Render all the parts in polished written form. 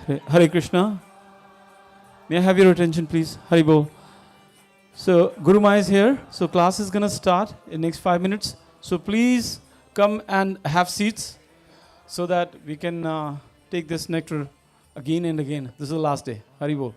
Hare Krishna. May I have your attention, please? Haribol. So, Guru Ma is here. So, class is going to start in next 5 minutes. So, please come and have seats so that we can take this nectar again and again. This is the last day. Haribol.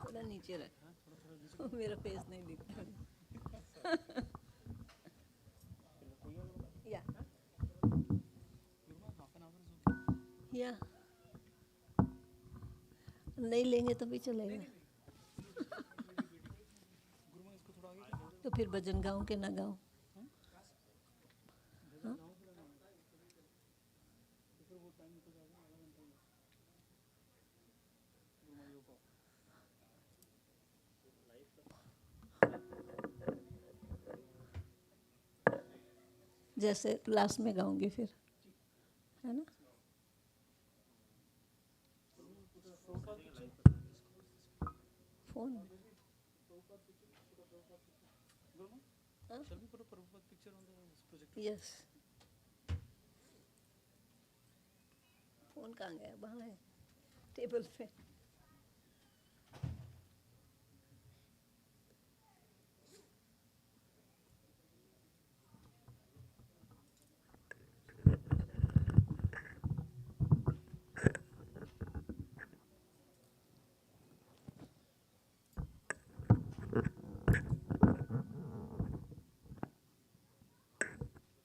थोड़ा नीचे रख मेरा face नहीं दिखता या या नहीं लेंगे तो भी चलेगा तो फिर भजन गाऊं के ना गाऊं जैसे लास्ट में गाऊंगी फिर है ना फोन यस फोन कहाँ गया वहाँ है टेबल पे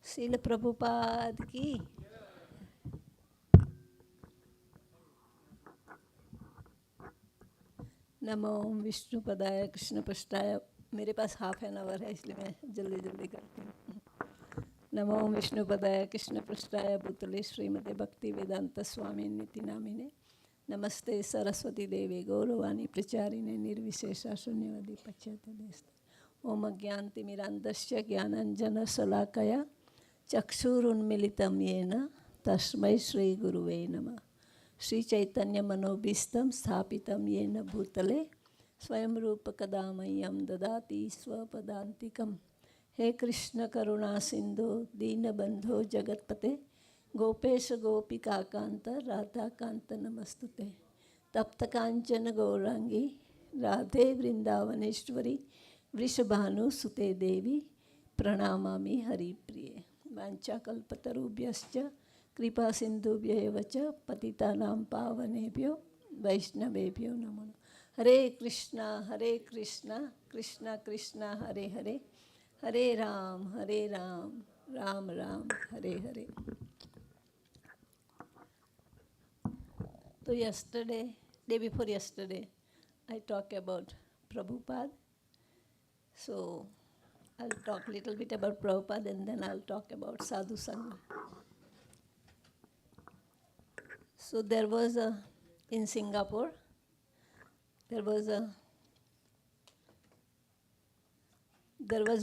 श्रील प्रभुपाद की नमो विष्णुपदाय कृष्णपृष्ठाय मेरे पास हाफ एन आवर है इसलिए मैं जल्दी जल्दी करती हूँ नमो विष्णुपदाय कृष्णपृष्ठाय भूतले श्रीमते भक्ति वेदांत स्वामी निति नामिने नमस्ते सरस्वती देवी गौरवाणी प्रचारिणे निर्विशेषा शून्यवादी पश्चात ओम ज्ञानतिमिरान्धस्य ज्ञानाञ्जनशलाकया चक्षुरुन्मिलितं येन तस्मै श्रीगुरुवे नमः श्रीचैतन्यमनोभीष्टं स्थापितं येन भूतले स्वयं रूपकदा मह्यं ददाति स्वपदान्तिकं हे कृष्ण करुणा सिन्धो दीनबन्धो जगत्पते गोपेश गोपिकान्त राधाकान्त नमस्तुते तप्तकाञ्चन गौरांगी राधे वृन्दावनेश्वरी वृषभानुसुते देवी प्रणमामि हरिप्रिये वाञ्छाकल्पतरुभ्यश्च कृपा सिन्धुभ्येव च पतितानां पावनेभ्यो वैष्णवेभ्यो नमो हरे कृष्णा कृष्णा कृष्णा हरे हरे हरे राम राम राम हरे हरे तो day before yesterday I talked about Prabhupada. So I'll talk a little bit about Prabhupada and then I'll talk about Sadhu Sangha. So there was in Singapore, there was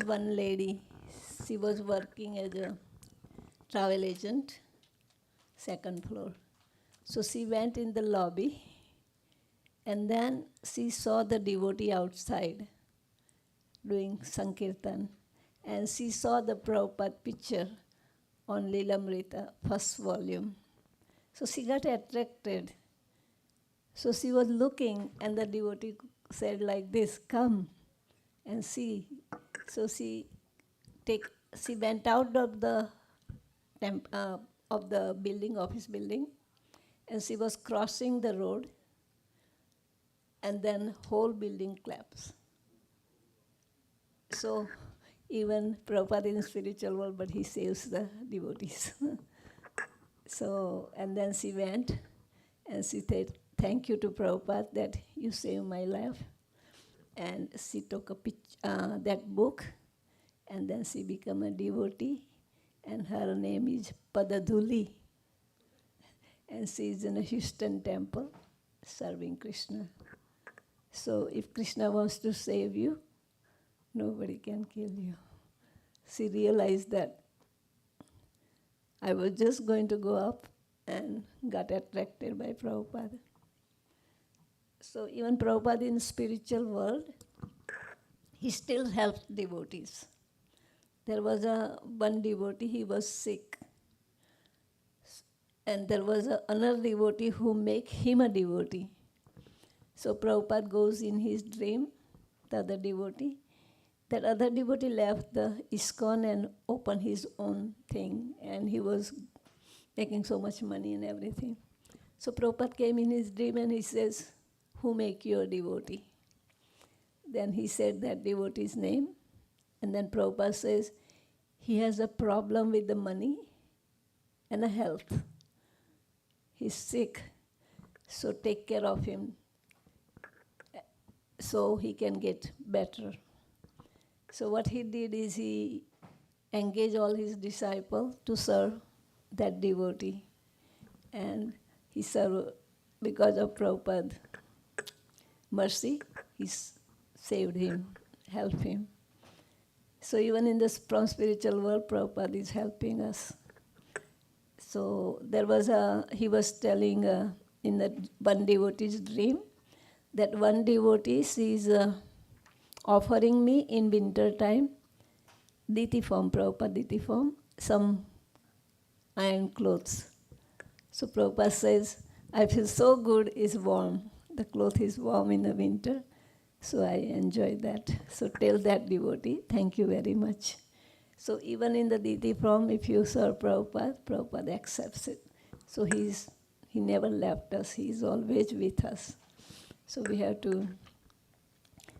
one lady, she was working as a travel agent, second floor. So she went in the lobby and then she saw the devotee outside doing Sankirtan, and she saw the Prabhupada picture on Lilamrita, first volume. So she got attracted. So she was looking, and the devotee said like this, "Come and see." So she went out of the building, office building, and she was crossing the road, and then whole building collapsed. So even Prabhupada in spiritual world, but he saves the devotees. So, and then she went, and she said, "Thank you to Prabhupada that you saved my life." And she took that book, and then she became a devotee, and her name is Padadhuli. And she is in a Houston temple serving Krishna. So if Krishna wants to save you, nobody can kill you. She realized that I was just going to go up and got attracted by Prabhupada. So even Prabhupada in spiritual world, he still helped devotees. There was one devotee, he was sick. And there was another devotee who made him a devotee. So Prabhupada goes in his dream, the other devotee. That other devotee left the ISKCON and opened his own thing, and he was making so much money and everything. So Prabhupada came in his dream and he says, "Who make you a devotee?" Then he said that devotee's name, and then Prabhupada says, "He has a problem with the money and a health. He's sick, so take care of him so he can get better." So what he did is he engaged all his disciples to serve that devotee. And he served, because of Prabhupada's mercy, he saved him, helped him. So even in this from spiritual world, Prabhupada is helping us. So there was he was telling in that one devotee's dream, that one devotee sees offering me in winter time, Diti form, Prabhupada Diti form, some iron clothes. So Prabhupada says, "I feel so good, it's warm. The cloth is warm in the winter, so I enjoy that." So tell that devotee, "Thank you very much." So even in the Diti form, if you serve Prabhupada, Prabhupada accepts it. So he never left us, he's always with us. So we have to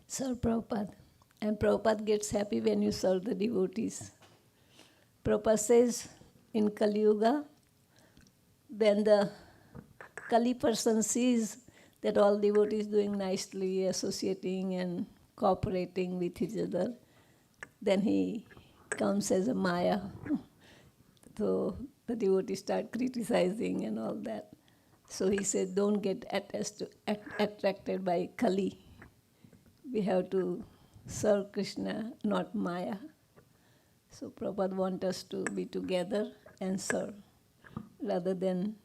serve Prabhupada. And Prabhupada gets happy when you serve the devotees. Prabhupada says in Kali Yuga, when the Kali person sees that all devotees doing nicely, associating and cooperating with each other, then he comes as a Maya. So the devotees start criticizing and all that. So he said, don't get attracted by Kali. We have to serve Krishna, not Maya. So Prabhupada wants us to be together and serve, rather than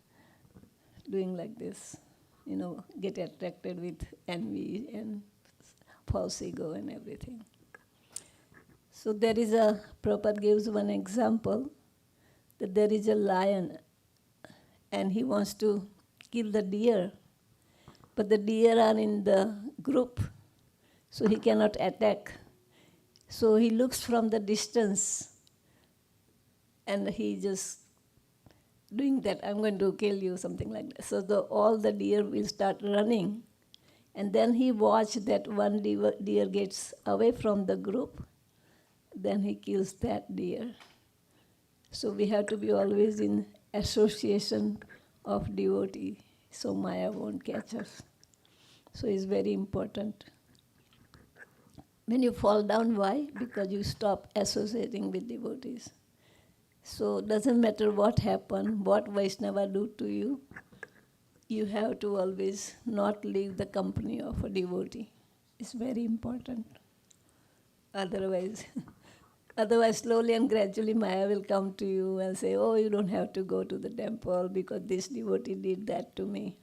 doing like this, get attracted with envy and false ego and everything. So there is Prabhupada gives one example, that there is a lion and he wants to kill the deer, but the deer are in the group, so he cannot attack. So he looks from the distance and he just doing that, "I'm going to kill you," something like that. So all the deer will start running, and then he watches that one deer gets away from the group, then he kills that deer. So we have to be always in association of devotee, so Maya won't catch us. So it's very important. When you fall down, why? Because you stop associating with devotees. So it doesn't matter what happened, what Vaishnava do to you, you have to always not leave the company of a devotee. It's very important. Otherwise, slowly and gradually Maya will come to you and say, "Oh, you don't have to go to the temple because this devotee did that to me."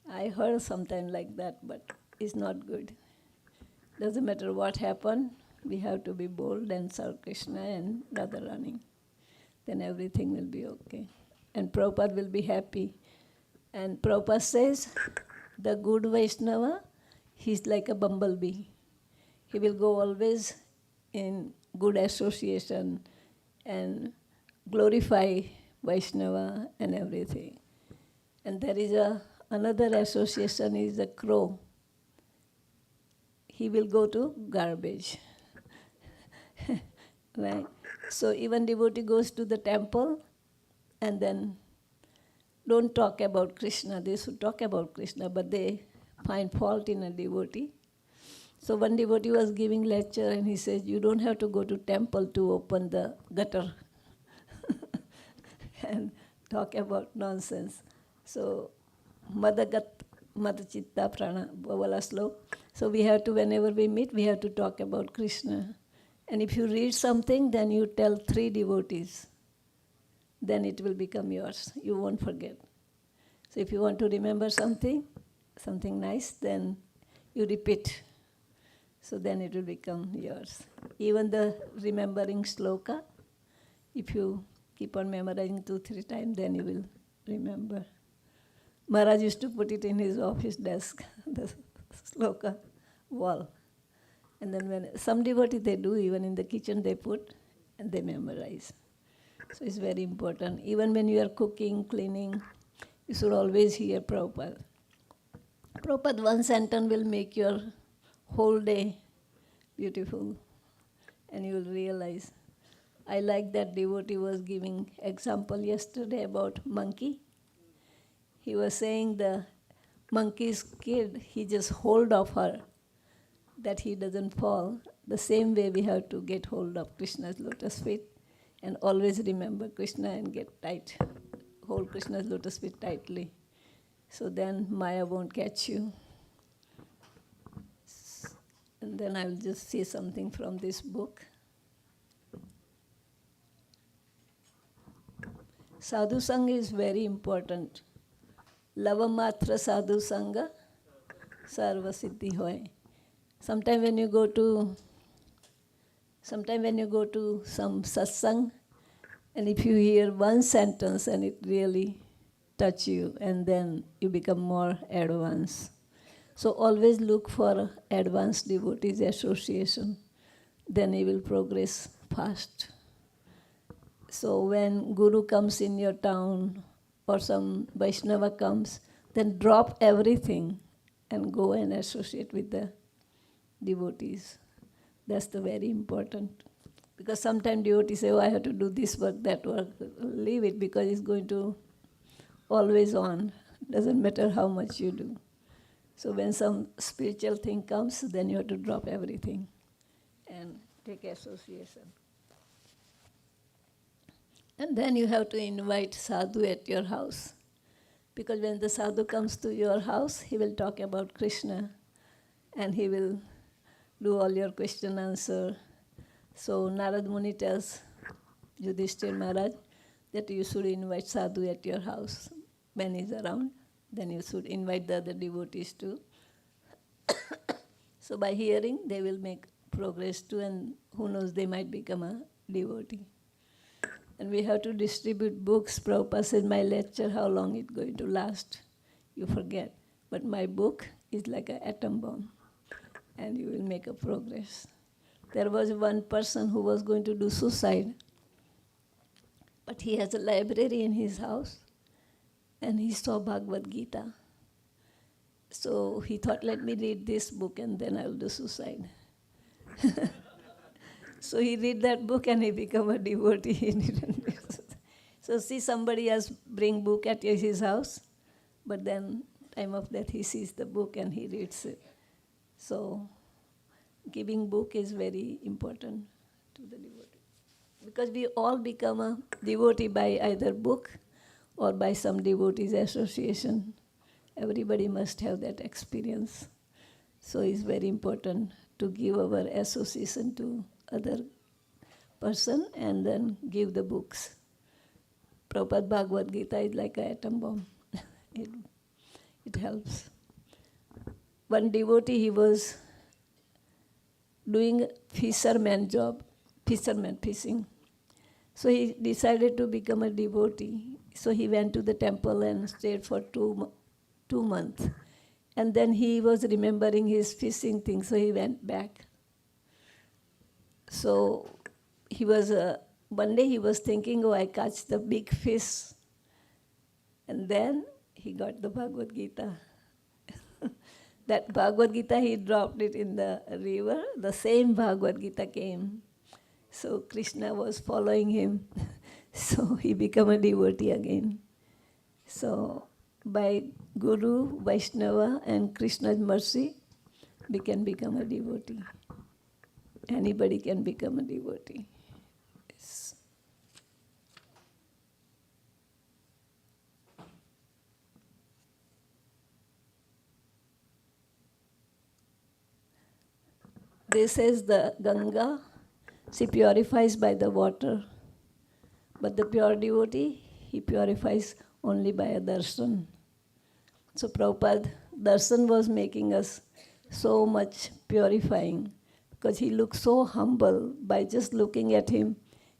I heard something like that, but it's not good. Doesn't matter what happened, we have to be bold and serve Krishna and Radharani. Then everything will be okay. And Prabhupada will be happy. And Prabhupada says, the good Vaishnava, he's like a bumblebee. He will go always in good association and glorify Vaishnava and everything. And there is another association is the crow. He will go to garbage. Right? So even devotee goes to the temple and then don't talk about Krishna. They should talk about Krishna, but they find fault in a devotee. So one devotee was giving lecture and he says, you don't have to go to temple to open the gutter and talk about nonsense. So Madagat Madachitta Prana Bhavala Slok. So we have to, whenever we meet, we have to talk about Krishna. And if you read something, then you tell 3 devotees. Then it will become yours. You won't forget. So if you want to remember something nice, then you repeat. So then it will become yours. Even the remembering sloka, if you keep on memorizing 2-3 times, then you will remember. Maharaj used to put it in his office desk, the sloka wall. And then when some devotee they do, even in the kitchen they put and they memorize. So it's very important. Even when you are cooking, cleaning, you should always hear Prabhupada. Prabhupada, one sentence will make your whole day beautiful. And you will realize. I like that devotee was giving example yesterday about monkey. He was saying the monkey's kid, he just hold of her, that he doesn't fall. The same way we have to get hold of Krishna's lotus feet and always remember Krishna and get tight. Hold Krishna's lotus feet tightly. So then Maya won't catch you. And then I will just say something from this book. Sadhu Sangha is very important. Lava matra sadhu sangha sarva siddhi hoy. Sometimes when you go to some satsang, and if you hear one sentence and it really touch you, and then you become more advanced. So always look for advanced devotees association. Then you will progress fast. So when Guru comes in your town or some Vaishnava comes, then drop everything and go and associate with the devotees. That's the very important. Because sometimes devotees say, oh, I have to do this work, that work. Leave it because it's going to always on. Doesn't matter how much you do. So when some spiritual thing comes, then you have to drop everything and take association. And then you have to invite sadhu at your house. Because when the sadhu comes to your house, he will talk about Krishna and he will do all your question answer. So Narad Muni tells Yudhishthira Maharaj that you should invite sadhu at your house when he's around. Then you should invite the other devotees too. So by hearing, they will make progress too, and who knows, they might become a devotee. And we have to distribute books. Prabhupada said, my lecture, how long it's going to last? You forget. But my book is like an atom bomb, and you will make a progress. There was one person who was going to do suicide, but he has a library in his house, and he saw Bhagavad Gita. So he thought, let me read this book, and then I will do suicide. So he read that book and he became a devotee. So see, somebody else bring book at his house, but then time of death he sees the book and he reads it. So giving book is very important to the devotee. Because we all become a devotee by either book or by some devotees association. Everybody must have that experience. So it's very important to give our association to other person and then give the books. Prabhupada Bhagavad Gita is like an atom bomb. It helps. One devotee, he was doing fisherman job, fishing. So he decided to become a devotee. So he went to the temple and stayed for 2 months. And then he was remembering his fishing thing, so he went back. So he was, one day he was thinking, oh, I catch the big fish. And then he got the Bhagavad Gita. That Bhagavad Gita, he dropped it in the river. The same Bhagavad Gita came. So Krishna was following him. So he became a devotee again. So by Guru, Vaishnava and Krishna's mercy, we can become a devotee. Anybody can become a devotee. Yes. This is the Ganga. She purifies by the water. But the pure devotee, he purifies only by a darshan. So Prabhupada, darshan was making us so much purifying because he looks so humble. By just looking at him,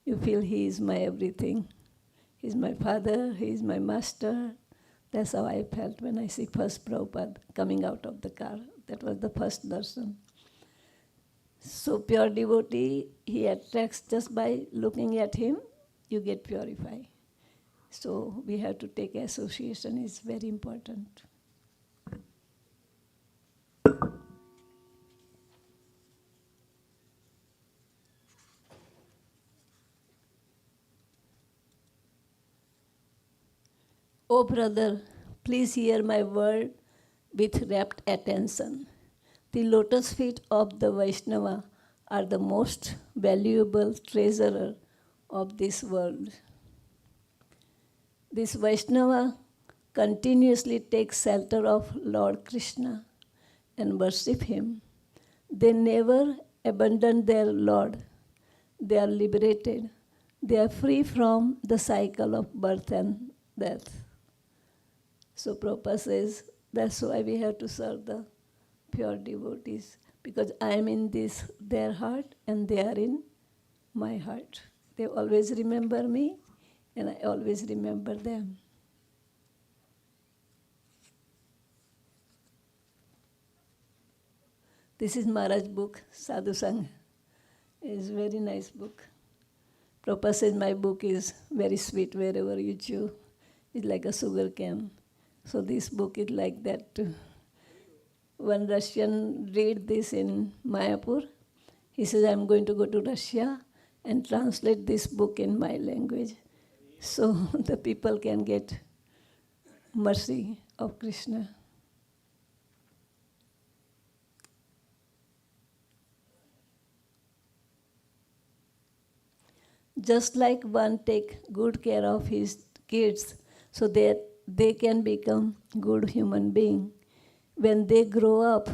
you feel he is my everything. He's my father, he is my master. That's how I felt when I see first Prabhupada coming out of the car. That was the first darshan. So pure devotee, he attracts just by looking at him, you get purified. So we have to take association, it's very important. Oh brother, please hear my word with rapt attention. The lotus feet of the Vaishnava are the most valuable treasurer of this world. This Vaishnava continuously takes shelter of Lord Krishna and worship him. They never abandon their Lord. They are liberated. They are free from the cycle of birth and death. So Prabhupada says, that's why we have to serve the pure devotees, because I am in their heart and they are in my heart. They always remember me and I always remember them. This is Maharaj's book, Sadhu Sangh. It's a very nice book. Prabhupada says my book is very sweet wherever you chew. It's like a sugar cane. So this book is like that too. One Russian read this in Mayapur. He says, I'm going to go to Russia and translate this book in my language so the people can get mercy of Krishna. Just like one take good care of his kids so that they can become good human being. When they grow up,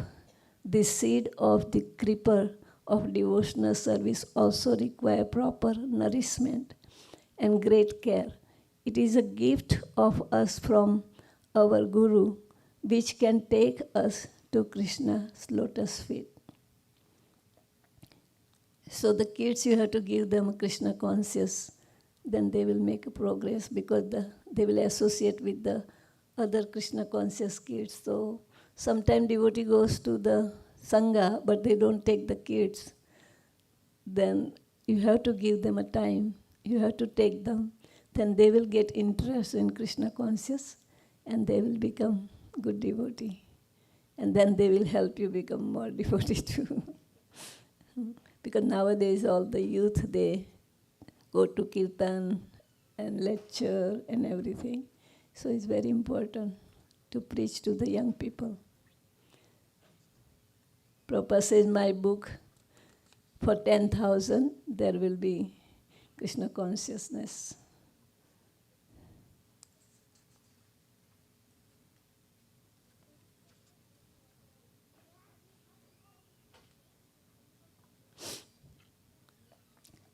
the seed of the creeper of devotional service also require proper nourishment and great care. It is a gift of us from our Guru, which can take us to Krishna's lotus feet. So the kids, you have to give them Krishna conscious, then they will make a progress because they will associate with the other Krishna conscious kids. So sometimes devotee goes to the Sangha, but they don't take the kids. Then you have to give them a time. You have to take them. Then they will get interest in Krishna conscious and they will become good devotee. And then they will help you become more devotee too. Because nowadays all the youth, they go to kirtan and lecture and everything. So it's very important to preach to the young people. Prabhupada says, my book, for 10,000, there will be Krishna consciousness.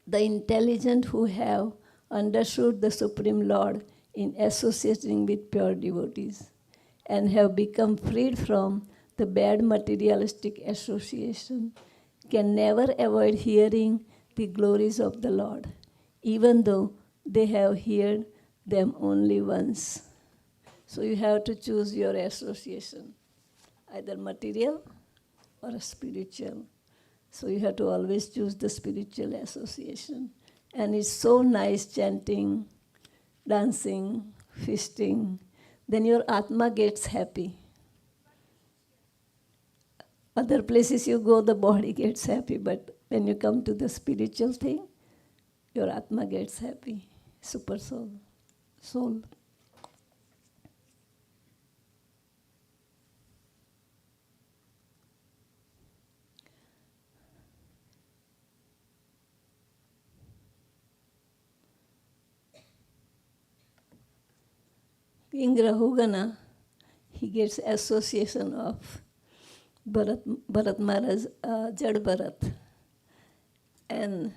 The intelligent who have understood the Supreme Lord in associating with pure devotees and have become freed from the bad materialistic association can never avoid hearing the glories of the Lord, even though they have heard them only once. So you have to choose your association, either material or spiritual. So you have to always choose the spiritual association. And it's so nice chanting, dancing, feasting. Then your Atma gets happy. Other places you go, the body gets happy. But when you come to the spiritual thing, your Atma gets happy. Super soul. Soul. King Rahugana, he gets association of Bharat Maharaj, Jad Bharat. And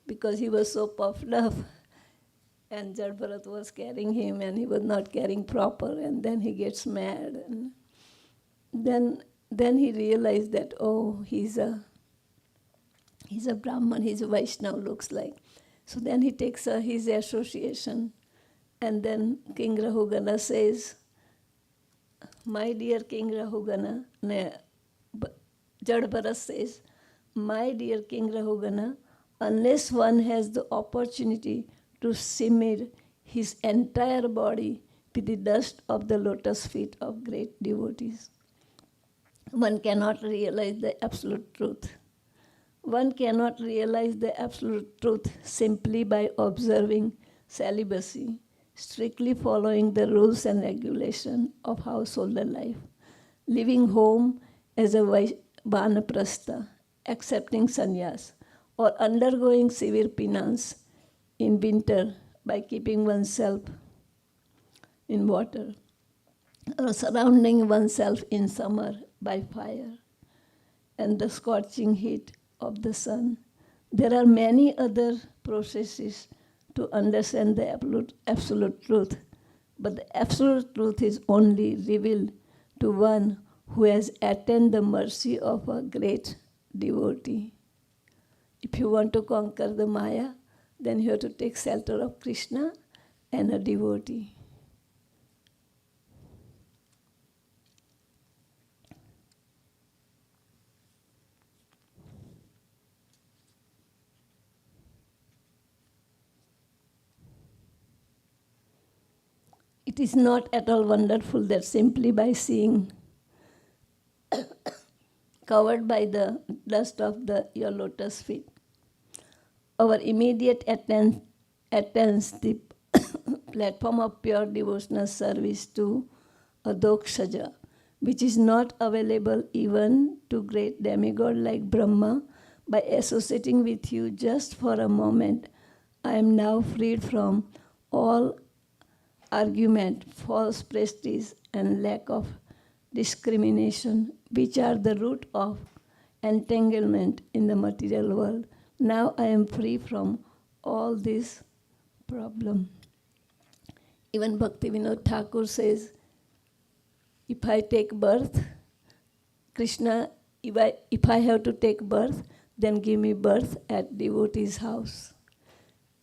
because he was so puffed up, and Jad Bharat was carrying him, and he was not carrying proper, and then he gets mad. And then he realized that, oh, he's a Brahman, he's a Vaishnava, looks like. So then he takes his association. And then King Rahugana says, my dear King Rahugana, Jad Bharat says, my dear King Rahugana, unless one has the opportunity to smear his entire body with the dust of the lotus feet of great devotees, one cannot realize the absolute truth. One cannot realize the absolute truth simply by observing celibacy, strictly following the rules and regulations of household life, living home as a vanaprastha, accepting sannyas, or undergoing severe penance in winter by keeping oneself in water, or surrounding oneself in summer by fire and the scorching heat of the sun. There are many other processes to understand the absolute truth, but the absolute truth is only revealed to one who has attained the mercy of a great devotee. If you want to conquer the Maya, then you have to take shelter of Krishna and a devotee. It is not at all wonderful that simply by seeing covered by the dust of your lotus feet, our immediate attends the platform of pure devotional service to Adokshaja, which is not available even to great demigod like Brahma. By associating with you just for a moment, I am now freed from all argument, false prestige, and lack of discrimination, which are the root of entanglement in the material world. Now I am free from all this problem. Even Bhakti Vinod Thakur says, if I take birth, Krishna, if I have to take birth, then give me birth at devotee's house,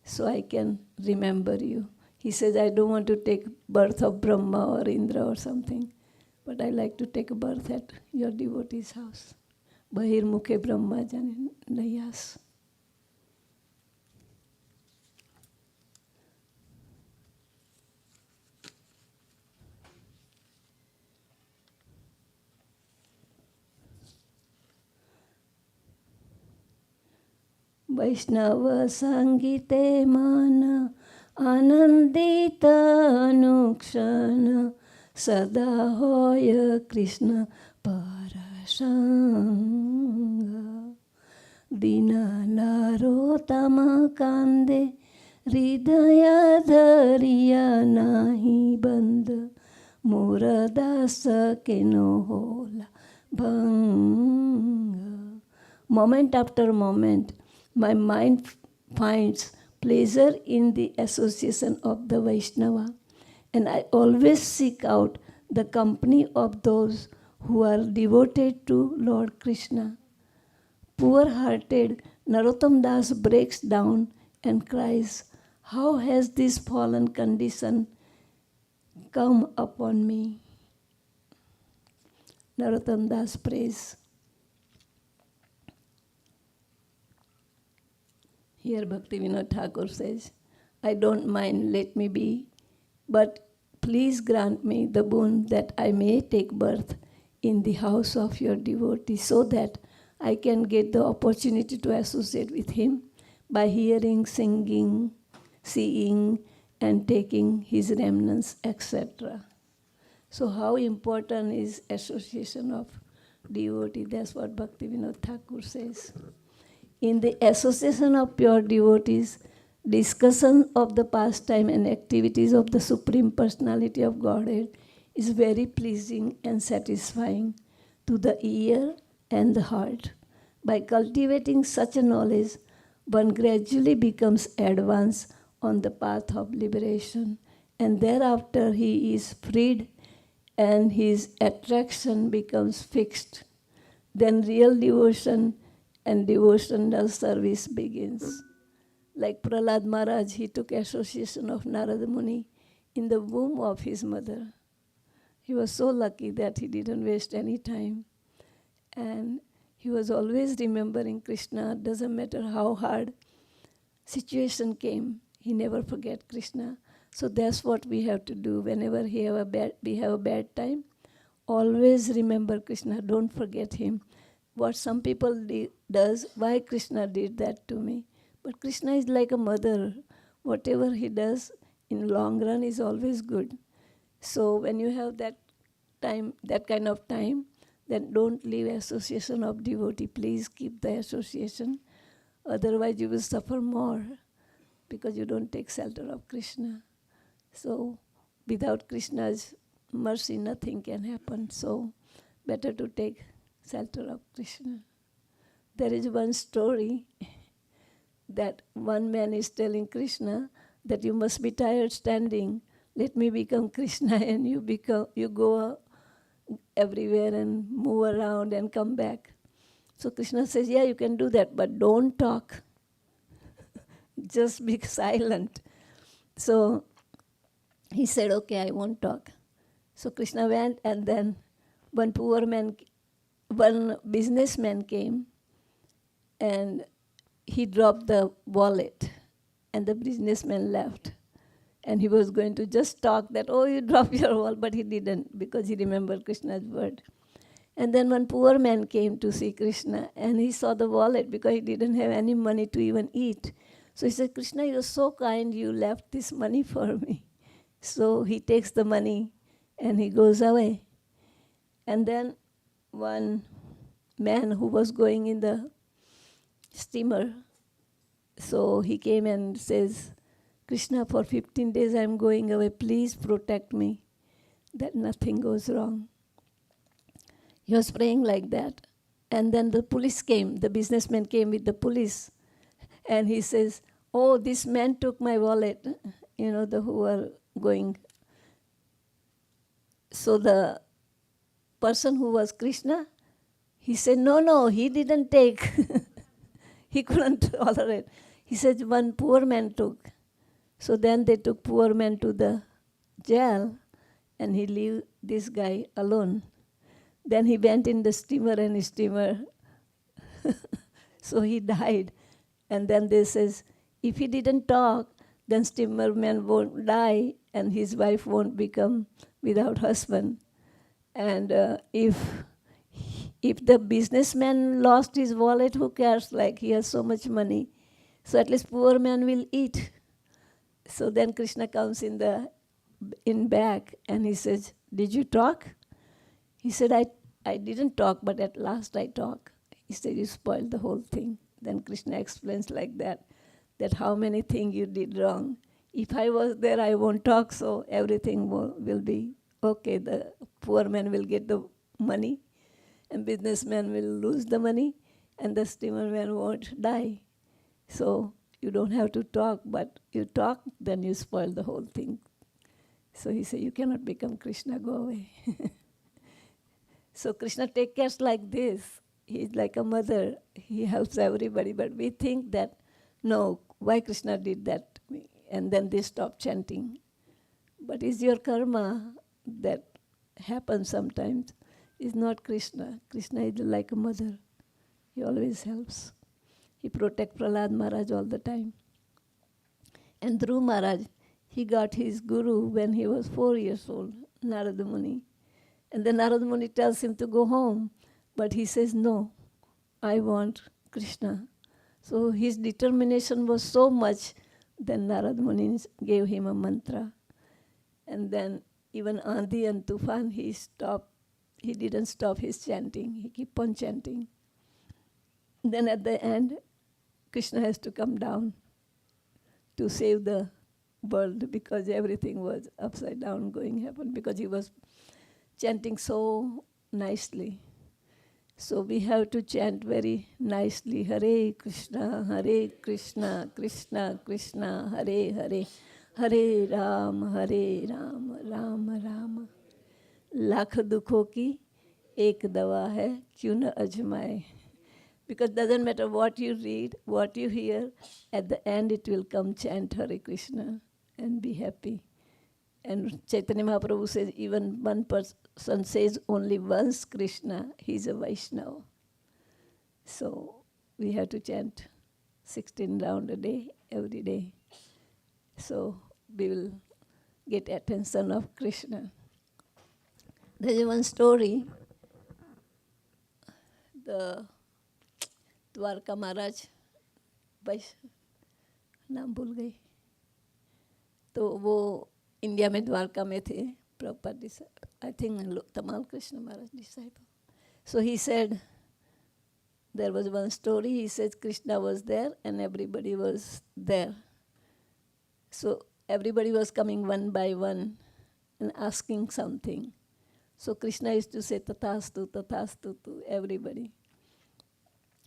so I can remember you. He says, I don't want to take birth of Brahma or Indra or something, but I like to take a birth at your devotee's house. Bahir mukhe Brahma jane nayas. Vaishnava Sangite Mana Anandita Anukshana Sada Hoya Krishna Parasanga Dina Narotama Kande Hridaya Dhariya Nahi Band Muradasa Keno Hola Bhanga. Moment after moment, my mind finds pleasure in the association of the Vaishnava, and I always seek out the company of those who are devoted to Lord Krishna. Poor-hearted Narottam Das breaks down and cries, "How has this fallen condition come upon me?" Narottam Das prays. Here Bhakti Vinod Thakur says, "I don't mind, let me be, but please grant me the boon that I may take birth in the house of your devotee, so that I can get the opportunity to associate with him by hearing, singing, seeing, and taking his remnants, etc." So how important is association of devotee? That's what Bhakti Vinod Thakur says. In the association of pure devotees, discussion of the pastime and activities of the Supreme Personality of Godhead is very pleasing and satisfying to the ear and the heart. By cultivating such a knowledge, one gradually becomes advanced on the path of liberation, and thereafter he is freed and his attraction becomes fixed. Then real devotion and devotional service begins. Like Prahlad Maharaj, he took association of Narada Muni in the womb of his mother. He was so lucky that he didn't waste any time. And he was always remembering Krishna. Doesn't matter how hard situation came, he never forget Krishna. So that's what we have to do. Whenever we have a bad time, always remember Krishna. Don't forget him. What some people does, why Krishna did that to me? But Krishna is like a mother. Whatever he does in long run is always good. So when you have that time, that kind of time, then don't leave association of devotee. Please keep the association. Otherwise you will suffer more because you don't take shelter of Krishna. So without Krishna's mercy, nothing can happen. So better to take shelter of Krishna. There is one story that one man is telling Krishna that you must be tired standing. Let me become Krishna, and you go everywhere and move around and come back. So Krishna says, yeah, you can do that, but don't talk. Just be silent. So he said, okay, I won't talk. So Krishna went, and then one businessman came, and he dropped the wallet, and the businessman left. And he was going to just talk that, oh, you dropped your wallet, but he didn't, because he remembered Krishna's word. And then one poor man came to see Krishna, and he saw the wallet because he didn't have any money to even eat. So he said, Krishna, you're so kind, you left this money for me. So he takes the money and he goes away. And then one man who was going in the steamer, so he came and says, Krishna, for 15 days I'm going away, please protect me that nothing goes wrong. He was praying like that. And then the police came, the businessman came with the police, and he says, oh, this man took my wallet, who were going. So the person who was Krishna, he said, no, he didn't take. He couldn't tolerate. He said, one poor man took. So then they took poor man to the jail, and he leave this guy alone. Then he went in the steamer, and his steamer, so he died. And then they says, if he didn't talk, then steamer man won't die, and his wife won't become without husband. And if the businessman lost his wallet, who cares? Like, he has so much money. So at least poor man will eat. So then Krishna comes in back, and he says, did you talk? He said, I didn't talk, but at last I talk. He said, you spoiled the whole thing. Then Krishna explains like that how many things you did wrong. If I was there, I won't talk, so everything will be okay. The poor man will get the money, and businessman will lose the money, and the steamer man won't die. So you don't have to talk, but you talk, then you spoil the whole thing. So he said, you cannot become Krishna, go away. So Krishna take care like this. he's like a mother. He helps everybody. But we think that, no, why Krishna did that to me? And then they stop chanting. But it's your karma that happens sometimes. It's not Krishna. Krishna is like a mother. He always helps. He protects Prahlad Maharaj all the time. And Dhruv Maharaj, he got his guru when he was 4 years old, Narada Muni. And then Narada Muni tells him to go home. But he says, no, I want Krishna. So his determination was so much, then Narada Muni gave him a mantra. And then even Andi and Tufan, he didn't stop his chanting. He kept on chanting. Then at the end, Krishna has to come down to save the world because everything was upside down going happen because he was chanting so nicely. So we have to chant very nicely, Hare Krishna, Krishna Krishna, Hare Hare, Hare Ram, Ram Ram. Lakh दुखों की एक दवा है, क्यों न अजमाए. Because it doesn't matter what you read, what you hear, at the end it will come, chant Hare Krishna and be happy. And Chaitanya Mahaprabhu says, even one person says only once Krishna, he's a Vaishnava. So we have to chant 16 rounds a day, every day. So we will get attention of Krishna. There is one story. The Dwarka महाराज, नाम भूल गई, तो वो India में द्वारका में थे, proper I think Tamal Krishna Maharaj disciple. So he said, there was one story, he says Krishna was there and everybody was there. So everybody was coming one by one and asking something. So Krishna used to say tathastu to everybody.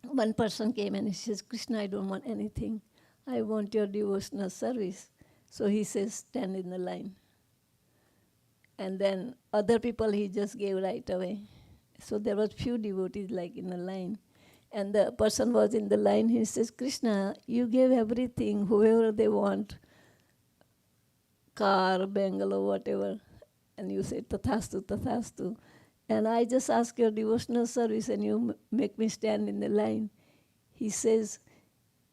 One person came and he says, Krishna, I don't want anything. I want your devotional service. So he says, stand in the line. And then other people he just gave right away. So there was few devotees like in a line. And the person was in the line, he says, Krishna, you gave everything, whoever they want, car, bungalow, whatever. And you say, tathastu. And I just ask your devotional service and you make me stand in the line. He says,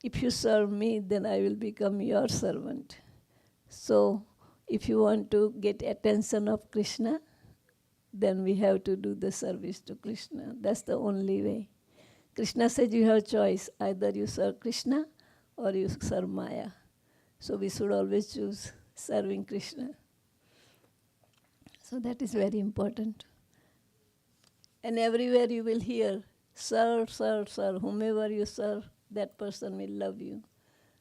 if you serve me, then I will become your servant. So if you want to get attention of Krishna, then we have to do the service to Krishna. That's the only way. Krishna says you have choice. Either you serve Krishna or you serve Maya. So we should always choose serving Krishna. So that is very important. And everywhere you will hear, serve. Whomever you serve, that person will love you.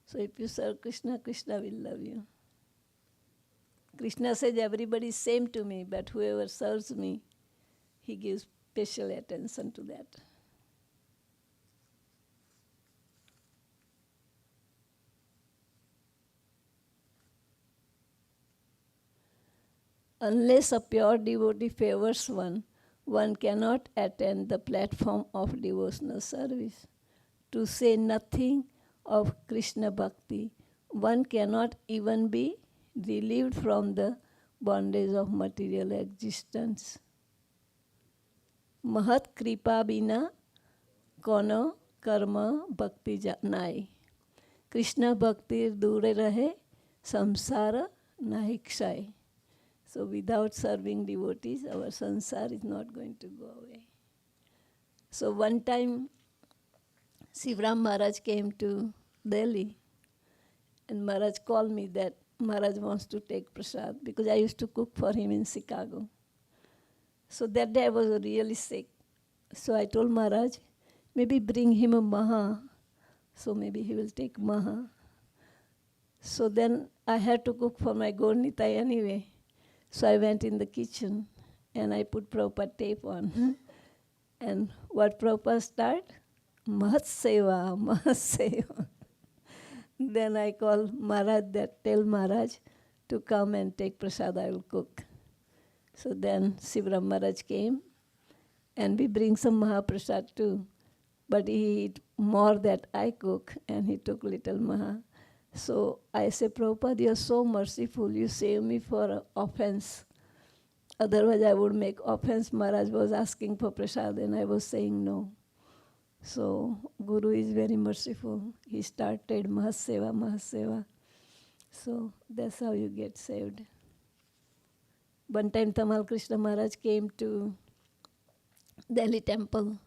So if you serve Krishna, Krishna will love you. Krishna says everybody is same to me, but whoever serves me, he gives special attention to that. Unless a pure devotee favors one cannot attend the platform of devotional service. To say nothing of Krishna Bhakti, one cannot even be relieved from the bondage of material existence. Mahat kripa bina kono karma bhakti janai. Krishna Bhakti dure rahe samsara nahi kshay. So without serving devotees, our sansar is not going to go away. So one time, Sriman Maharaj came to Delhi, and Maharaj called me that Maharaj wants to take prasad, because I used to cook for him in Chicago. So that day I was really sick. So I told Maharaj, maybe bring him a maha, so maybe he will take maha. So then I had to cook for my Gaur Nitai anyway. So I went in the kitchen and I put Prabhupada tape on. And what Prabhupada start? Mahat Seva. Then I called Maharaj that, tell Maharaj to come and take prasad, I will cook. So then Sriman Maharaj came And we bring some Mahaprasad too. But he eat more that I cook, and he took little Maha. So I say, Prabhupada, you are so merciful. You save me for offense. Otherwise, I would make offense. Maharaj was asking for prasad, and I was saying no. So Guru is very merciful. He started Mahaseva, Mahaseva. So that's how you get saved. One time Tamal Krishna Maharaj came to Delhi temple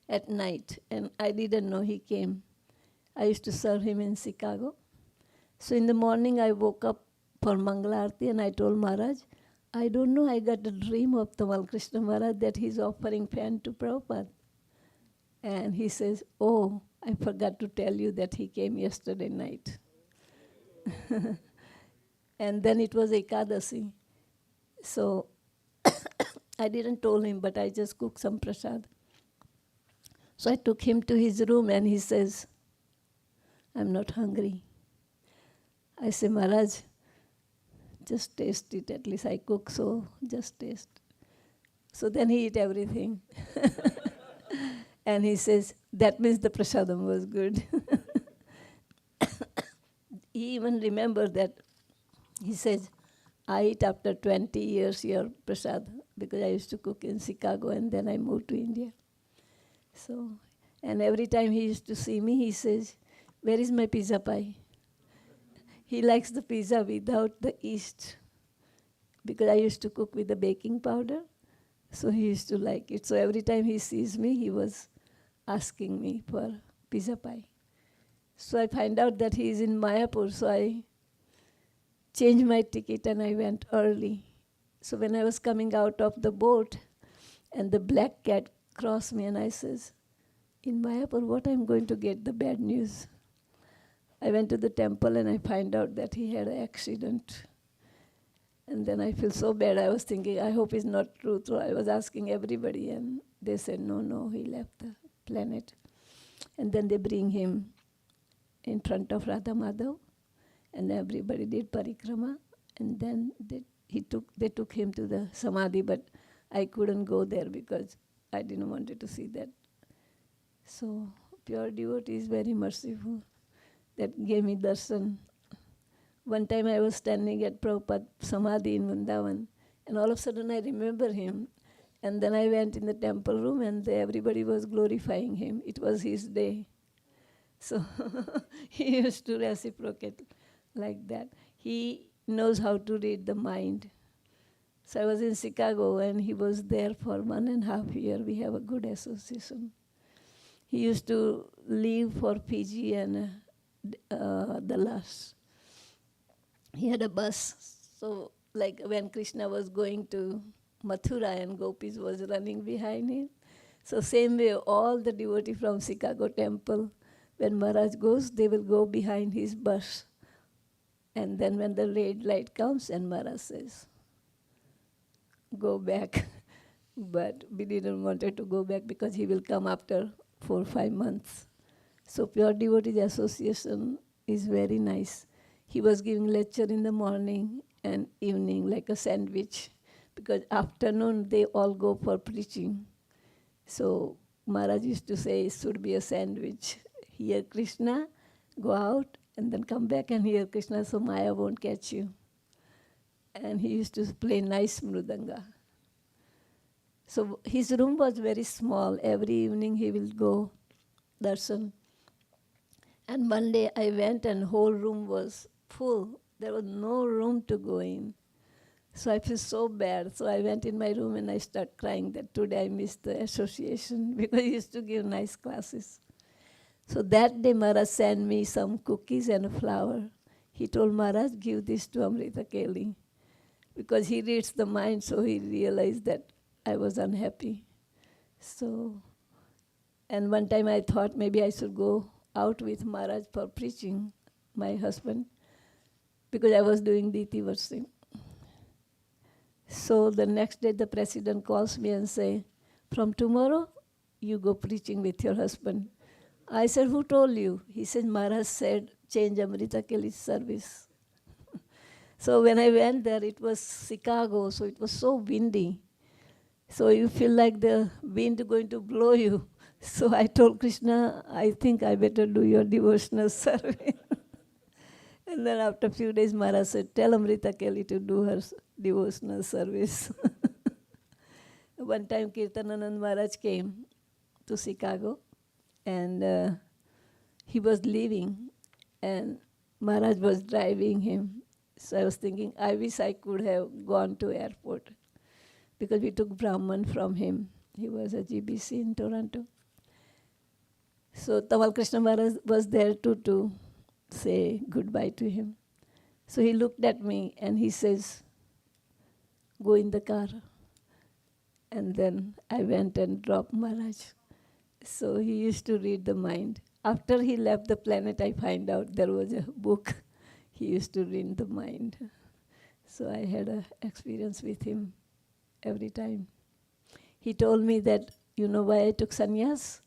at night, and I didn't know he came. I used to serve him in Chicago. So in the morning I woke up for Mangala Arati, and I told Maharaj, I don't know, I got a dream of Tamal Krishna Maharaj that he's offering fan to Prabhupada. And he says, oh, I forgot to tell you that he came yesterday night. And then it was Ekadasi. So I didn't tell him, but I just cooked some prasad. So I took him to his room, and he says, I'm not hungry. I say, Maharaj, just taste it. At least I cook, so just taste. So then he ate everything. And he says, that means the prasadam was good. He even remembered that. He says, I eat after 20 years your prasad, because I used to cook in Chicago, and then I moved to India. So, and every time he used to see me, he says, where is my pizza pie? He likes the pizza without the yeast, because I used to cook with the baking powder. So he used to like it. So every time he sees me, he was asking me for pizza pie. So I find out that he is in Mayapur, so I changed my ticket and I went early. So when I was coming out of the boat, and the black cat crossed me, and I says, in Mayapur, what I'm going to get the bad news? I went to the temple and I find out that he had an accident. And then I feel so bad. I was thinking, I hope it's not true. So I was asking everybody, and they said, no, he left the planet. And then they bring him in front of Radha Madhav, and everybody did parikrama, and then they took him to the samadhi, but I couldn't go there because I didn't want to see that. So pure devotee is very merciful. That gave me darshan. One time I was standing at Prabhupada Samadhi in Vrindavan, and all of a sudden I remember him. And then I went in the temple room, and everybody was glorifying him. It was his day. So he used to reciprocate like that. He knows how to read the mind. So I was in Chicago, and he was there for 1.5 years. We have a good association. He used to leave for Fiji and Dallas. He had a bus. So like when Krishna was going to Mathura and Gopis was running behind him. So same way, all the devotees from Chicago temple, when Maharaj goes, they will go behind his bus. And then when the red light comes, and Maharaj says, go back. But we didn't want her to go back because he will come after 4 or 5 months. So Pure Devotees Association is very nice. He was giving lecture in the morning and evening like a sandwich, because afternoon they all go for preaching. So Maharaj used to say it should be a sandwich. Hear Krishna, go out, and then come back and hear Krishna, so Maya won't catch you. And he used to play nice mridanga. So his room was very small. Every evening he will go darshan. And one day I went, and whole room was full. There was no room to go in. So I feel so bad. So I went in my room and I started crying that today I missed the association, because he used to give nice classes. So that day Maharaj sent me some cookies and a flower. He told Maharaj, give this to Amrita Keli, because he reads the mind, so he realized that I was unhappy. So, and one time I thought maybe I should go out with Maharaj for preaching, my husband, because I was doing Diti Varsing. So the next day the president calls me and say, from tomorrow you go preaching with your husband. I said, who told you? He said, Maharaj said, change Amrita Keli's service. So when I went there, it was Chicago, so it was so windy. So you feel like the wind going to blow you. So I told Krishna, I think I better do your devotional service. And then after a few days, Maharaj said, tell Amrita Kelly to do her devotional service. One time Kirtananand Maharaj came to Chicago, and he was leaving, and Maharaj was driving him. So I was thinking, I wish I could have gone to airport, because we took Brahman from him. He was a GBC in Toronto. So Tamal Krishna Maharaj was there too to say goodbye to him. So he looked at me and he says, go in the car. And then I went and dropped Maharaj. So he used to read the mind. After he left the planet, I find out there was a book. He used to read the mind. So I had an experience with him every time. He told me that, you know why I took sannyas?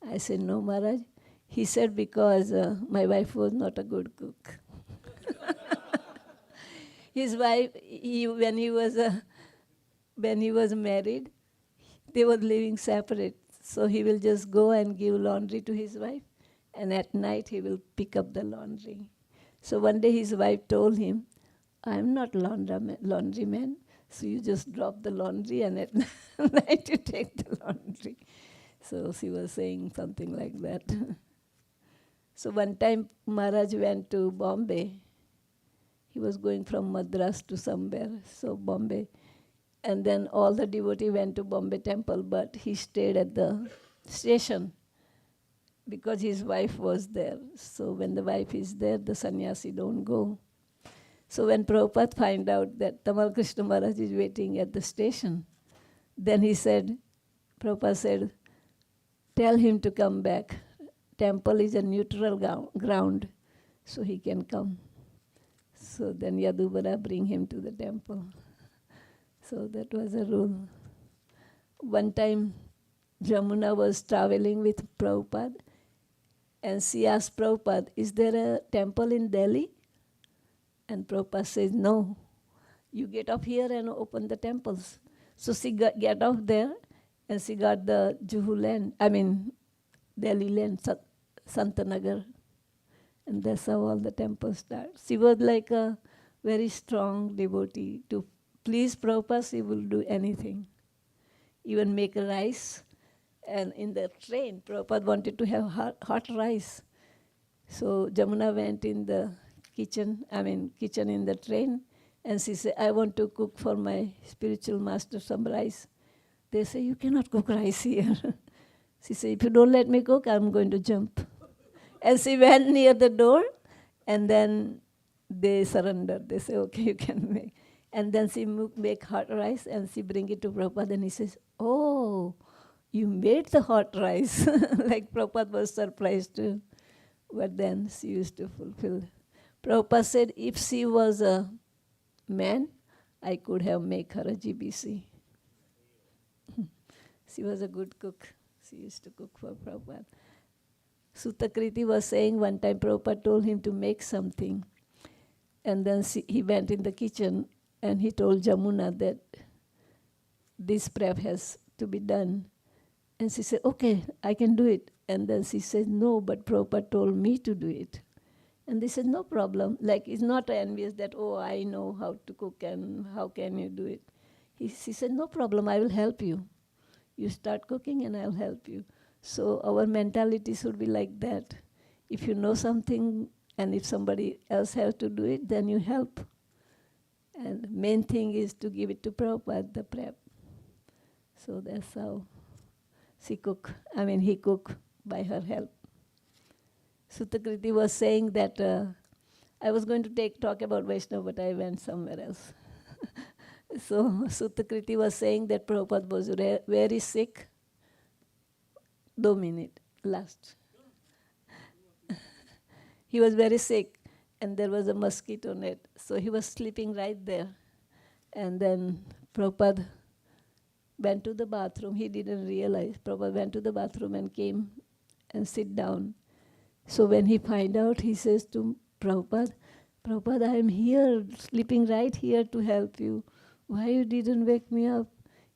I said, no, Maharaj. He said, because my wife was not a good cook. His wife, when he was married, they were living separate. So he will just go and give laundry to his wife, and at night he will pick up the laundry. So one day his wife told him, I'm not laundryman, so you just drop the laundry and at night you take the laundry. So she was saying something like that. So one time Maharaj went to Bombay. He was going from Madras to somewhere, so Bombay. And then all the devotees went to Bombay temple, but he stayed at the station because his wife was there. So when the wife is there, the sannyasi don't go. So when Prabhupada find out that Tamal Krishna Maharaj is waiting at the station, then he said, Prabhupada said, tell him to come back. Temple is a neutral ground, so he can come. So then Yadubara bring him to the temple. So that was a rule. One time, Jamuna was traveling with Prabhupada, and she asked Prabhupada, is there a temple in Delhi? And Prabhupada says, no. You get up here and open the temples. So she get off there, and she got the Juhu land, Delhi land, Santanagar. And that's how all the temples start. She was like a very strong devotee. To please Prabhupada, she will do anything. Even make rice. And in the train, Prabhupada wanted to have hot rice. So Jamuna went in the kitchen in the train, and she said, I want to cook for my spiritual master some rice. They say, you cannot cook rice here. She said, if you don't let me cook, I'm going to jump. And she went near the door, and then they surrendered. They say, okay, you can make. And then she make hot rice, and she bring it to Prabhupada, and he says, oh, you made the hot rice. Like Prabhupada was surprised too. But then she used to fulfill. Prabhupada said, if she was a man, I could have made her a GBC. She was a good cook. She used to cook for Prabhupada. Sutakriti was saying one time Prabhupada told him to make something. And then he went in the kitchen and he told Jamuna that this prep has to be done. And she said, okay, I can do it. And then she said, no, but Prabhupada told me to do it. And they said, no problem. Like, it's not envious that, oh, I know how to cook and how can you do it. She said, no problem, I will help you. You start cooking and I'll help you. So our mentality should be like that. If you know something and if somebody else has to do it, then you help. And the main thing is to give it to Prabhupada, the prep. So that's how he cooked by her help. Sutakriti was saying that I was going to talk about Vaishnava, but I went somewhere else. So Sutakriti was saying that Prabhupada was very sick. 2 minutes, last. He was very sick, and there was a mosquito net. So he was sleeping right there. And then Prabhupada went to the bathroom. He didn't realize. Prabhupada went to the bathroom and came and sit down. So when he find out, he says to Prabhupada, I am here, sleeping right here to help you. Why you didn't wake me up?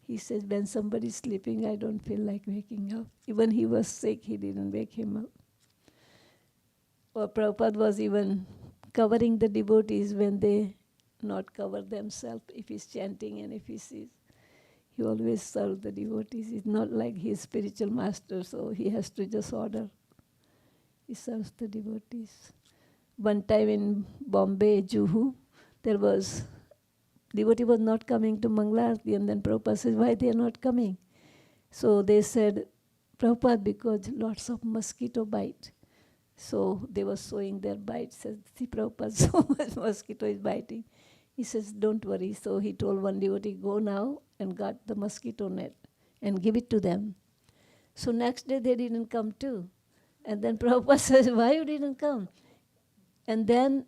He says, when somebody's sleeping, I don't feel like waking up. Even he was sick, he didn't wake him up. Or Prabhupada was even covering the devotees when they not cover themselves. If he's chanting and if he sees, he always serves the devotees. It's not like he's spiritual master, so he has to just order. He serves the devotees. One time in Bombay, Juhu, there was devotee was not coming to Mangalarti, and then Prabhupada says, why they are not coming? So they said, Prabhupada, because lots of mosquito bite. So they were showing their bites. Says, see Prabhupada, so much mosquito is biting. He says, don't worry. So he told one devotee, go now and got the mosquito net and give it to them. So next day they didn't come too. And then Prabhupada says, why you didn't come? And then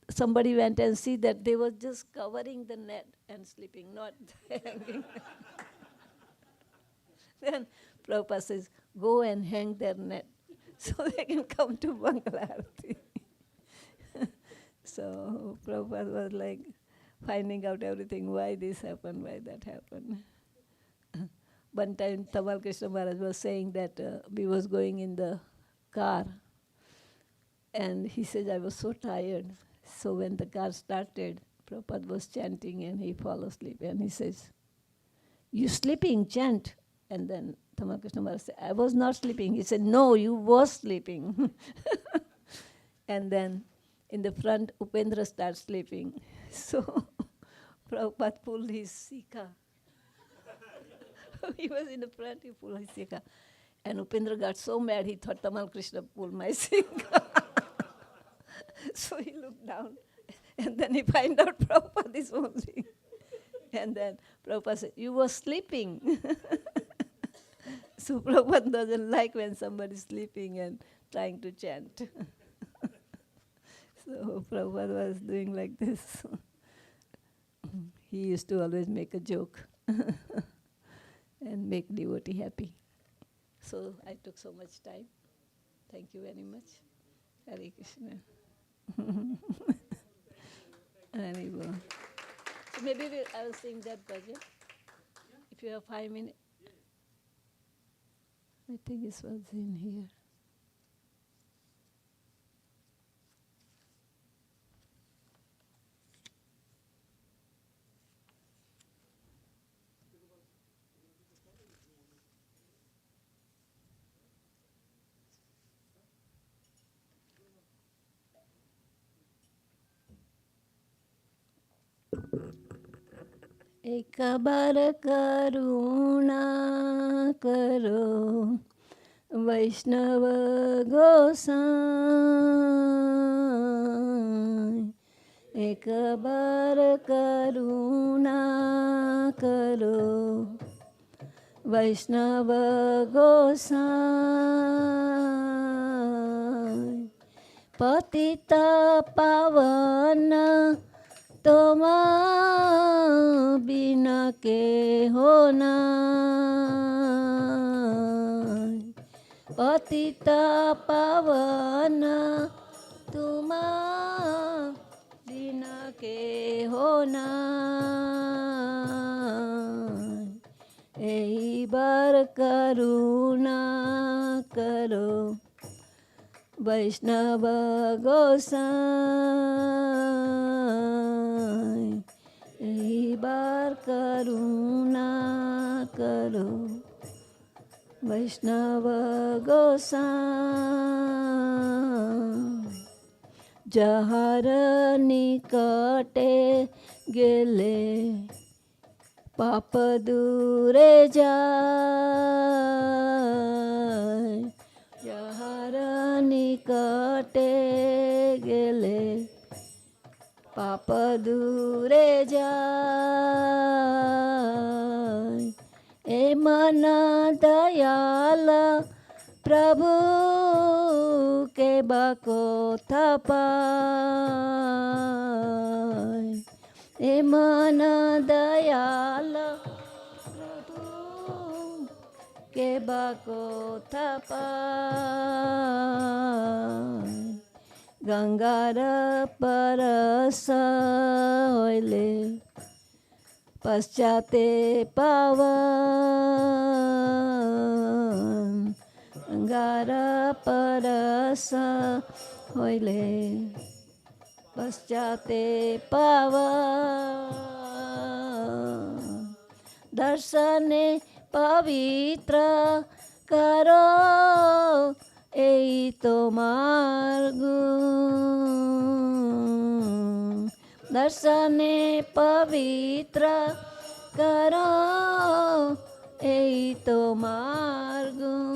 somebody went and see that they were just covering the net and sleeping, not hanging. Then Prabhupada says, go and hang their net so they can come to Mangalarti. So Prabhupada was like finding out everything, why this happened, why that happened. One time Tamal Krishna Maharaj was saying that we was going in the car, and he says, I was so tired. So when the car started, Prabhupada was chanting and he fell asleep. And he says, you sleeping, chant. And then Tamal Krishna Maharaj said, I was not sleeping. He said, no, you was sleeping. And then in the front, Upendra starts sleeping. So Prabhupada pulled his sikha. He was in the front, he pulled his sikha. And Upendra got so mad, he thought Tamal Krishna pulled my sikha. So he looked down, and then he find out Prabhupada is only. And then Prabhupada said, you were sleeping. So Prabhupada doesn't like when somebody is sleeping and trying to chant. So Prabhupada was doing like this. He used to always make a joke and make devotee happy. So I took so much time. Thank you very much. Hare Krishna. Haribol. So maybe I will sing that bhajan. If you have 5 minutes. I think this was in here. एक बार करुणा करो वैष्णव गोसाई, एक बार करुणा करो वैष्णव गोसाई, पतित पावन तुम बिना के होना, पतित पावन तुम बिना के होना, एक बार करुणा करो वैष्णव गोसाई, एक बार करुणा करो वैष्णव गोसाई, जहर निकटे गेले पाप दूरे जाय, जहर निकटे गेले पाप दूरे जाय, ए मन दयाल प्रभु के बाको तपाय, ए मन दयाल प्रभु के बाको तपाय, गंगार परस होइले पश्चाते पावन अंगार परस होइले पश्चाते पावन दर्शने पवित्र करो এই তোমার গুণ দর্শনে পবিত্র করো এই তোমার গুণ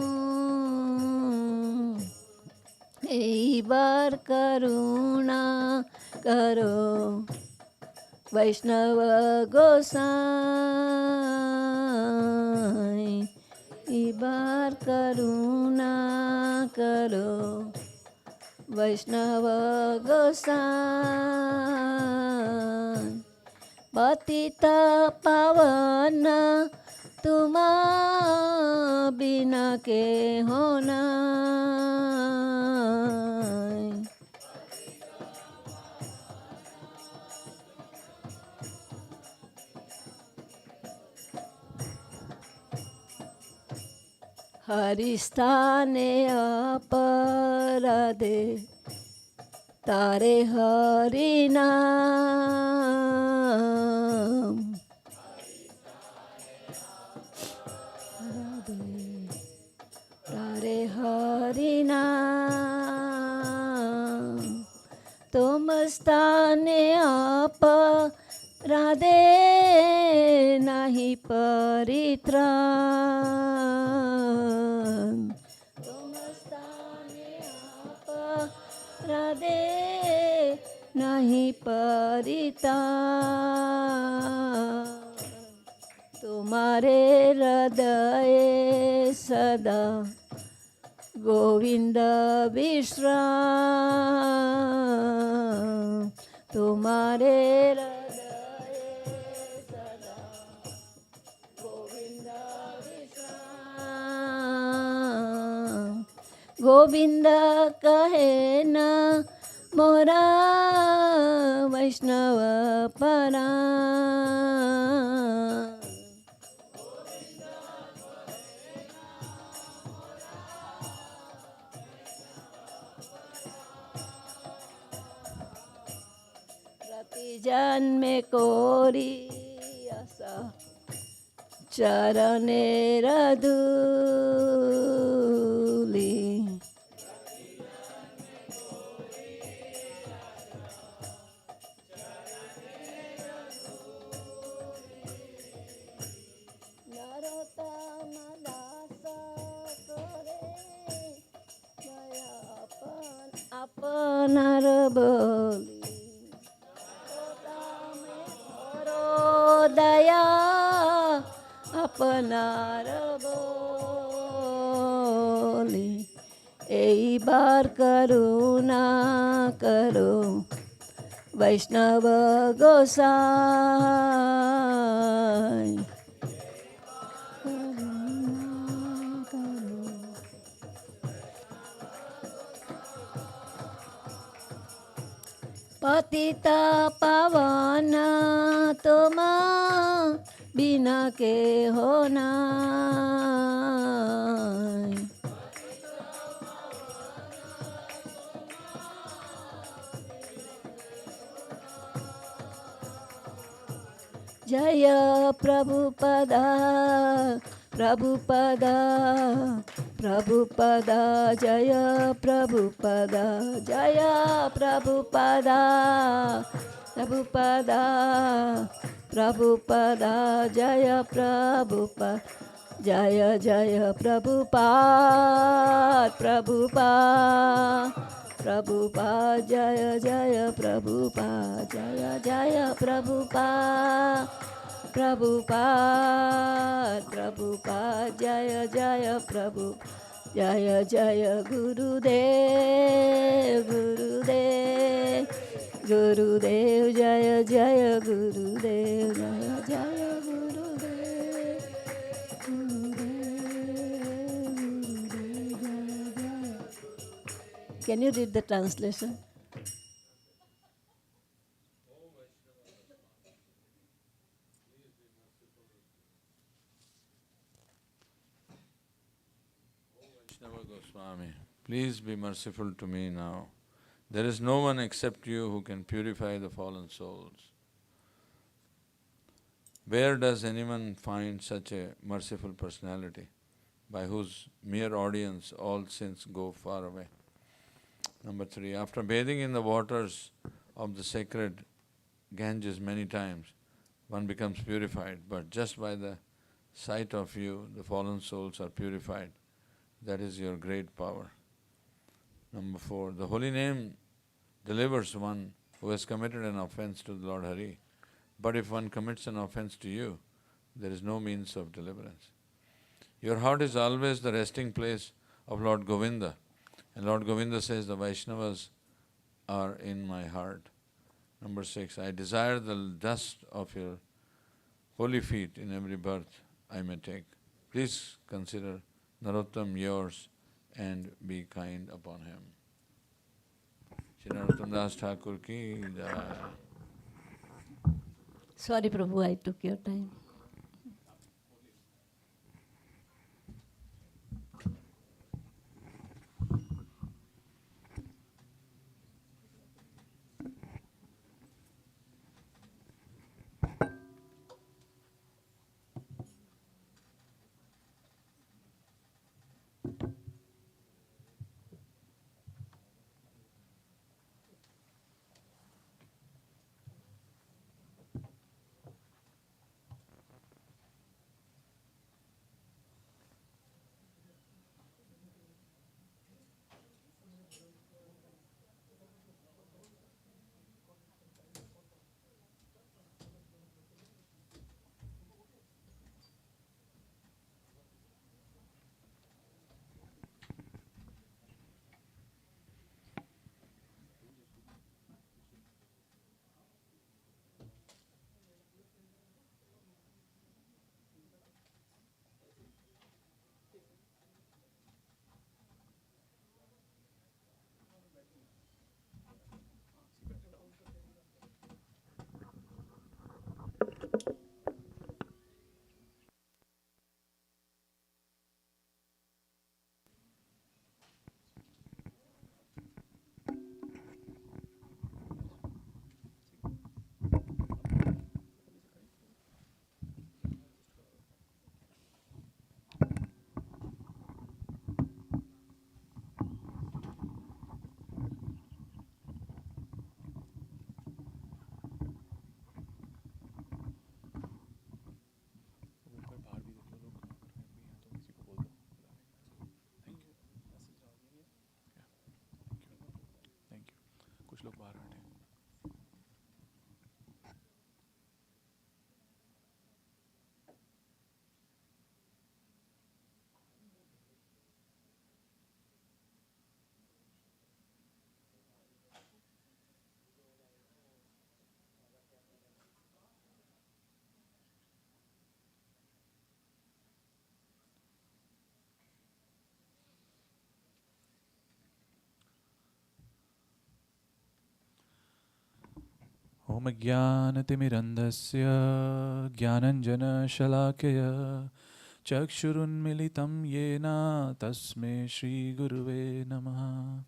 এইবার করুণা করো वैष्णव गोसाई इबार करुणा करो वैष्णव गोसाई पतित पावन तुम बिना के होना हरिस्थाने अपराधे तारे हरि नाम तारे हरि नाम तुम स्थाने अपराधे नहीं परित्राण तुम स्थाने अपराधे नहीं परित्राण तुम्हारे हृदय सदा गोविंद विश्राम तुम्हारे गोविंद कहे न मोरा वैष्णव परा प्रति जन्मे कोरी आशा चरणे रधूली আপনার বলি দয়া আপনার বলি এইবার করুণা করো বৈষ্ণব গোসাই पतित पावन तुम बिना के होना जय प्रभुपदा प्रभुपदा प्रभुपदा जय प्रभुपदा जय प्रभुपदा प्रभुपदा प्रभुपदा जय प्रभुपदा जय जय प्रभुपाद प्रभुपाद प्रभुपाद जय जय प्रभुपाद जय जय प्रभुपाद प्रभुपाद प्रभुपाद जय जय प्रभु जय जय गुरुदेव गुरुदेव गुरुदेव जय जय गुरुदेव जय जय गुरुदेव Can you read the translation? Goswami, please be merciful to me now. There is no one except you who can purify the fallen souls. Where does anyone find such a merciful personality, by whose mere audience all sins go far away? Number 3, after bathing in the waters of the sacred Ganges many times, one becomes purified, but just by the sight of you, the fallen souls are purified. That is your great power. Number 4, the holy name delivers one who has committed an offense to the Lord Hari. But if one commits an offense to you, there is no means of deliverance. Your heart is always the resting place of Lord Govinda. And Lord Govinda says, the Vaishnavas are in my heart. Number 6, I desire the dust of your holy feet in every birth I may take. Please consider Narottam yours and be kind upon him. Sriman Das Thakur ki jai. Sorry, Prabhu, I took your time. Om Jnanatimirandasya Jnananjana-shalakaya Chakshurunmilitam Yena Tasme Shri Guruve Namaha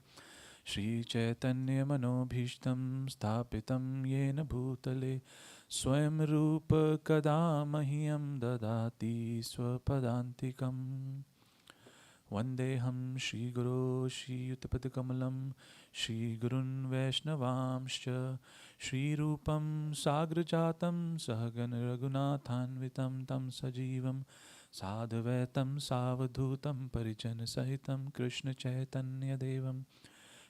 Shri Chaitanya Manobhishtam Sthapitam Yena Bhutale Swayam Rupa Kadamahyam Dadati Swapadantikam Vandeham Shri Guru Shri Yutapatikamallam Shri Gurun Vaishnavamscha Shri Rupam Sagrajatam Sahagan Raghunathanvitam Tam Sajivam Sadhvaitam Savadhutam Parijan Sahitam Krishna Chaitanya Devam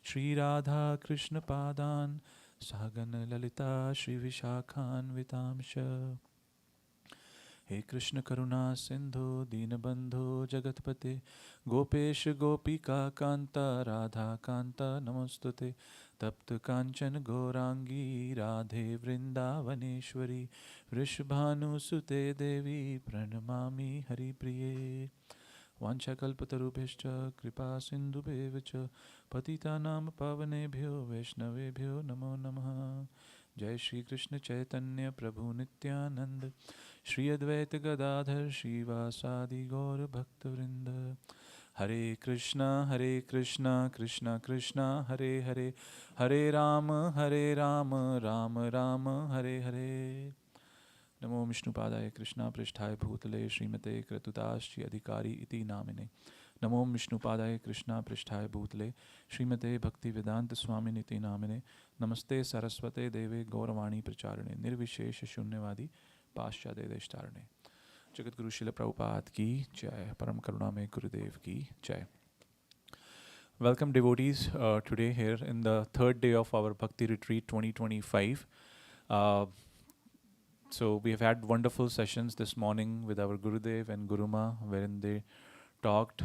Shri Radha Krishna Padan Sahagan Lalita Shri Vishakhan Vitamsha He Krishna Karuna Sindhu Dinabandhu Jagatpate Gopesh Gopika Kanta Radha Kanta Namostute Tapta Kanchan Gorangi Radhe Vrindavaneshwari Vrishabhanu Sute Devi Pranamami Hari Priye Vanchakalpatarubhishcha Kripa Sindhubhevacha Patitanam Pavanebhyo Vaishnavebhyo Namo Namaha Jai Shri Krishna Chaitanya Prabhu Nityananda Shri Advaita Gadadhar Shivasadi Gaur Bhakta Vrinda Hare Krishna, Krishna Krishna, Hare Hare, Hare Rama, Rama Rama, Hare Hare. Namo Vishnupadaya Krishna Prishthaya Bhutale Srimate Kratu Das Adhikari iti namine. Namo Vishnupadaya Krishna Prishthaya Bhutale Srimate Bhakti Vedanta Swamini iti namine. Namaste Saraswate Deve Gauravani Pracharane Nirvishesha Shunyavadi Paschade Deshtarane. Jagat Guru Srila Prabhupada ki jai. Param Karuna Mein Gurudev ki jai. Welcome devotees today here in the third day of our Bhakti Retreat 2025. So we have had wonderful sessions this morning with our Gurudev and Guruma, wherein they talked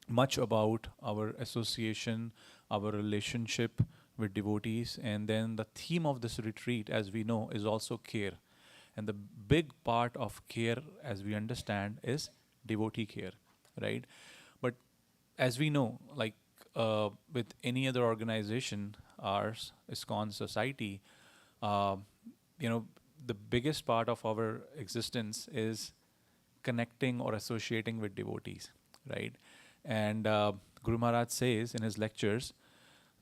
much about our association, our relationship with devotees, and then the theme of this retreat, as we know, is also care. And the big part of care, as we understand, is devotee care, right? But as we know, like with any other organization, ours, ISKCON Society, the biggest part of our existence is connecting or associating with devotees, right? And Guru Maharaj says in his lectures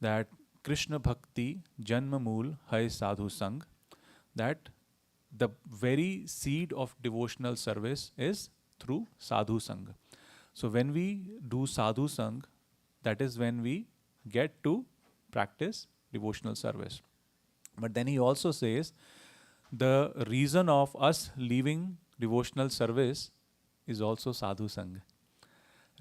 that Krishna Bhakti Janma Mool Hai Sadhu Sang, that the very seed of devotional service is through Sadhu Sang. So when we do Sadhu Sang, that is when we get to practice devotional service. But then he also says the reason of us leaving devotional service is also Sadhu Sang,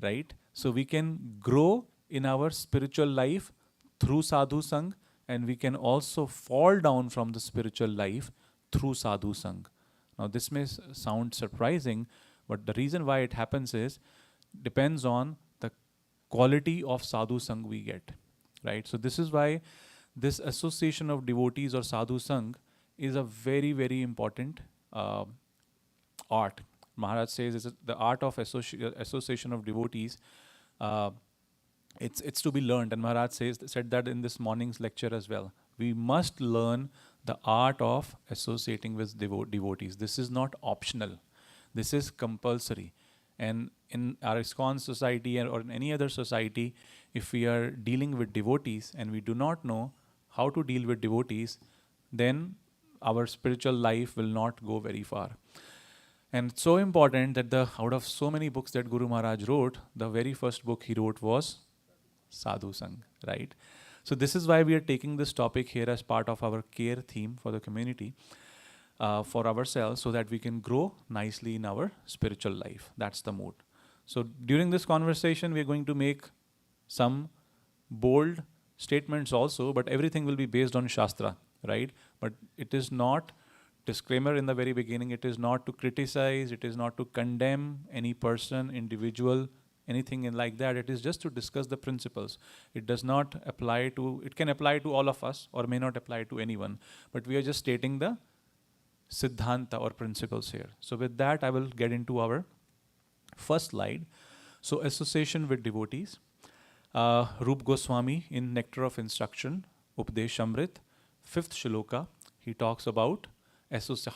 right? So we can grow in our spiritual life through Sadhu Sang, and we can also fall down from the spiritual life through Sadhu Sang. Now this may sound surprising, but the reason why it happens is depends on the quality of Sadhu Sang we get, right? So this is why this association of devotees or Sadhu Sang is a very, very important art. Maharaj says it's the art of association of devotees. It's to be learned, and Maharaj said that in this morning's lecture as well. We must learn the art of associating with devotees. This is not optional. This is compulsory. And in our ISKCON society or in any other society, if we are dealing with devotees and we do not know how to deal with devotees, then our spiritual life will not go very far. And it's so important that out of so many books that Guru Maharaj wrote, the very first book he wrote was Sadhu Sang, right? So this is why we are taking this topic here as part of our care theme for the community, for ourselves, so that we can grow nicely in our spiritual life. That's the mood. So during this conversation, we are going to make some bold statements also, but everything will be based on Shastra, right? But it is not, disclaimer in the very beginning, it is not to criticize, it is not to condemn any person, individual, anything like that. It is just to discuss the principles. It does not apply to, it can apply to all of us or may not apply to anyone, but we are just stating the Siddhanta or principles here. So with that, I will get into our first slide. So association with devotees. Rup Goswami in Nectar of Instruction, Updeshamrit, 5th shloka, he talks about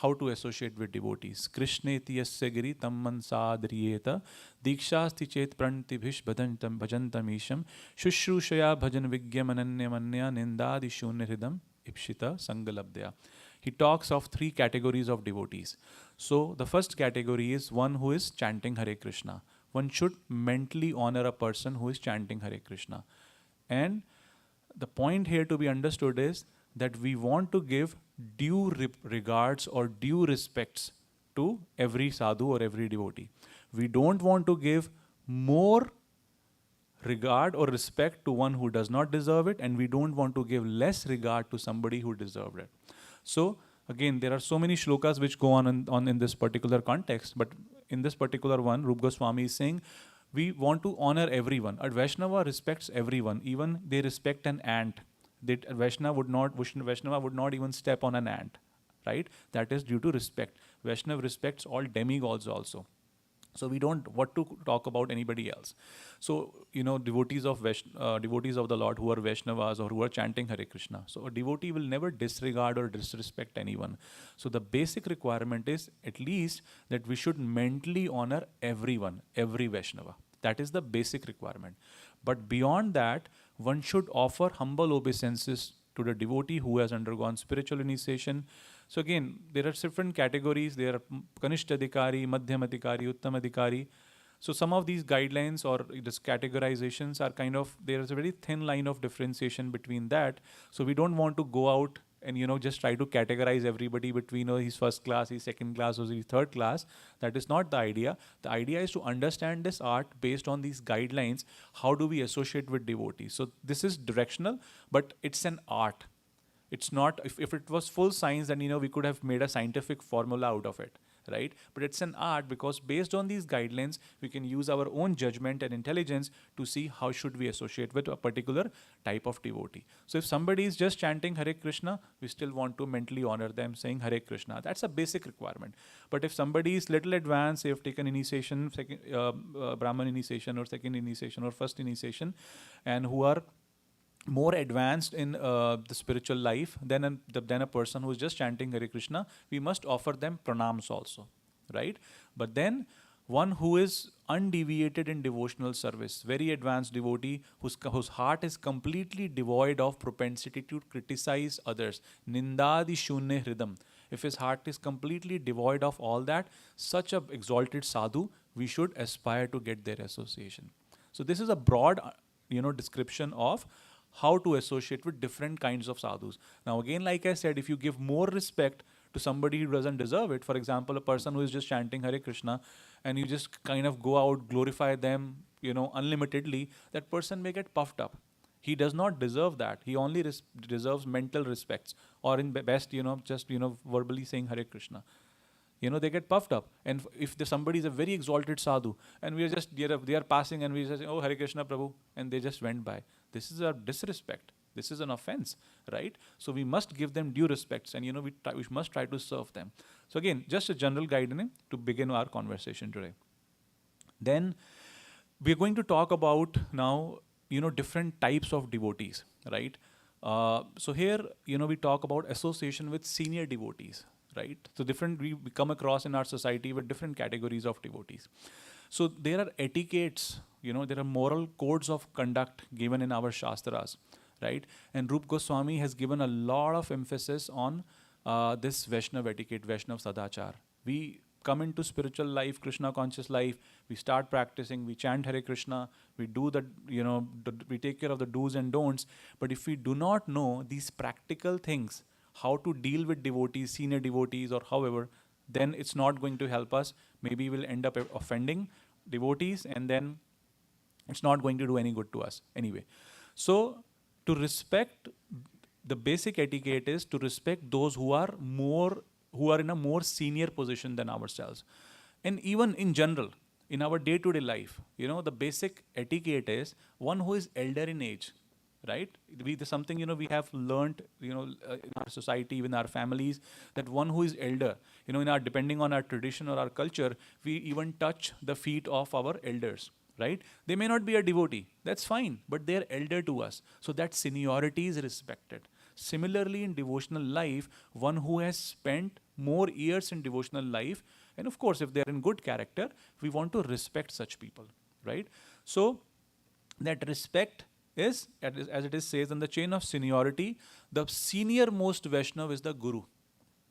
how to associate with devotees. Krishneti yasya giri tam mansadriyeta dikshasti chet prantibhish bhajantam isham shushrushaya bhajan vigyam ananyamanya nindadi shunyahridam ipshita sangalabdya. He talks of 3 categories of devotees. So the first category is one who is chanting Hare Krishna. One should mentally honor a person who is chanting Hare Krishna. And the point here to be understood is that we want to give due regards or due respects to every sadhu or every devotee. We don't want to give more regard or respect to one who does not deserve it, and we don't want to give less regard to somebody who deserved it. So again, there are so many shlokas which go on in this particular context, but in this particular one, Rup Goswami is saying, we want to honor everyone. A Vaishnava respects everyone, even they respect an ant. That Vaishnava would not even step on an ant, right? That is due to respect. Vaishnava respects all demigods also. So we don't want to talk about anybody else. So, devotees of the Lord who are Vaishnavas or who are chanting Hare Krishna. So a devotee will never disregard or disrespect anyone. So the basic requirement is at least that we should mentally honor everyone, every Vaishnava. That is the basic requirement. But beyond that, one should offer humble obeisances to the devotee who has undergone spiritual initiation. So again, there are different categories. There are Kanishta Adhikari, Madhyam Adhikari, Uttam Adhikari. So some of these guidelines or this categorizations are kind of, there is a very thin line of differentiation between that. So we don't want to go out and just try to categorize everybody between he's first class, he's second class, or he's third class. That is not the idea. The idea is to understand this art based on these guidelines. How do we associate with devotees? So this is directional, but it's an art. It's not, if it was full science, then we could have made a scientific formula out of it, right? But it's an art because based on these guidelines, we can use our own judgment and intelligence to see how should we associate with a particular type of devotee. So if somebody is just chanting Hare Krishna, we still want to mentally honor them saying Hare Krishna. That's a basic requirement. But if somebody is little advanced, they have taken initiation, Brahman initiation or second initiation or first initiation, and who are more advanced in the spiritual life than a person who is just chanting Hare Krishna, we must offer them pranams also, right? But then one who is undeviated in devotional service, very advanced devotee whose heart is completely devoid of propensity to criticize others, nindadi shunya hridam. If his heart is completely devoid of all that, such a exalted sadhu, we should aspire to get their association. So this is a broad, description of how to associate with different kinds of sadhus. Now again, like I said, if you give more respect to somebody who doesn't deserve it, for example, a person who is just chanting Hare Krishna, and you just kind of go out, glorify them, unlimitedly, that person may get puffed up. He does not deserve that. He only deserves mental respects, or in best, just, verbally saying Hare Krishna. They get puffed up. And if somebody is a very exalted sadhu, and we are just, they are passing and we just say, oh, Hare Krishna Prabhu, and they just went by. This is a disrespect. This is an offense, right? So we must give them due respects, and we must try to serve them. So again, just a general guideline to begin our conversation today. Then we're going to talk about now, different types of devotees, right? So here, we talk about association with senior devotees, right? So we come across in our society with different categories of devotees. So there are etiquettes, there are moral codes of conduct given in our Shastras, right? And Rup Goswami has given a lot of emphasis on this Vaishnav etiquette, Vaishnav Sadachar. We come into spiritual life, Krishna conscious life, we start practicing, we chant Hare Krishna, we do we take care of the do's and don'ts. But if we do not know these practical things, how to deal with devotees, senior devotees, or however, then it's not going to help us. Maybe we'll end up offending devotees, and then it's not going to do any good to us anyway. So to respect, the basic etiquette is to respect those who are in a more senior position than ourselves. And even in general, in our day-to-day life, the basic etiquette is one who is elder in age, right? There's something, we have learned, in our society, even our families, that one who is elder, depending on our tradition or our culture, we even touch the feet of our elders, right? They may not be a devotee, that's fine, but they're elder to us. So that seniority is respected. Similarly, in devotional life, one who has spent more years in devotional life, and of course, if they're in good character, we want to respect such people, right? So that respect is, as it is says in the chain of seniority, the senior most Vaishnav is the Guru,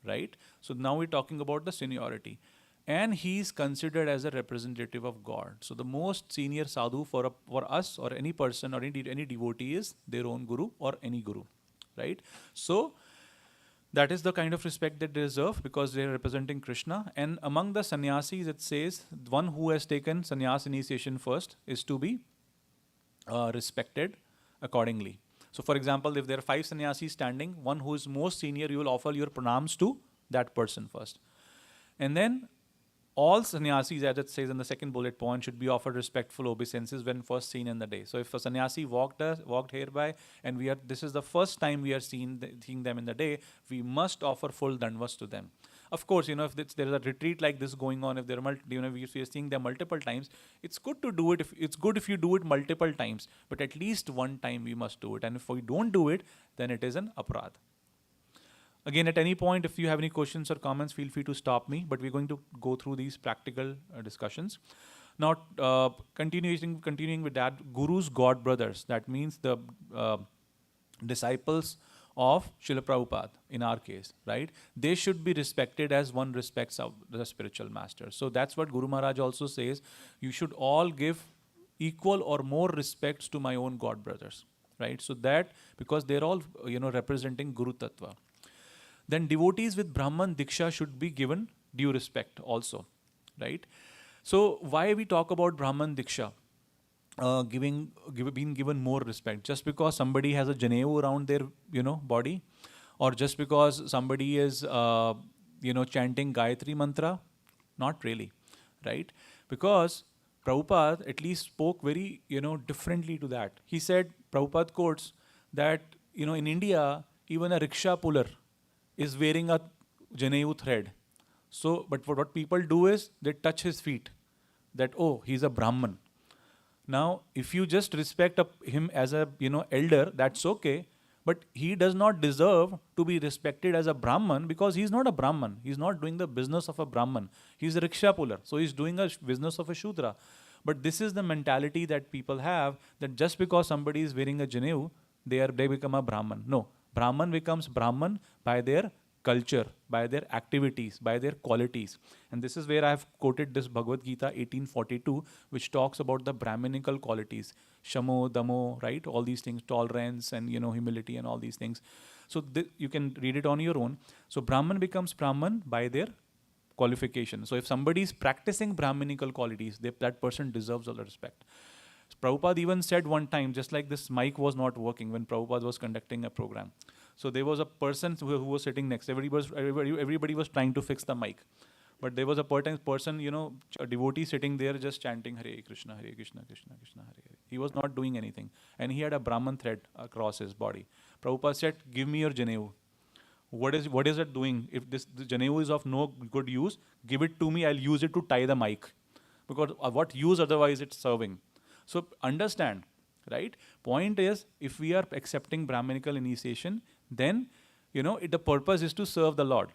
right? So now we're talking about the seniority. And he is considered as a representative of God. So the most senior sadhu for us or any person or any devotee is their own Guru or any Guru, right? So that is the kind of respect they deserve because they are representing Krishna. And among the sannyasis, it says one who has taken sannyas initiation first is to be respected accordingly. So for example, if there are 5 sannyasis standing, one who is most senior, you will offer your pranams to that person first. And then all sannyasis, as it says in the second bullet point, should be offered respectful obeisances when first seen in the day. So if a sannyasi walked hereby, and this is the first time we are seeing them in the day, we must offer full dandavats to them. Of course, if there is a retreat like this going on, if there are we are seeing them multiple times, it's good to do it. It's good if you do it multiple times, but at least one time we must do it. And if we don't do it, then it is an aparadh. Again, at any point, if you have any questions or comments, feel free to stop me, but we're going to go through these practical discussions. Now, continuing with that, Guru's God brothers, that means the disciples of Srila Prabhupada, in our case, right? They should be respected as one respects the spiritual master. So that's what Guru Maharaj also says, you should all give equal or more respects to my own God brothers, right? So that, because they're all, representing Guru Tattva. Then devotees with Brahman Diksha should be given due respect also, right? So why we talk about Brahman Diksha? Being given more respect, just because somebody has a Janeu around their body, or just because somebody is chanting Gayatri mantra? Not really, right? Because Prabhupada at least spoke very differently to that. He said, Prabhupada quotes that in India even a rickshaw puller is wearing a Janeu thread. So but what people do is they touch his feet, that, oh, he's a Brahman. Now, if you just respect him as a elder, that's okay. But he does not deserve to be respected as a Brahman, because he's not a Brahman. He's not doing the business of a Brahman. He's a rickshaw puller. So he's doing a business of a Shudra. But this is the mentality that people have, that just because somebody is wearing a Janeu, they become a Brahman. No. Brahman becomes Brahman by their culture, by their activities, by their qualities. And this is where I have quoted this Bhagavad Gita 1842, which talks about the Brahminical qualities. Shamo, Damo, right? All these things, tolerance and humility and all these things. So you can read it on your own. So Brahman becomes Brahman by their qualification. So if somebody is practicing Brahminical qualities, that person deserves all the respect. Prabhupada even said one time, just like this mic was not working when Prabhupada was conducting a program. So there was a person who was sitting next. Everybody was trying to fix the mic. But there was a person, a devotee sitting there just chanting Hare Krishna, Krishna Krishna, Hare Hare. He was not doing anything. And he had a Brahman thread across his body. Prabhupada said, give me your Janeu. What is it doing? If the Janeu is of no good use, give it to me, I'll use it to tie the mic. Because what use otherwise it's serving? So understand, right? Point is, if we are accepting Brahminical initiation, then, the purpose is to serve the Lord,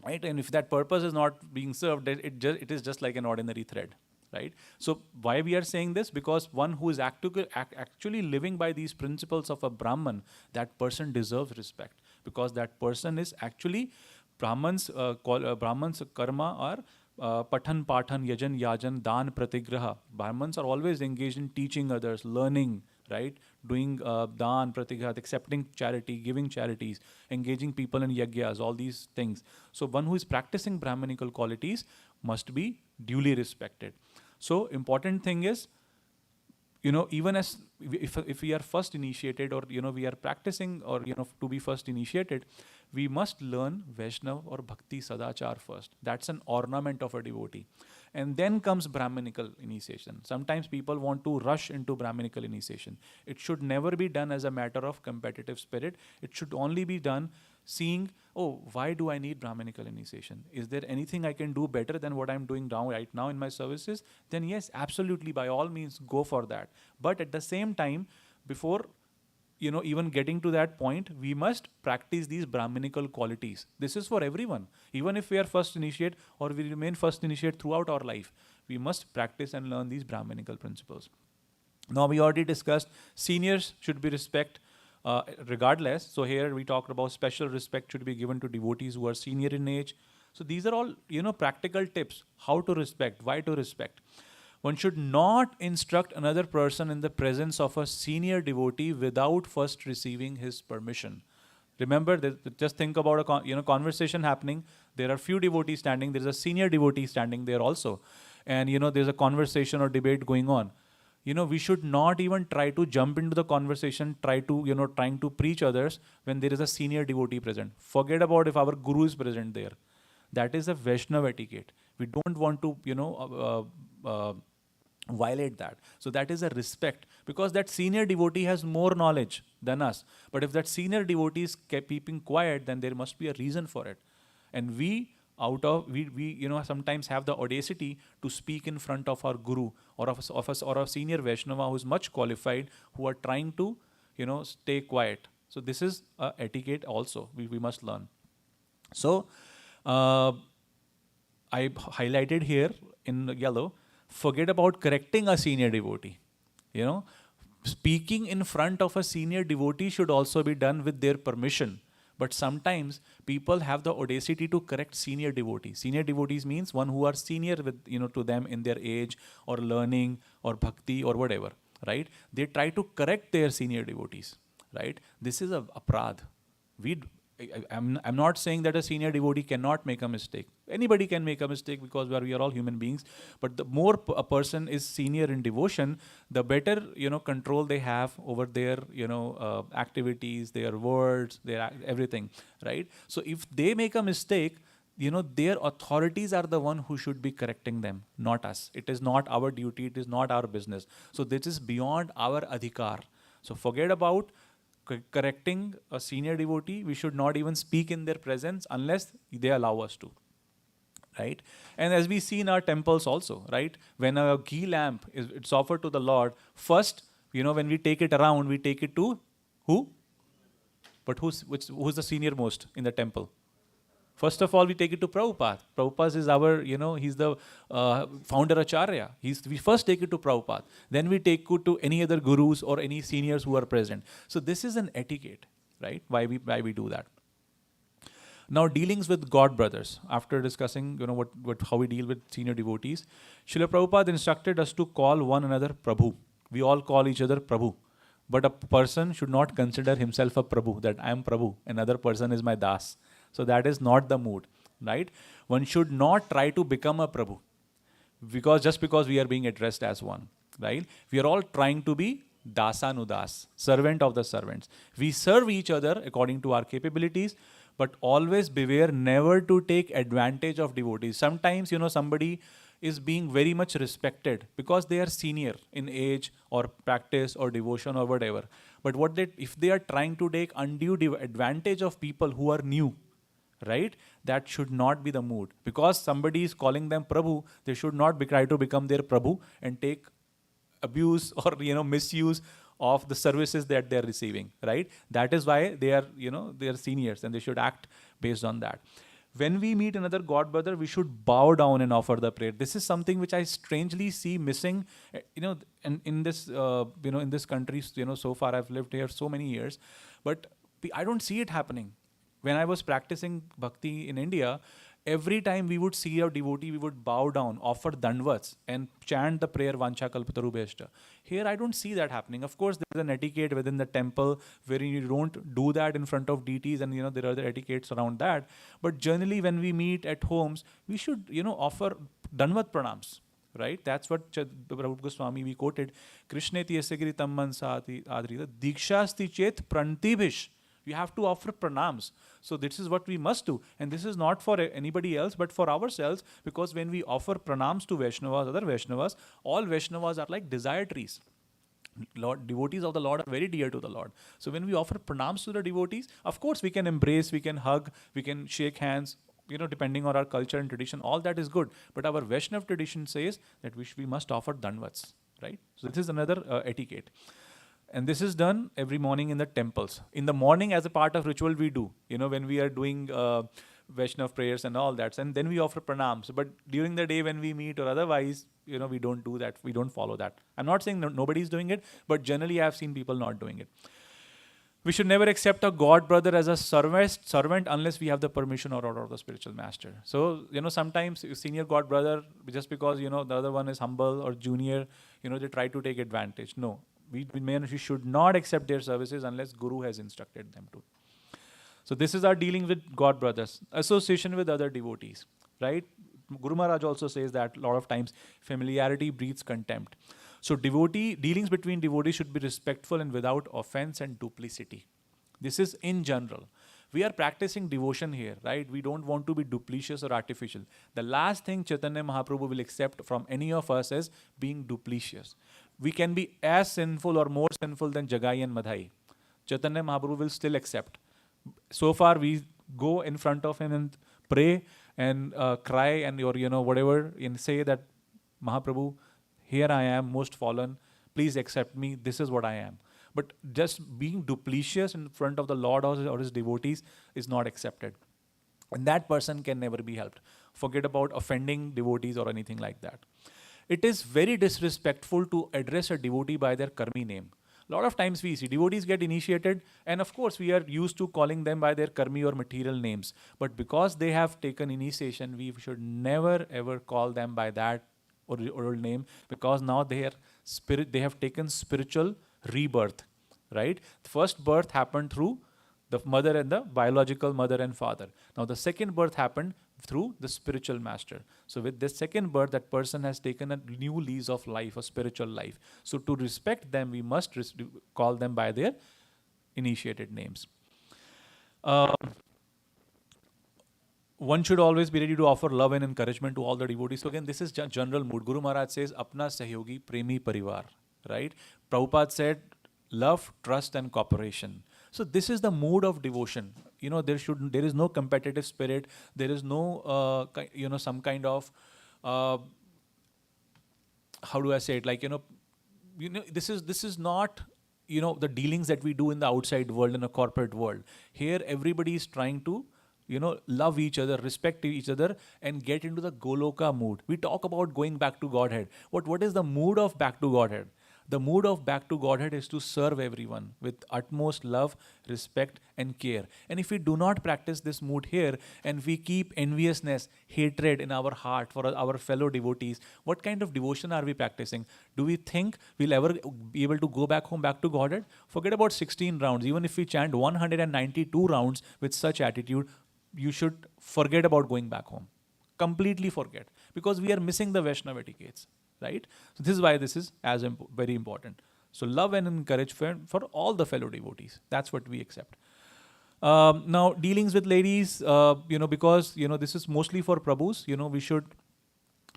right? And if that purpose is not being served, it is just like an ordinary thread, right? So why we are saying this? Because one who is actually living by these principles of a Brahman, that person deserves respect, because that person is actually Brahman's karma are pathan, yajan, dan, pratigraha. Brahmans are always engaged in teaching others, learning, right? Doing dan, pratigraha, accepting charity, giving charities, engaging people in yagyas, all these things. So one who is practicing Brahminical qualities must be duly respected. So important thing is, even as if we are first initiated, or we are practicing, or to be first initiated, we must learn Vaishnava or Bhakti Sadachar first. That's an ornament of a devotee. And then comes Brahminical initiation. Sometimes people want to rush into Brahminical initiation. It should never be done as a matter of competitive spirit. It should only be done seeing, oh, why do I need Brahminical initiation? Is there anything I can do better than what I'm doing right now in my services? Then yes, absolutely, by all means, go for that. But at the same time, before even getting to that point, we must practice these Brahminical qualities. This is for everyone. Even if we are first initiate, or we remain first initiate throughout our life, we must practice and learn these Brahminical principles. Now, we already discussed seniors should be respect regardless. So here we talked about special respect should be given to devotees who are senior in age. So these are all, practical tips, how to respect, why to respect. One should not instruct another person in the presence of a senior devotee without first receiving his permission. Remember, just think about a conversation happening. There are few devotees standing. There is a senior devotee standing there also, and there's a conversation or debate going on. We should not even try to jump into the conversation, trying to preach others when there is a senior devotee present. Forget about if our guru is present there. That is a Vaishnava etiquette. We don't want to, violate that. So that is a respect, because that senior devotee has more knowledge than us. But if that senior devotee is keeping quiet, then there must be a reason for it. And we sometimes have the audacity to speak in front of our guru, or a senior Vaishnava who is much qualified, who are trying to stay quiet. So this is etiquette also we must learn. So I highlighted here in yellow Forget about correcting a senior devotee. You know, speaking in front of a senior devotee should also be done with their permission. But sometimes people have the audacity to correct senior devotees. Senior devotees means one who are senior with, to them in their age or learning or bhakti or whatever, right? They try to correct their senior devotees, right? This is a aprad. I'm not saying that a senior devotee cannot make a mistake. Anybody can make a mistake because we are all human beings. But the more a person is senior in devotion, the better control they have over their activities, their words, their everything, right? So if they make a mistake, their authorities are the one who should be correcting them, not us. It is not our duty. It is not our business. So this is beyond our adhikar. So forget about correcting a senior devotee. We should not even speak in their presence unless they allow us to, right? And as we see in our temples also, right? When a ghee lamp it's offered to the Lord, first, when we take it around, we take it to who? But who's the senior most in the temple? First of all, we take it to Prabhupada. Prabhupada is our, he's the founder acharya. We first take it to Prabhupada. Then we take it to any other gurus or any seniors who are present. So this is an etiquette, right? Why we do that. Now, dealings with God brothers. After discussing, how we deal with senior devotees, Srila Prabhupada instructed us to call one another Prabhu. We all call each other Prabhu. But a person should not consider himself a Prabhu, that I am Prabhu, another person is my Das. So that is not the mood, right? One should not try to become a Prabhu just because we are being addressed as one, right? We are all trying to be Dasanudas, servant of the servants. We serve each other according to our capabilities, but always beware never to take advantage of devotees. Sometimes, somebody is being very much respected because they are senior in age or practice or devotion or whatever. But if they are trying to take undue advantage of people who are new, right? That should not be the mood. Because somebody is calling them Prabhu, they should not try to become their Prabhu and take abuse or misuse of the services that they are receiving, right? That is why they are they are seniors and they should act based on that. When we meet another God brother, we should bow down and offer the prayer. This is something which I strangely see missing, and in this in this country, so far I've lived here so many years, but I don't see it happening. When I was practicing bhakti in India, every time we would see a devotee, we would bow down, offer dandvats, and chant the prayer Vancha Kalpatarubhyashta. Here, I don't see that happening. Of course, there is an etiquette within the temple where you don't do that in front of deities, and there are other etiquettes around that. But generally, when we meet at homes, we should offer dandvat pranams. Right? That's what Prabhupada Goswami we quoted. Krishneti yasagiri tamman saati adrita dikshasti chet prantibhish. You have to offer pranams. So this is what we must do. And this is not for anybody else, but for ourselves. Because when we offer pranams to Vaishnavas, other Vaishnavas, all Vaishnavas are like desire trees. Devotees of the Lord are very dear to the Lord. So when we offer pranams to the devotees, of course we can embrace, we can hug, we can shake hands, depending on our culture and tradition, all that is good. But our Vaishnav tradition says that we must offer dandvats, right? So this is another etiquette. And this is done every morning in the temples. In the morning, as a part of ritual, we do, when we are doing Vaishnav prayers and all that. And then we offer pranams. But during the day when we meet or otherwise, we don't do that. We don't follow that. I'm not saying nobody is doing it, but generally I've seen people not doing it. We should never accept a God brother as a servant unless we have the permission or order of the spiritual master. So, sometimes senior God brother, just because, the other one is humble or junior, they try to take advantage. No. We should not accept their services unless Guru has instructed them to. So this is our dealing with God brothers. Association with other devotees, right? Guru Maharaj also says that a lot of times familiarity breeds contempt. So dealings between devotees should be respectful and without offense and duplicity. This is in general. We are practicing devotion here, right? We don't want to be duplicitous or artificial. The last thing Chaitanya Mahaprabhu will accept from any of us is being duplicitous. We can be as sinful or more sinful than Jagai and Madhai. Chaitanya Mahaprabhu will still accept. So far, we go in front of him and pray and cry and whatever and say that Mahaprabhu, here I am, most fallen. Please accept me. This is what I am. But just being duplicitous in front of the Lord or his devotees is not accepted. And that person can never be helped. Forget about offending devotees or anything like that. it is very disrespectful to address a devotee by their karmi name. A lot of times we see devotees get initiated, and of course we are used to calling them by their karmi or material names. But because they have taken initiation, we should never ever call them by that old name, because now they have taken spiritual rebirth, right? The first birth happened through the mother and the biological mother and father. Now the second birth happened through the spiritual master. So with this second birth, that person has taken a new lease of life, a spiritual life. So to respect them, we must call them by their initiated names. One should always be ready to offer love and encouragement to all the devotees. So again, this is general mood. Guru Maharaj says, Apna Sahyogi Premi Parivar, right? Prabhupada said, love, trust and cooperation. So this is the mood of devotion. There is no competitive spirit. There is no, some kind of, how do I say it? This is not, the dealings that we do in the outside world, in a corporate world. Here, everybody is trying to, love each other, respect each other, and get into the Goloka mood. We talk about going back to Godhead. What is the mood of back to Godhead? The mood of back to Godhead is to serve everyone with utmost love, respect, and care. And if we do not practice this mood here, and we keep enviousness, hatred in our heart for our fellow devotees, what kind of devotion are we practicing? Do we think we'll ever be able to go back home, back to Godhead? Forget about 16 rounds. Even if we chant 192 rounds with such attitude, you should forget about going back home. Completely forget. Because we are missing the Vaishnava etiquettes. Right? So this is why this is very important. So love and encouragement for all the fellow devotees. That's what we accept. Now dealings with ladies, because this is mostly for Prabhus. We should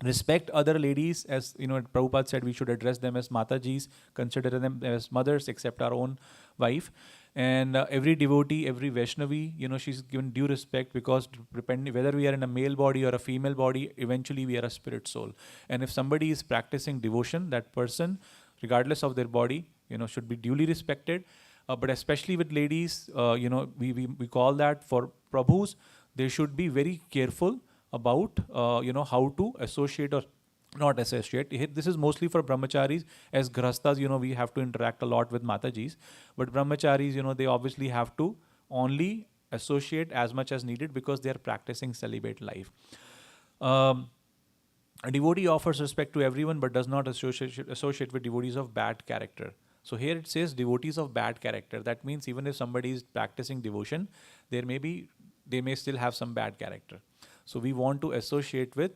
respect other ladies, as Prabhupada said, we should address them as Matajis, consider them as mothers, except our own wife. And every devotee, every Vaishnavi, she's given due respect, because depending whether we are in a male body or a female body, eventually we are a spirit soul. And if somebody is practicing devotion, that person, regardless of their body, should be duly respected. But especially with ladies, we call that for Prabhus, they should be very careful about, how to associate or not associate. This is mostly for brahmacharis. As grahasthas, we have to interact a lot with Matajis. But brahmacharis, they obviously have to only associate as much as needed, because they are practicing celibate life. A devotee offers respect to everyone, but does not associate with devotees of bad character. So here it says devotees of bad character. That means even if somebody is practicing devotion, they may still have some bad character. So we want to associate with,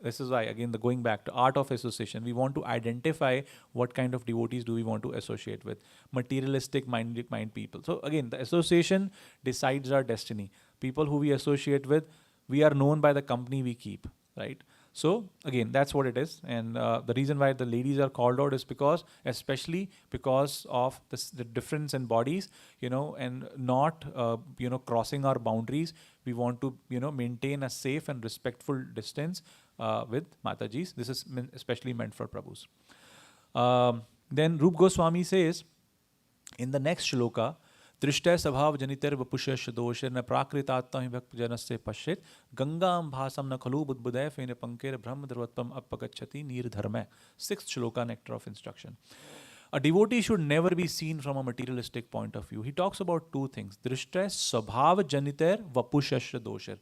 this is why, again, going back to art of association, we want to identify what kind of devotees do we want to associate with. Materialistic mind people. So again, the association decides our destiny. People who we associate with, we are known by the company we keep, right? So again, that's what it is. And the reason why the ladies are called out is especially because of the difference in bodies, and not, crossing our boundaries. We want to, maintain a safe and respectful distance with Matajis. This is especially meant for Prabhus. Then Rup Goswami says, in the next shloka, Drishtya sabhav janitir vapusha doshir na prakritatma hi bhakt janasya pashit gangam bhasam na khalu budbuday fene pankir brahma dharvatpam appagachati nirdharma. 6th shloka, nectar of instruction. A devotee should never be seen from a materialistic point of view. He talks about two things. Drishtya sabhav janitir vapusha doshir.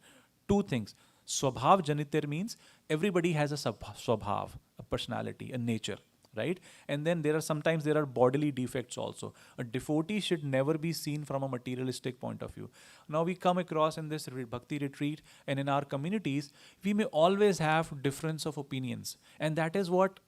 Two things. Swabhav janitir means everybody has a swabhav, a personality, a nature. Right? And then there are bodily defects also. A devotee should never be seen from a materialistic point of view. Now we come across in this Bhakti retreat and in our communities, we may always have difference of opinions. And that is what,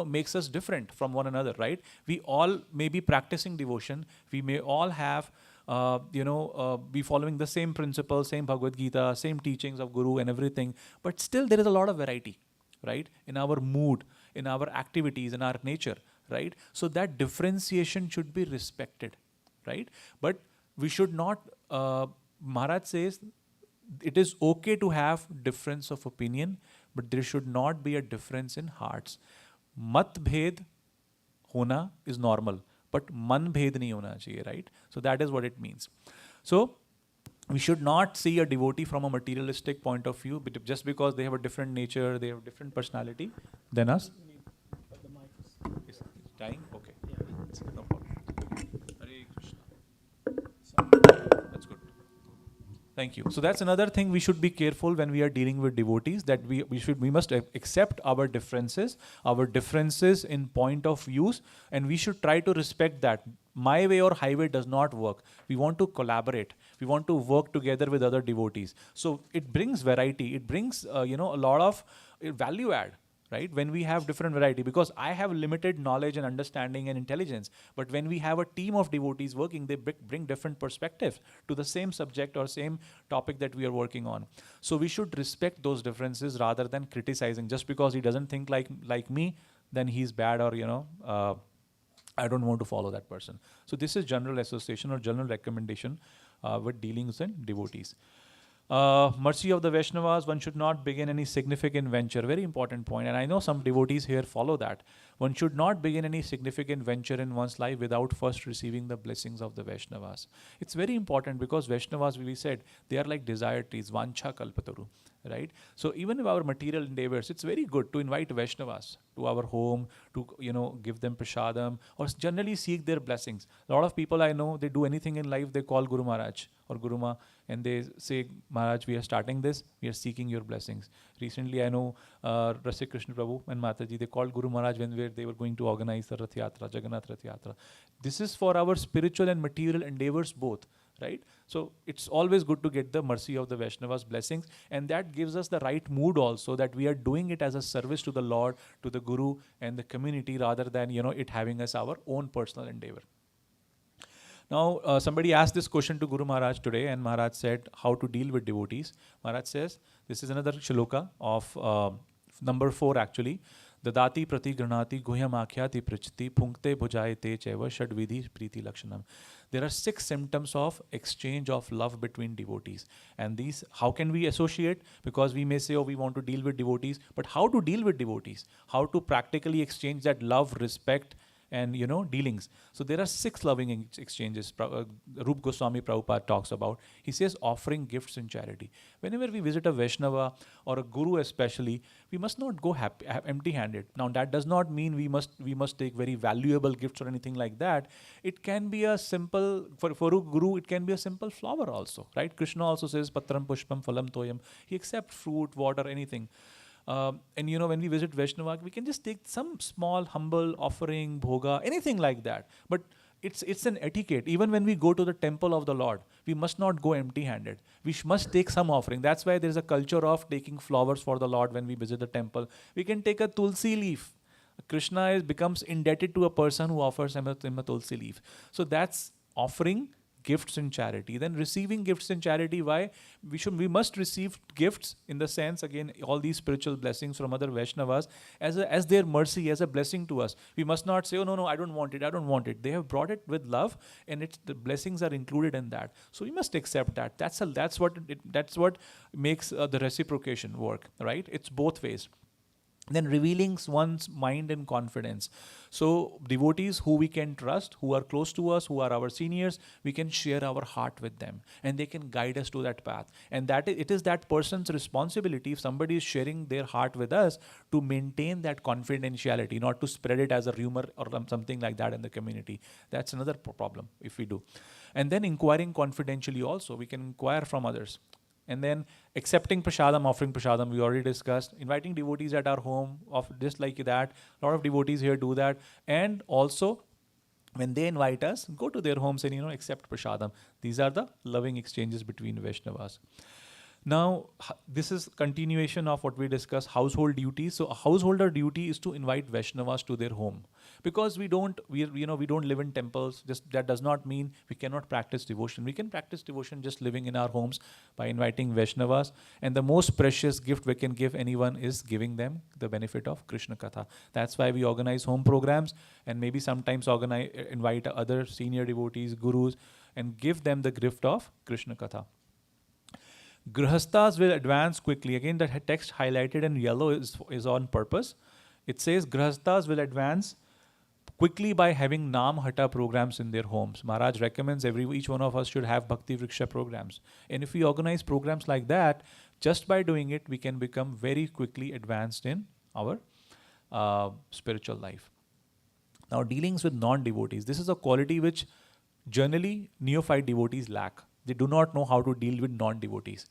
makes us different from one another, right? We all may be practicing devotion. We may all have, be following the same principles, same Bhagavad Gita, same teachings of Guru and everything. But still there is a lot of variety, right? In our mood, in our activities, in our nature, right? So that differentiation should be respected, right? But we should not, Maharaj says, it is okay to have difference of opinion, but there should not be a difference in hearts. Mat bhed hona is normal, but man bhed nahi hona chahiye, right? So that is what it means. So we should not see a devotee from a materialistic point of view, but just because they have a different nature, they have a different personality than us. Is it dying? Okay. No problem. Hare Krishna. That's good. Thank you. So that's another thing we should be careful when we are dealing with devotees, that we must accept our differences in point of views, and we should try to respect that. My way or highway does not work. We want to collaborate. We want to work together with other devotees. So it brings variety. It brings a lot of value add. Right? When we have different variety, because I have limited knowledge and understanding and intelligence, but when we have a team of devotees working, they bring different perspectives to the same subject or same topic that we are working on. So we should respect those differences rather than criticizing. Just because he doesn't think like me, then he's bad, or I don't want to follow that person. So this is general association or general recommendation with dealings and devotees. Mercy of the Vaishnavas, one should not begin any significant venture. Very important point. And I know some devotees here follow that. One should not begin any significant venture in one's life without first receiving the blessings of the Vaishnavas. It's very important, because Vaishnavas, we said, they are like desire trees, vancha kalpataru. Right? So even in our material endeavors, it's very good to invite Vaishnavas to our home, to give them prashadam, or generally seek their blessings. A lot of people I know, they do anything in life, they call Guru Maharaj or Guru Ma, and they say, Maharaj, we are starting this, we are seeking your blessings. Recently I know Rasik Krishna Prabhu and Mataji, they called Guru Maharaj when they were going to organize the Rath Yatra, Jagannath Rath Yatra. This is for our spiritual and material endeavors both. Right? So it's always good to get the mercy of the Vaishnavas' blessings, and that gives us the right mood also, that we are doing it as a service to the Lord, to the Guru and the community, rather than it having as our own personal endeavor. Now somebody asked this question to Guru Maharaj today, and Maharaj said how to deal with devotees. Maharaj says, this is another shloka of number 4 actually. Dadati prati granati guhyam akhyati prichti punkte bhujayate cheva shadvidhi priti lakshanam. There are 6 symptoms of exchange of love between devotees. And these, how can we associate? Because we may say, oh, we want to deal with devotees, but how to deal with devotees? How to practically exchange that love, respect, and dealings. So there are 6 loving exchanges. Rup Goswami Prabhupada talks about. He says offering gifts in charity. Whenever we visit a Vaishnava or a Guru especially, we must not go empty-handed. Now that does not mean we must take very valuable gifts or anything like that. It can be a simple, for a Guru, it can be a simple flower also, right? Krishna also says, Patram Pushpam Phalam Toyam. He accepts fruit, water, anything. And when we visit Vaishnava, we can just take some small, humble offering, bhoga, anything like that. But it's an etiquette. Even when we go to the temple of the Lord, we must not go empty-handed. We must take some offering. That's why there's a culture of taking flowers for the Lord when we visit the temple. We can take a tulsi leaf. Krishna becomes indebted to a person who offers him a tulsi leaf. So that's offering gifts in charity. Then receiving gifts in charity, why? We must receive gifts in the sense, again, all these spiritual blessings from other Vaishnavas as their mercy, as a blessing to us. We must not say, oh no, I don't want it. They have brought it with love, and the blessings are included in that. So we must accept that. That's what makes the reciprocation work, right? It's both ways. Then revealing one's mind and confidence. So devotees who we can trust, who are close to us, who are our seniors, we can share our heart with them, and they can guide us to that path. And it is that person's responsibility, if somebody is sharing their heart with us, to maintain that confidentiality, not to spread it as a rumor or something like that in the community. That's another problem if we do. And then inquiring confidentially also, we can inquire from others. And then accepting prasadam, offering prasadam, we already discussed. Inviting devotees at our home, just like that. A lot of devotees here do that. And also, when they invite us, go to their homes and accept prasadam. These are the loving exchanges between Vaishnavas. Now, this is continuation of what we discussed, household duties. So a householder duty is to invite Vaishnavas to their home. Because we don't live in temples. That does not mean we cannot practice devotion. We can practice devotion just living in our homes by inviting Vaishnavas. And the most precious gift we can give anyone is giving them the benefit of Krishna Katha. That's why we organize home programs, and maybe sometimes invite other senior devotees, gurus, and give them the gift of Krishna Katha. Grihasthas will advance quickly. Again, the text highlighted in yellow is on purpose. It says Grihasthas will advance quickly by having Naam Hata programs in their homes. Maharaj recommends each one of us should have Bhakti Vriksha programs. And if we organize programs like that, just by doing it, we can become very quickly advanced in our spiritual life. Now, dealings with non-devotees. This is a quality which generally neophyte devotees lack. They do not know how to deal with non-devotees.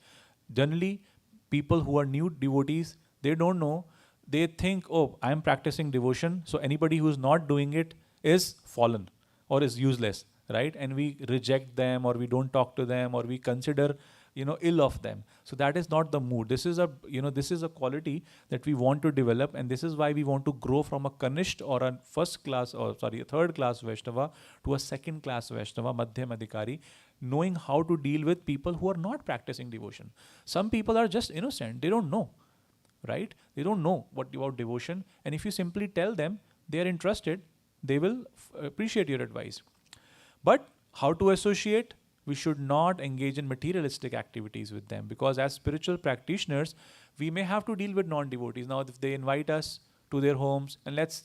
Generally, people who are new devotees, they don't know. They think, oh, I'm practicing devotion, so anybody who's not doing it is fallen or is useless, right? And we reject them, or we don't talk to them, or we consider, ill of them. So that is not the mood. This is a quality that we want to develop, and this is why we want to grow from a Kanishta or a third class Vaishnava to a second class Vaishnava, Madhyam Adhikari, knowing how to deal with people who are not practicing devotion. Some people are just innocent. They don't know. Right? They don't know about devotion, and if you simply tell them, they are interested, they will appreciate your advice. But how to associate? We should not engage in materialistic activities with them, because as spiritual practitioners, we may have to deal with non-devotees. Now, if they invite us to their homes and let's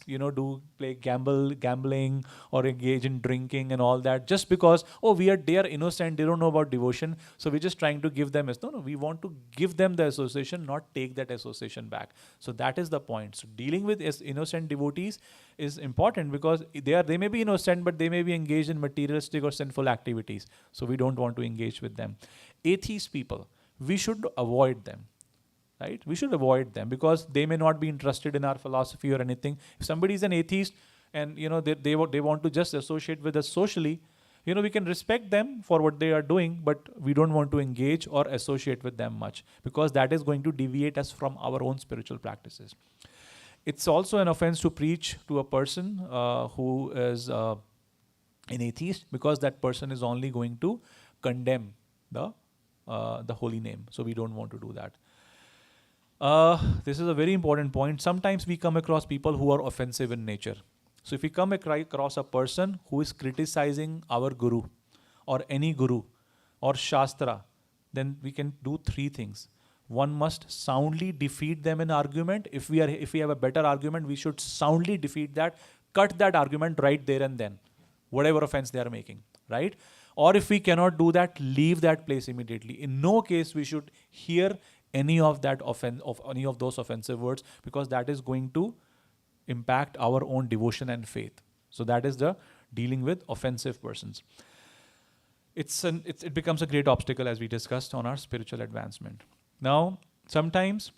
play gambling or engage in drinking and all that, just because they are innocent, they don't know about devotion, so we're just trying to give them we want to give them the association, not take that association back. So that is the point. So dealing with innocent devotees is important, because they may be innocent, but they may be engaged in materialistic or sinful activities, so we don't want to engage with them. Atheist people, we should avoid them. Right? We should avoid them, because they may not be interested in our philosophy or anything. If somebody is an atheist and they want to just associate with us socially, we can respect them for what they are doing, but we don't want to engage or associate with them much, because that is going to deviate us from our own spiritual practices. It's also an offense to preach to a person who is an atheist, because that person is only going to condemn the holy name. So we don't want to do that. This is a very important point. Sometimes we come across people who are offensive in nature. So if we come across a person who is criticizing our guru or any guru or shastra, then we can do three things. One must soundly defeat them in argument. If we have a better argument, we should soundly defeat that, cut that argument right there and then, whatever offense they are making, right? Or if we cannot do that, leave that place immediately. In no case we should hear any of any of those offensive words, because that is going to impact our own devotion and faith. So that is the dealing with offensive persons. It becomes a great obstacle, as we discussed, on our spiritual advancement. Now, sometimes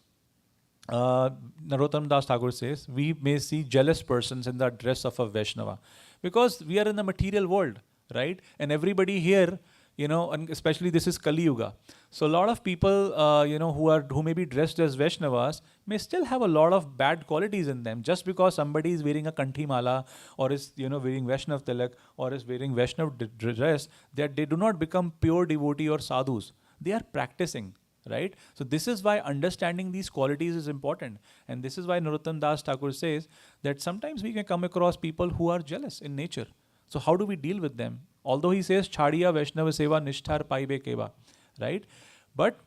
Narottam Das Thakur says we may see jealous persons in the dress of a Vaishnava, because we are in the material world, right? And everybody here, and especially this is Kali Yuga. So a lot of people, who may be dressed as Vaishnavas may still have a lot of bad qualities in them. Just because somebody is wearing a Kanthi Mala, or is, wearing Vaishnav Tilak, or is wearing Vaishnav dress, that they do not become pure devotee or sadhus. They are practicing, right? So this is why understanding these qualities is important. And this is why Narottam Das Thakur says that sometimes we can come across people who are jealous in nature. So how do we deal with them? Although he says, Chadiya Vaishnava Seva Nishthar Paibe Keva, right? But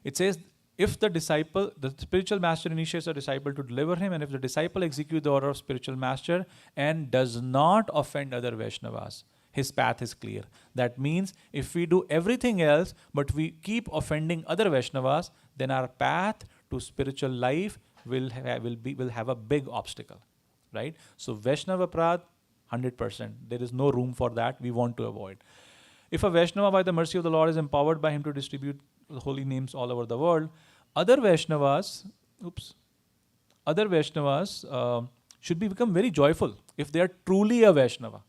it says, if the spiritual master initiates a disciple to deliver him, and if the disciple executes the order of spiritual master and does not offend other Vaishnavas, his path is clear. That means if we do everything else, but we keep offending other Vaishnavas, then our path to spiritual life will have a big obstacle, right? So Vaishnava Prad, 100%. There is no room for that. We want to avoid. If a Vaishnava, by the mercy of the Lord, is empowered by him to distribute the holy names all over the world, other Vaishnavas should become very joyful if they are truly a Vaishnava,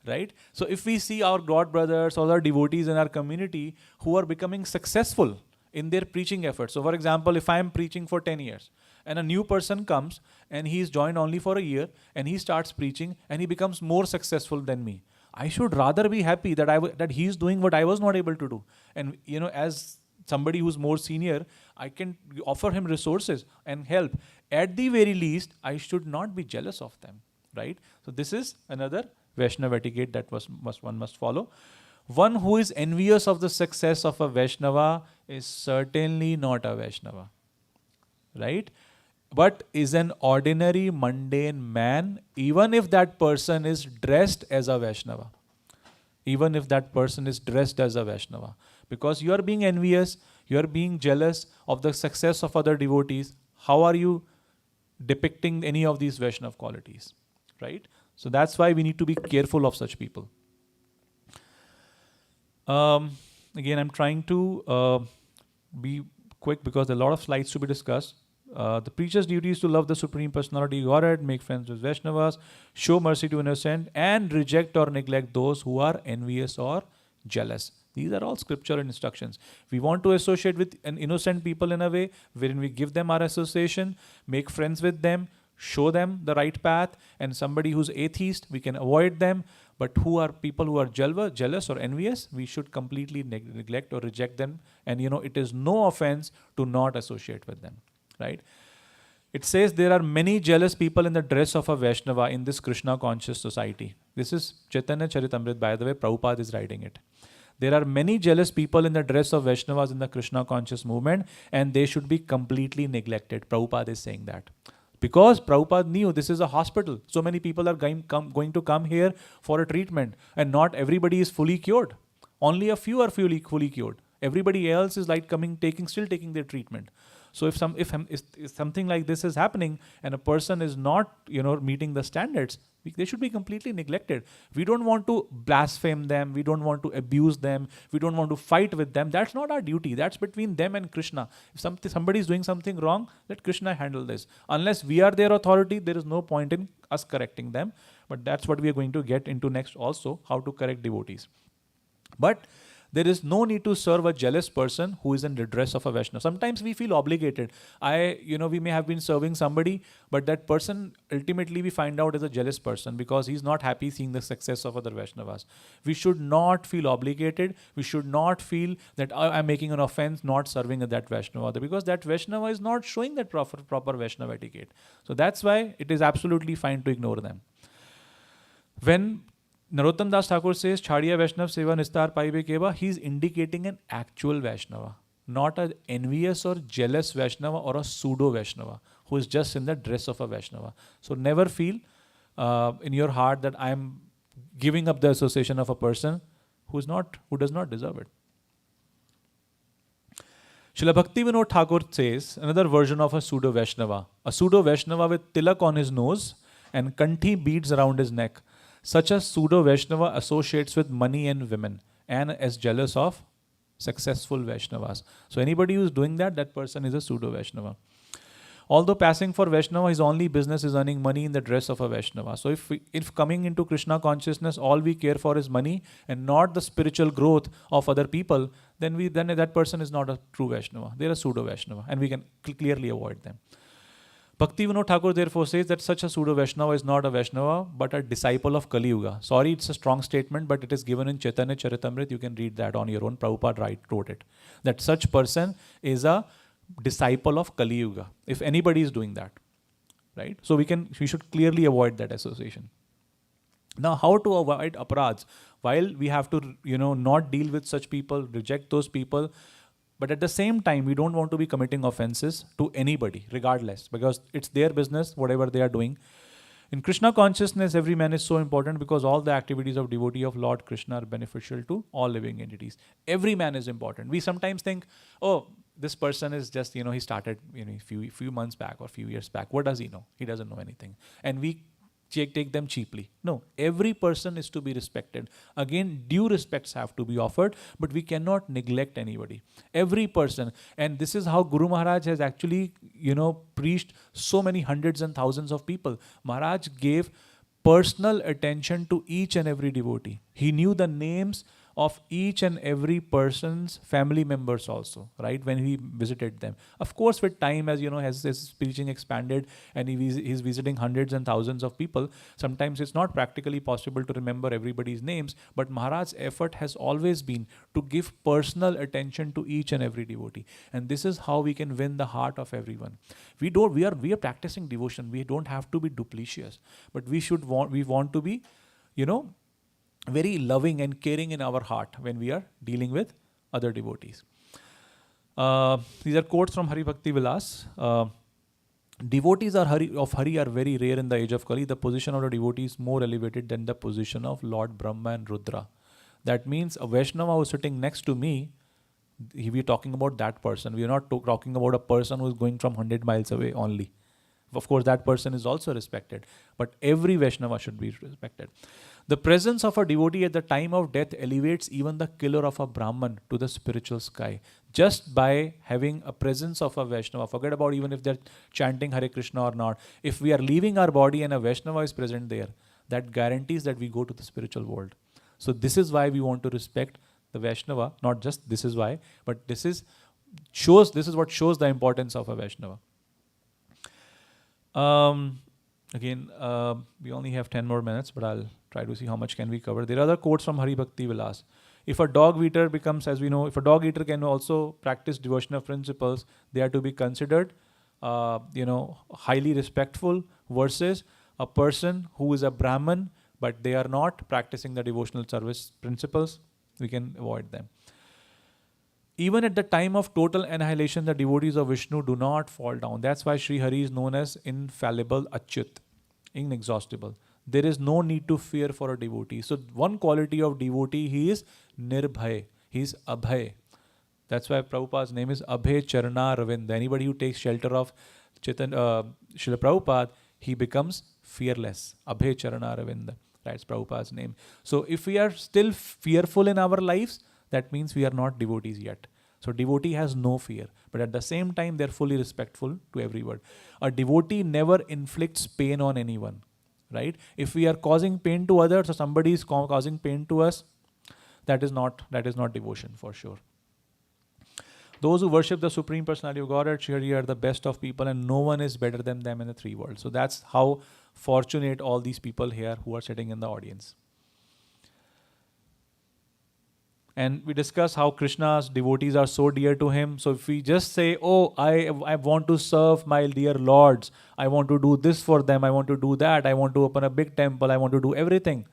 right? So if we see our God brothers or our devotees in our community who are becoming successful in their preaching efforts. So for example, if I am preaching for 10 years and a new person comes and he is joined only for a year and he starts preaching and he becomes more successful than me, I should rather be happy that he is doing what I was not able to do. And as somebody who's more senior, I can offer him resources and help. At the very least, I should not be jealous of them, right? So this is another Vaishnava etiquette that one must follow. One who is envious of the success of a Vaishnava is certainly not a Vaishnava, right? but is an ordinary mundane man, even if that person is dressed as a Vaishnava. Even if that person is dressed as a Vaishnava. Because you are being envious, you are being jealous of the success of other devotees. How are you depicting any of these Vaishnava qualities? Right? So that's why we need to be careful of such people. Again, I'm trying to be quick because there are a lot of slides to be discussed. The preacher's duty is to love the Supreme Personality Godhead, make friends with Vaishnavas, show mercy to innocent, and reject or neglect those who are envious or jealous. These are all scriptural instructions. We want to associate with an innocent people in a way wherein we give them our association, make friends with them, show them the right path, and somebody who's atheist, we can avoid them. But who are people who are jealous or envious, we should completely neglect or reject them. And it is no offense to not associate with them. Right? It says there are many jealous people in the dress of a Vaishnava in this Krishna conscious society. This is Chaitanya Charitamrita, by the way, Prabhupada is writing it. There are many jealous people in the dress of Vaishnavas in the Krishna conscious movement, and they should be completely neglected. Prabhupada is saying that. Because Prabhupada knew this is a hospital. So many people are going to come here for a treatment, and not everybody is fully cured. Only a few are fully cured. Everybody else is like still taking their treatment. So if something like this is happening and a person is not meeting the standards, they should be completely neglected. We don't want to blaspheme them. We don't want to abuse them. We don't want to fight with them. That's not our duty. That's between them and Krishna. If somebody is doing something wrong, let Krishna handle this. Unless we are their authority, there is no point in us correcting them. But that's what we are going to get into next also, how to correct devotees. But there is no need to serve a jealous person who is in the dress of a Vaishnava. Sometimes we feel obligated. We may have been serving somebody, but that person ultimately we find out is a jealous person because he's not happy seeing the success of other Vaishnavas. We should not feel obligated. We should not feel that I'm making an offense not serving that Vaishnava, because that Vaishnava is not showing that proper Vaishnava etiquette. So that's why it is absolutely fine to ignore them. When Narottam Das Thakur says, Chhadiya Vaishnav Seva Nistar Paibe Keva, he is indicating an actual Vaishnava, not an envious or jealous Vaishnava or a pseudo Vaishnava who is just in the dress of a Vaishnava. So never feel in your heart that I am giving up the association of a person who does not deserve it. Srila Bhakti Vinod Thakur says, another version of a pseudo Vaishnava with tilak on his nose and kanthi beads around his neck. Such a pseudo Vaishnava associates with money and women and is jealous of successful Vaishnavas. So anybody who is doing that person is a pseudo Vaishnava. Although passing for Vaishnava, his only business is earning money in the dress of a Vaishnava. So if coming into Krishna consciousness, all we care for is money and not the spiritual growth of other people, then that person is not a true Vaishnava. They are a pseudo Vaishnava, and we can clearly avoid them. Bhakti Vinod Thakur therefore says that such a pseudo Vaishnava is not a Vaishnava but a disciple of Kali Yuga. Sorry, it's a strong statement, but it is given in Chaitanya Charitamrita. You can read that on your own. Prabhupada wrote it. That such person is a disciple of Kali Yuga. If anybody is doing that, right? So we should clearly avoid that association. Now, how to avoid aparadhs? While we have to, not deal with such people, reject those people, but at the same time, we don't want to be committing offenses to anybody, regardless, because it's their business, whatever they are doing. In Krishna consciousness, every man is so important because all the activities of devotee of Lord Krishna are beneficial to all living entities. Every man is important. We sometimes think, oh, this person is just, he started a few months back or few years back. What does he know? He doesn't know anything. And we take them cheaply. No, every person is to be respected. Again, due respects have to be offered, but we cannot neglect anybody. Every person. And this is how Guru Maharaj has actually, preached so many hundreds and thousands of people. Maharaj gave personal attention to each and every devotee. He knew the names of each and every person's family members also, right? When he visited them. Of course, with time, as his preaching expanded and he's visiting hundreds and thousands of people, sometimes it's not practically possible to remember everybody's names, but Maharaj's effort has always been to give personal attention to each and every devotee. And this is how we can win the heart of everyone. We are practicing devotion. We don't have to be duplicitous, but we want to be, very loving and caring in our heart when we are dealing with other devotees. These are quotes from Hari Bhakti Vilas. Devotees of Hari are very rare in the age of Kali. The position of the devotee is more elevated than the position of Lord Brahma and Rudra. That means a Vaishnava who is sitting next to me, we are talking about that person. We are not talking about a person who is going from 100 miles away only. Of course, that person is also respected, but every Vaishnava should be respected. The presence of a devotee at the time of death elevates even the killer of a Brahman to the spiritual sky. Just by having a presence of a Vaishnava, forget about even if they're chanting Hare Krishna or not. If we are leaving our body and a Vaishnava is present there, that guarantees that we go to the spiritual world. So this is why we want to respect the Vaishnava, not just this is why, but this is what shows the importance of a Vaishnava. We only have 10 more minutes, but I'll try to see how much can we cover. There are other quotes from Hari Bhakti Vilas. If a dog eater becomes, as we know, if a dog eater can also practice devotional principles, they are to be considered, highly respectful, versus a person who is a Brahman, but they are not practicing the devotional service principles. We can avoid them. Even at the time of total annihilation, the devotees of Vishnu do not fall down. That's why Sri Hari is known as infallible Achyut, inexhaustible. There is no need to fear for a devotee. So one quality of devotee, he is nirbhay, he is abhay. That's why Prabhupada's name is Abhay Charana Ravind. Anybody who takes shelter of Srila Prabhupada, he becomes fearless. Abhay Charana Ravind. That's Prabhupada's name. So if we are still fearful in our lives, that means we are not devotees yet. So devotee has no fear, but at the same time they're fully respectful to everyone. A devotee never inflicts pain on anyone, right? If we are causing pain to others or somebody is causing pain to us, that is not devotion for sure. Those who worship the Supreme Personality of Godhead surely are the best of people, and no one is better than them in the three worlds. So that's how fortunate all these people here who are sitting in the audience. And we discuss how Krishna's devotees are so dear to him. So if we just say, oh, I want to serve my dear lords, I want to do this for them, I want to do that, I want to open a big temple, I want to do everything.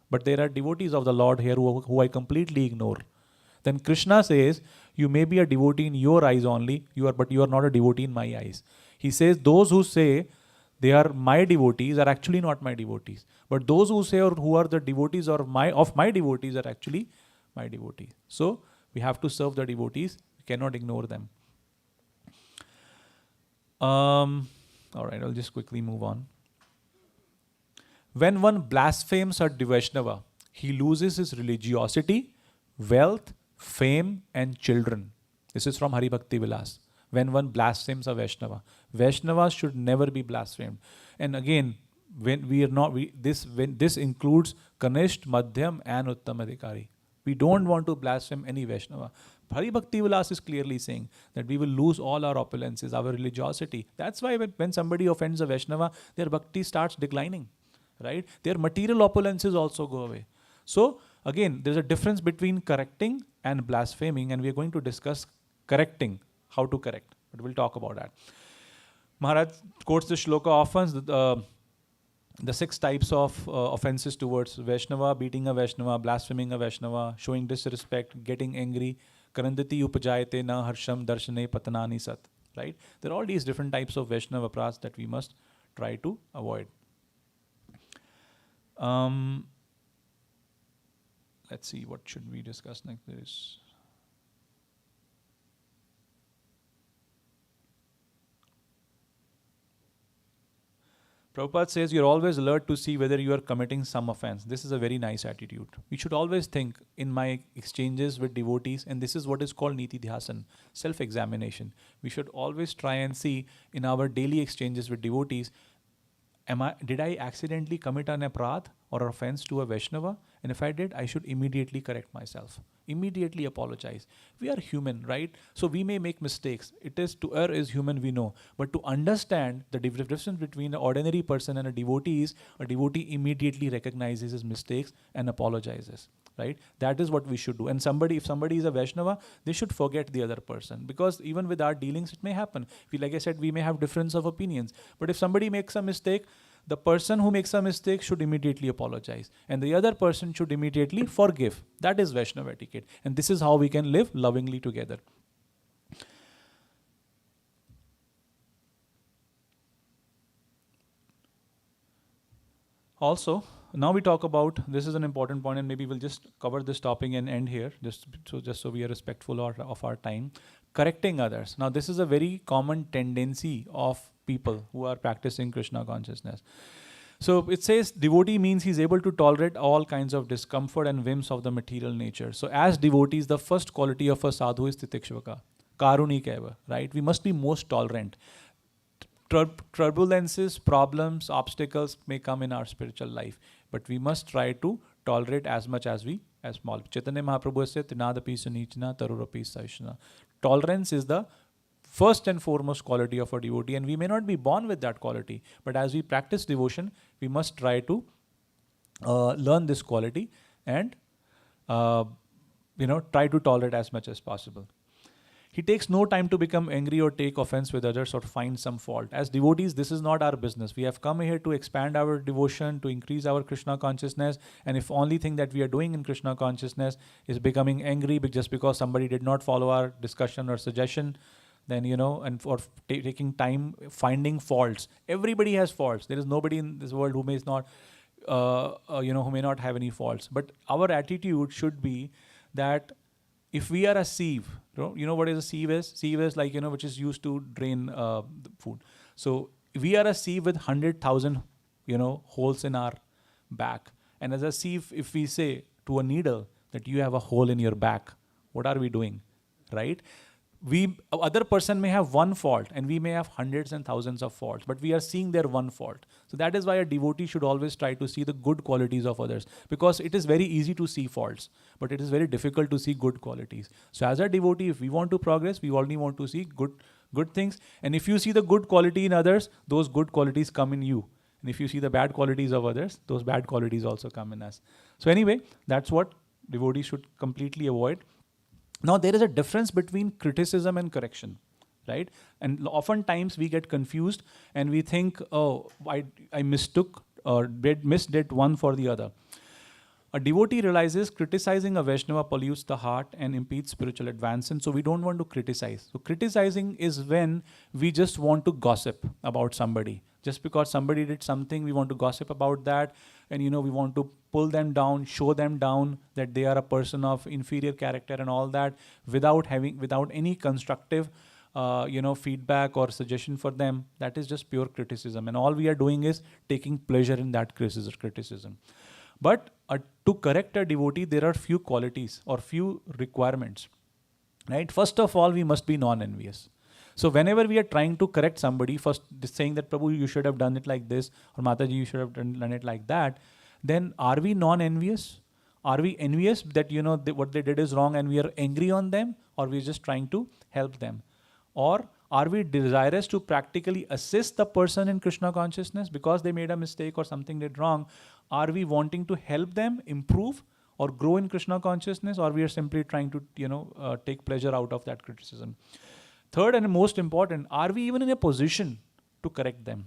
But there are devotees of the Lord here who I completely ignore. Then Krishna says, you may be a devotee in your eyes only, but you are not a devotee in my eyes. He says, those who say they are my devotees are actually not my devotees. But those who say or who are the devotees of my devotees are actually my devotee. So we have to serve the devotees. We cannot ignore them. All right, I'll just quickly move on. When one blasphemes a Vaishnava, he loses his religiosity, wealth, fame, and children. This is from Hari Bhakti Vilas. When one blasphemes a Vaishnava, Vaishnavas should never be blasphemed. And again, this includes Kanishth, Madhyam, and Uttam Adhikari. We don't want to blaspheme any Vaishnava. Hari Bhakti Vilas is clearly saying that we will lose all our opulences, our religiosity. That's why when somebody offends a Vaishnava, their bhakti starts declining, right? Their material opulences also go away. So again, there's a difference between correcting and blaspheming, and we are going to discuss correcting, how to correct. But we'll talk about that. Maharaj quotes the shloka often, the 6 types of offenses towards Vaishnava: beating a Vaishnava, blaspheming a Vaishnava, showing disrespect, getting angry, karandati upajayate na harsham darshane patanani sat. Right? There are all these different types of Vaishnava apras that we must try to avoid. Let's see, what should we discuss next? There is Prabhupada says you're always alert to see whether you are committing some offense. This is a very nice attitude. We should always think in my exchanges with devotees, and this is what is called Niti Dhyasan, self-examination. We should always try and see in our daily exchanges with devotees, did I accidentally commit an aparadh or offense to a Vaishnava? And if I did, I should immediately correct myself. Immediately apologize. We are human, right? So we may make mistakes. It is to err is human, we know. But to understand the difference between an ordinary person and a devotee is, a devotee immediately recognizes his mistakes and apologizes, right? That is what we should do. And if somebody is a Vaishnava, they should forget the other person. Because even with our dealings, it may happen. Like I said, we may have difference of opinions. But if somebody makes a mistake, the person who makes a mistake should immediately apologize. And the other person should immediately forgive. That is Vaishnava etiquette. And this is how we can live lovingly together. Also, now we talk about, this is an important point, and maybe we'll just cover this topic and end here, just so we are respectful of our time. Correcting others. Now, this is a very common tendency of people who are practicing Krishna consciousness. So it says devotee means he's able to tolerate all kinds of discomfort and whims of the material nature. So as devotees, the first quality of a sadhu is titikshvaka, karunik eva, right? We must be most tolerant. Turbulences, problems, obstacles may come in our spiritual life, but we must try to tolerate as much as small. Chaitanya Mahaprabhu said, Tinadapi sunichna tarurapi saishna. Tolerance is the first and foremost quality of a devotee, and we may not be born with that quality, but as we practice devotion, we must try to learn this quality and try to tolerate as much as possible. He takes no time to become angry or take offense with others or find some fault. As devotees, this is not our business. We have come here to expand our devotion, to increase our Krishna consciousness, and if only thing that we are doing in Krishna consciousness is becoming angry just because somebody did not follow our discussion or suggestion, then, and for taking time finding faults. Everybody has faults. There is nobody in this world who may not, who may not have any faults. But our attitude should be that if we are a sieve, you know what is a sieve is? Sieve is like, which is used to drain the food. So we are a sieve with 100,000, holes in our back. And as a sieve, if we say to a needle that you have a hole in your back, what are we doing, right? Other person may have one fault and we may have hundreds and thousands of faults, but we are seeing their one fault. So that is why a devotee should always try to see the good qualities of others, because it is very easy to see faults, but it is very difficult to see good qualities. So as a devotee, if we want to progress, we only want to see good things. And if you see the good quality in others, those good qualities come in you. And if you see the bad qualities of others, those bad qualities also come in us. So anyway, that's what devotees should completely avoid. Now, there is a difference between criticism and correction, right? And oftentimes we get confused and we think, oh, I mistook or misdid one for the other. A devotee realizes criticizing a Vaishnava pollutes the heart and impedes spiritual advance, and so we don't want to criticize. So criticizing is when we just want to gossip about somebody. Just because somebody did something, we want to gossip about that, and we want to pull them down, show them down that they are a person of inferior character and all that, without any constructive feedback or suggestion for them. That is just pure criticism, and all we are doing is taking pleasure in that criticism. But to correct a devotee, there are few qualities or few requirements, right? First of all, we must be non-envious. So whenever we are trying to correct somebody, first saying that, Prabhu, you should have done it like this, or Mataji, you should have done it like that, then are we non-envious? Are we envious that, what they did is wrong and we are angry on them, or we are just trying to help them? Or are we desirous to practically assist the person in Krishna consciousness because they made a mistake or something did wrong? Are we wanting to help them improve or grow in Krishna consciousness, or we are simply trying to, take pleasure out of that criticism? Third and most important, are we even in a position to correct them?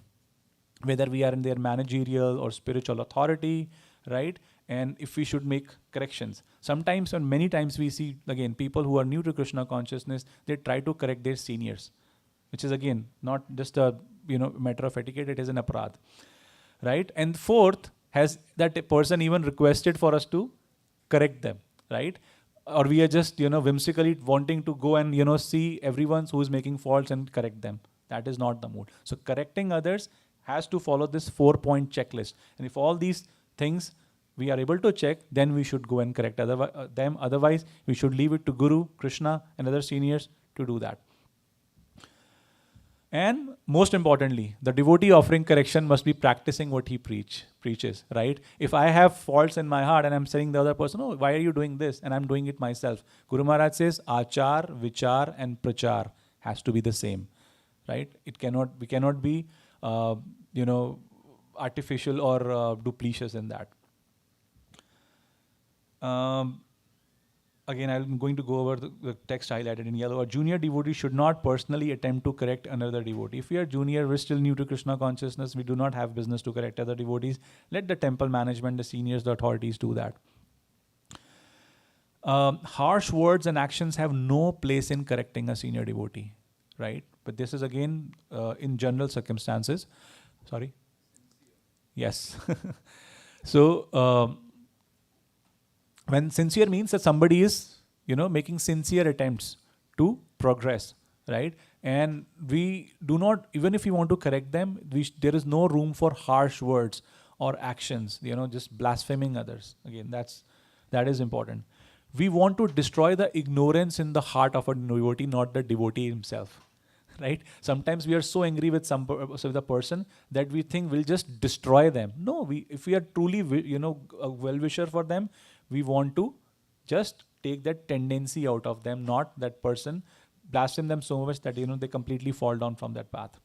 Whether we are in their managerial or spiritual authority, right? And if we should make corrections. Sometimes and many times we see, again, people who are new to Krishna consciousness, they try to correct their seniors, which is again, not just a matter of etiquette, it is an aparadh, right? And fourth, has that person even requested for us to correct them, right? Or we are just, whimsically wanting to go and, see everyone who is making faults and correct them. That is not the mood. So correcting others has to follow this 4-point checklist. And if all these things we are able to check, then we should go and correct them. Otherwise, we should leave it to Guru, Krishna, and other seniors to do that. And most importantly, the devotee offering correction must be practicing what he preaches, right? If I have faults in my heart and I'm telling the other person, oh, why are you doing this? And I'm doing it myself. Guru Maharaj says, Achar, Vichar, and Prachar has to be the same, right? We cannot be, artificial or duplicious in that. Again, I'm going to go over the text highlighted in yellow. A junior devotee should not personally attempt to correct another devotee. If we are junior, we're still new to Krishna consciousness, we do not have business to correct other devotees. Let the temple management, the seniors, the authorities do that. Harsh words and actions have no place in correcting a senior devotee, right? But this is again in general circumstances. Sorry? Yes. So, when sincere means that somebody is, making sincere attempts to progress, right? And we do not, even if we want to correct them, there is no room for harsh words or actions, just blaspheming others. Again, that is important. We want to destroy the ignorance in the heart of a devotee, not the devotee himself. Right? Sometimes we are so angry with with a person that we think we'll just destroy them. No, if we are truly, a well-wisher for them, we want to just take that tendency out of them, not that person, blaspheme them so much that they completely fall down from that path.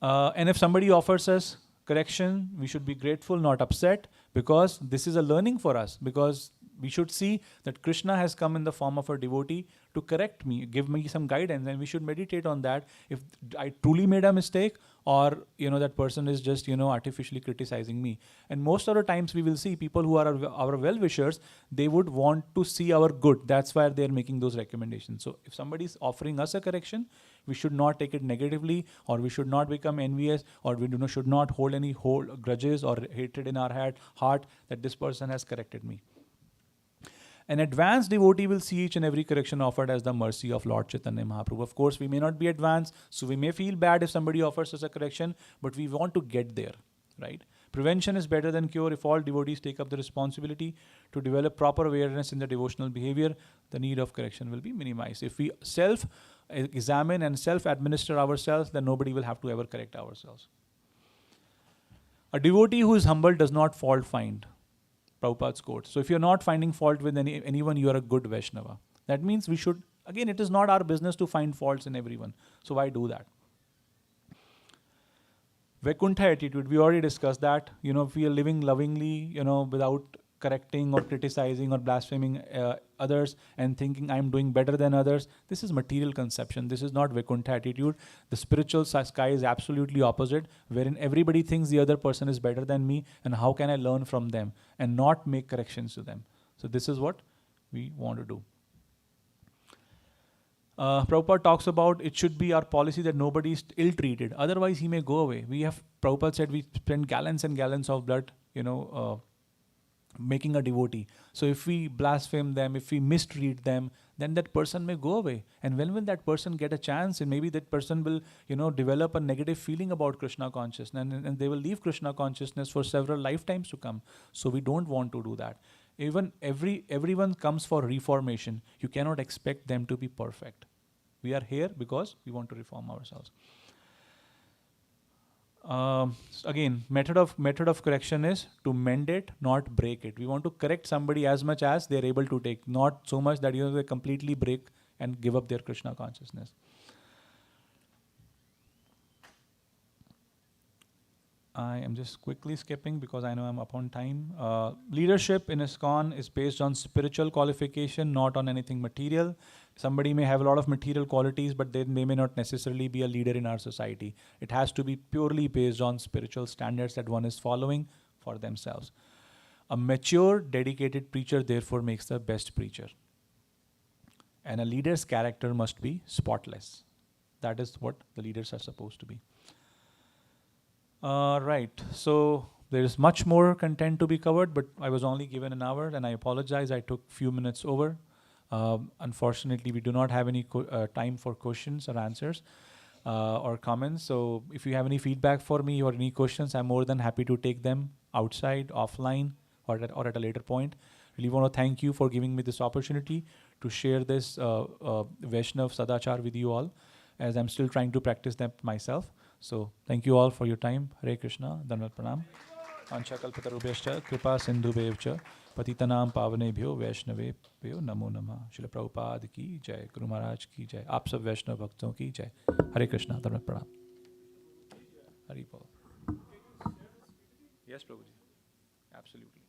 And if somebody offers us correction, we should be grateful, not upset, because this is a learning for us. Because we should see that Krishna has come in the form of a devotee to correct me, give me some guidance, and we should meditate on that. If I truly made a mistake, or that person is just artificially criticizing me. And most of the times we will see people who are our well-wishers, they would want to see our good. That's why they're making those recommendations. So if somebody is offering us a correction, we should not take it negatively, or we should not become envious, or we should not hold any grudges or hatred in our heart that this person has corrected me. An advanced devotee will see each and every correction offered as the mercy of Lord Chaitanya Mahaprabhu. Of course, we may not be advanced, so we may feel bad if somebody offers us a correction, but we want to get there, right? Prevention is better than cure. If all devotees take up the responsibility to develop proper awareness in their devotional behavior, the need of correction will be minimized. If we self-examine and self-administer ourselves, then nobody will have to ever correct ourselves. A devotee who is humble does not fault find. Prabhupada's quote. So if you're not finding fault with anyone, you are a good Vaishnava. That means we should, again, it is not our business to find faults in everyone. So why do that? Vaikuntha attitude, we already discussed that. If we are living lovingly, without correcting or criticizing or blaspheming others and thinking I'm doing better than others, this is material conception. This is not Vaikuntha attitude. The spiritual sky is absolutely opposite, wherein everybody thinks the other person is better than me, and how can I learn from them and not make corrections to them. So this is what we want to do. Prabhupada talks about it should be our policy that nobody is ill-treated. Otherwise, he may go away. Prabhupada said we spend gallons and gallons of blood, making a devotee. So if we blaspheme them, if we mistreat them, then that person may go away. And when will that person get a chance? And maybe that person will, develop a negative feeling about Krishna consciousness, and they will leave Krishna consciousness for several lifetimes to come. So we don't want to do that. Even everyone comes for reformation. You cannot expect them to be perfect. We are here because we want to reform ourselves. Again, method of correction is to mend it, not break it. We want to correct somebody as much as they're able to take, not so much that they completely break and give up their Krishna consciousness. I am just quickly skipping because I know I'm up on time. Leadership in ISKCON is based on spiritual qualification, not on anything material. Somebody may have a lot of material qualities, but they may not necessarily be a leader in our society. It has to be purely based on spiritual standards that one is following for themselves. A mature, dedicated preacher therefore makes the best preacher. And a leader's character must be spotless. That is what the leaders are supposed to be. Right, so there is much more content to be covered, but I was only given an hour, and I apologize, I took few minutes over. Unfortunately, we do not have any time for questions or answers or comments. So if you have any feedback for me or any questions, I'm more than happy to take them outside, offline, or at a later point. Really want to thank you for giving me this opportunity to share this Vaishnav Sadachar with you all, as I'm still trying to practice them myself. So thank you all for your time. Hare Krishna, Dandavat Pranam. Ancha kalpatarubhyascha kripa sindhubhyavcha patitanam pavanebhyo vaishnavebhyo namo namah. Srila Prabhupada ki jai, Guru Maharaj ki jai, aap sab Vaishnav bhakton ki jai. Hare Krishna, Dandavat Pranam. Hari Bol. Yes, Prabhuji. Absolutely.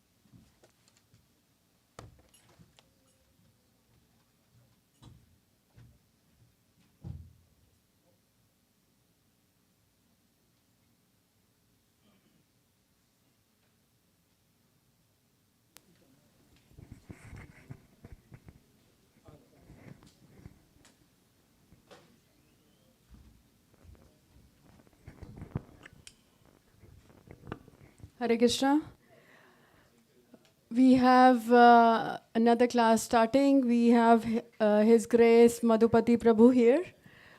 Hare Krishna. We have another class starting. We have His Grace Madhupati Prabhu here,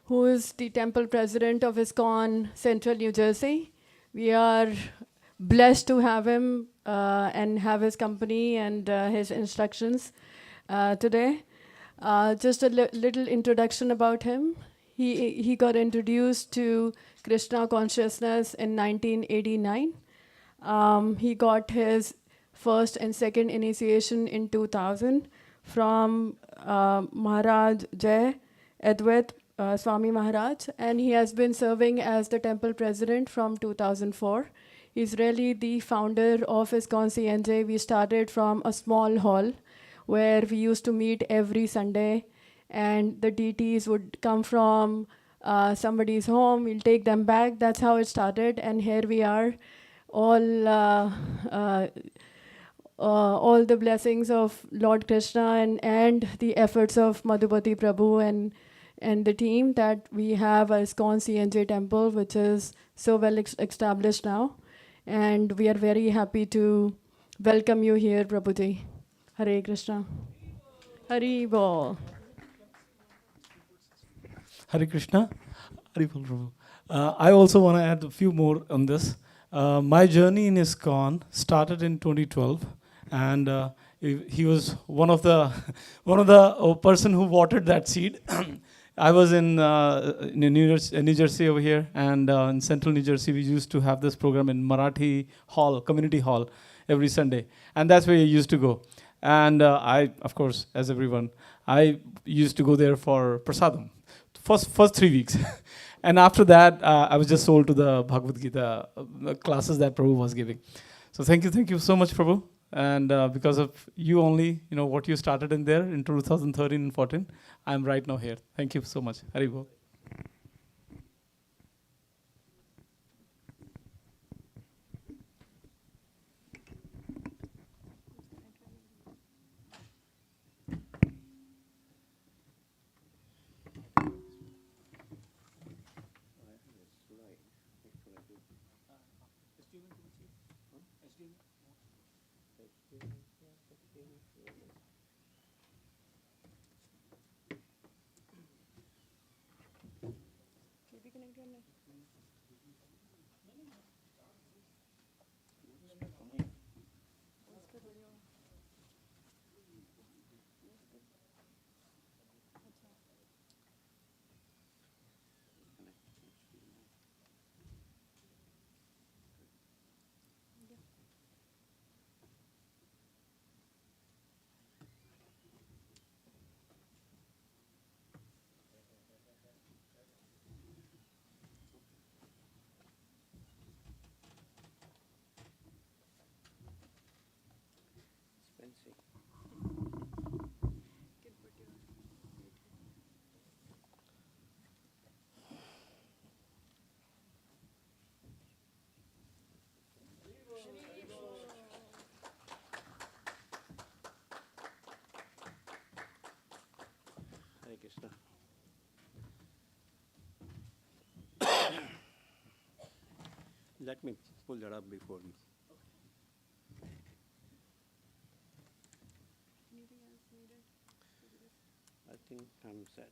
who is the temple president of ISKCON Central New Jersey. We are blessed to have him and have his company and his instructions today. Just a little introduction about him. He got introduced to Krishna consciousness in 1989. He got his first and second initiation in 2000 from Maharaj Jai Advait Swami Maharaj, and he has been serving as the temple president from 2004. He's really the founder of ISKCON CNJ. We started from a small hall where we used to meet every Sunday, and the deities would come from somebody's home, we'll take them back. That's how it started, and here we are. All the blessings of Lord Krishna and the efforts of Madhupati Prabhu and the team that we have a ISKCON CNJ temple, which is so well established now. And we are very happy to welcome you here, Prabhuji. Hare Krishna. Hari Bol. Hare Krishna. Hare Bol, Prabhu. I also want to add a few more on this. My journey in ISKCON started in 2012, and he was one of the person who watered that seed. I was in New Jersey over here, and in Central New Jersey, we used to have this program in Marathi Hall, Community Hall, every Sunday, and that's where I used to go. And I, of course, as everyone, I used to go there for prasadam, first 3 weeks. And after that, I was just sold to the Bhagavad Gita classes that Prabhu was giving. So thank you so much, Prabhu. And because of you only, what you started in there in 2013 and 14, I'm right now here. Thank you so much. Hari Bol. Hare Krishna. Let me pull that up before me. I think I'm set.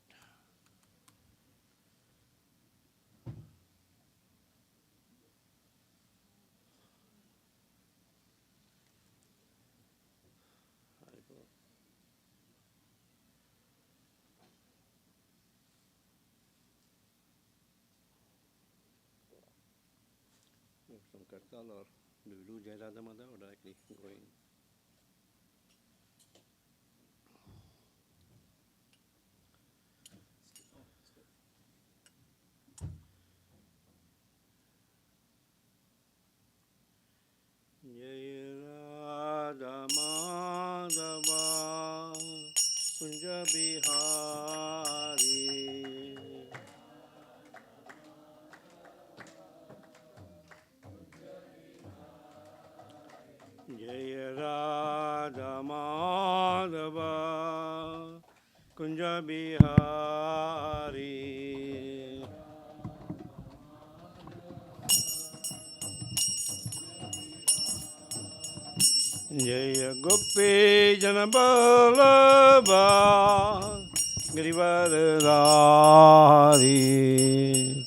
Some Kartal, or do we do Jai Radha Madha or directly go in? Jai Radha Madhava Kunja Bihari Jai Radha Madhava Kunja Bihari Jaya Gopi Janaballabha Girivardhari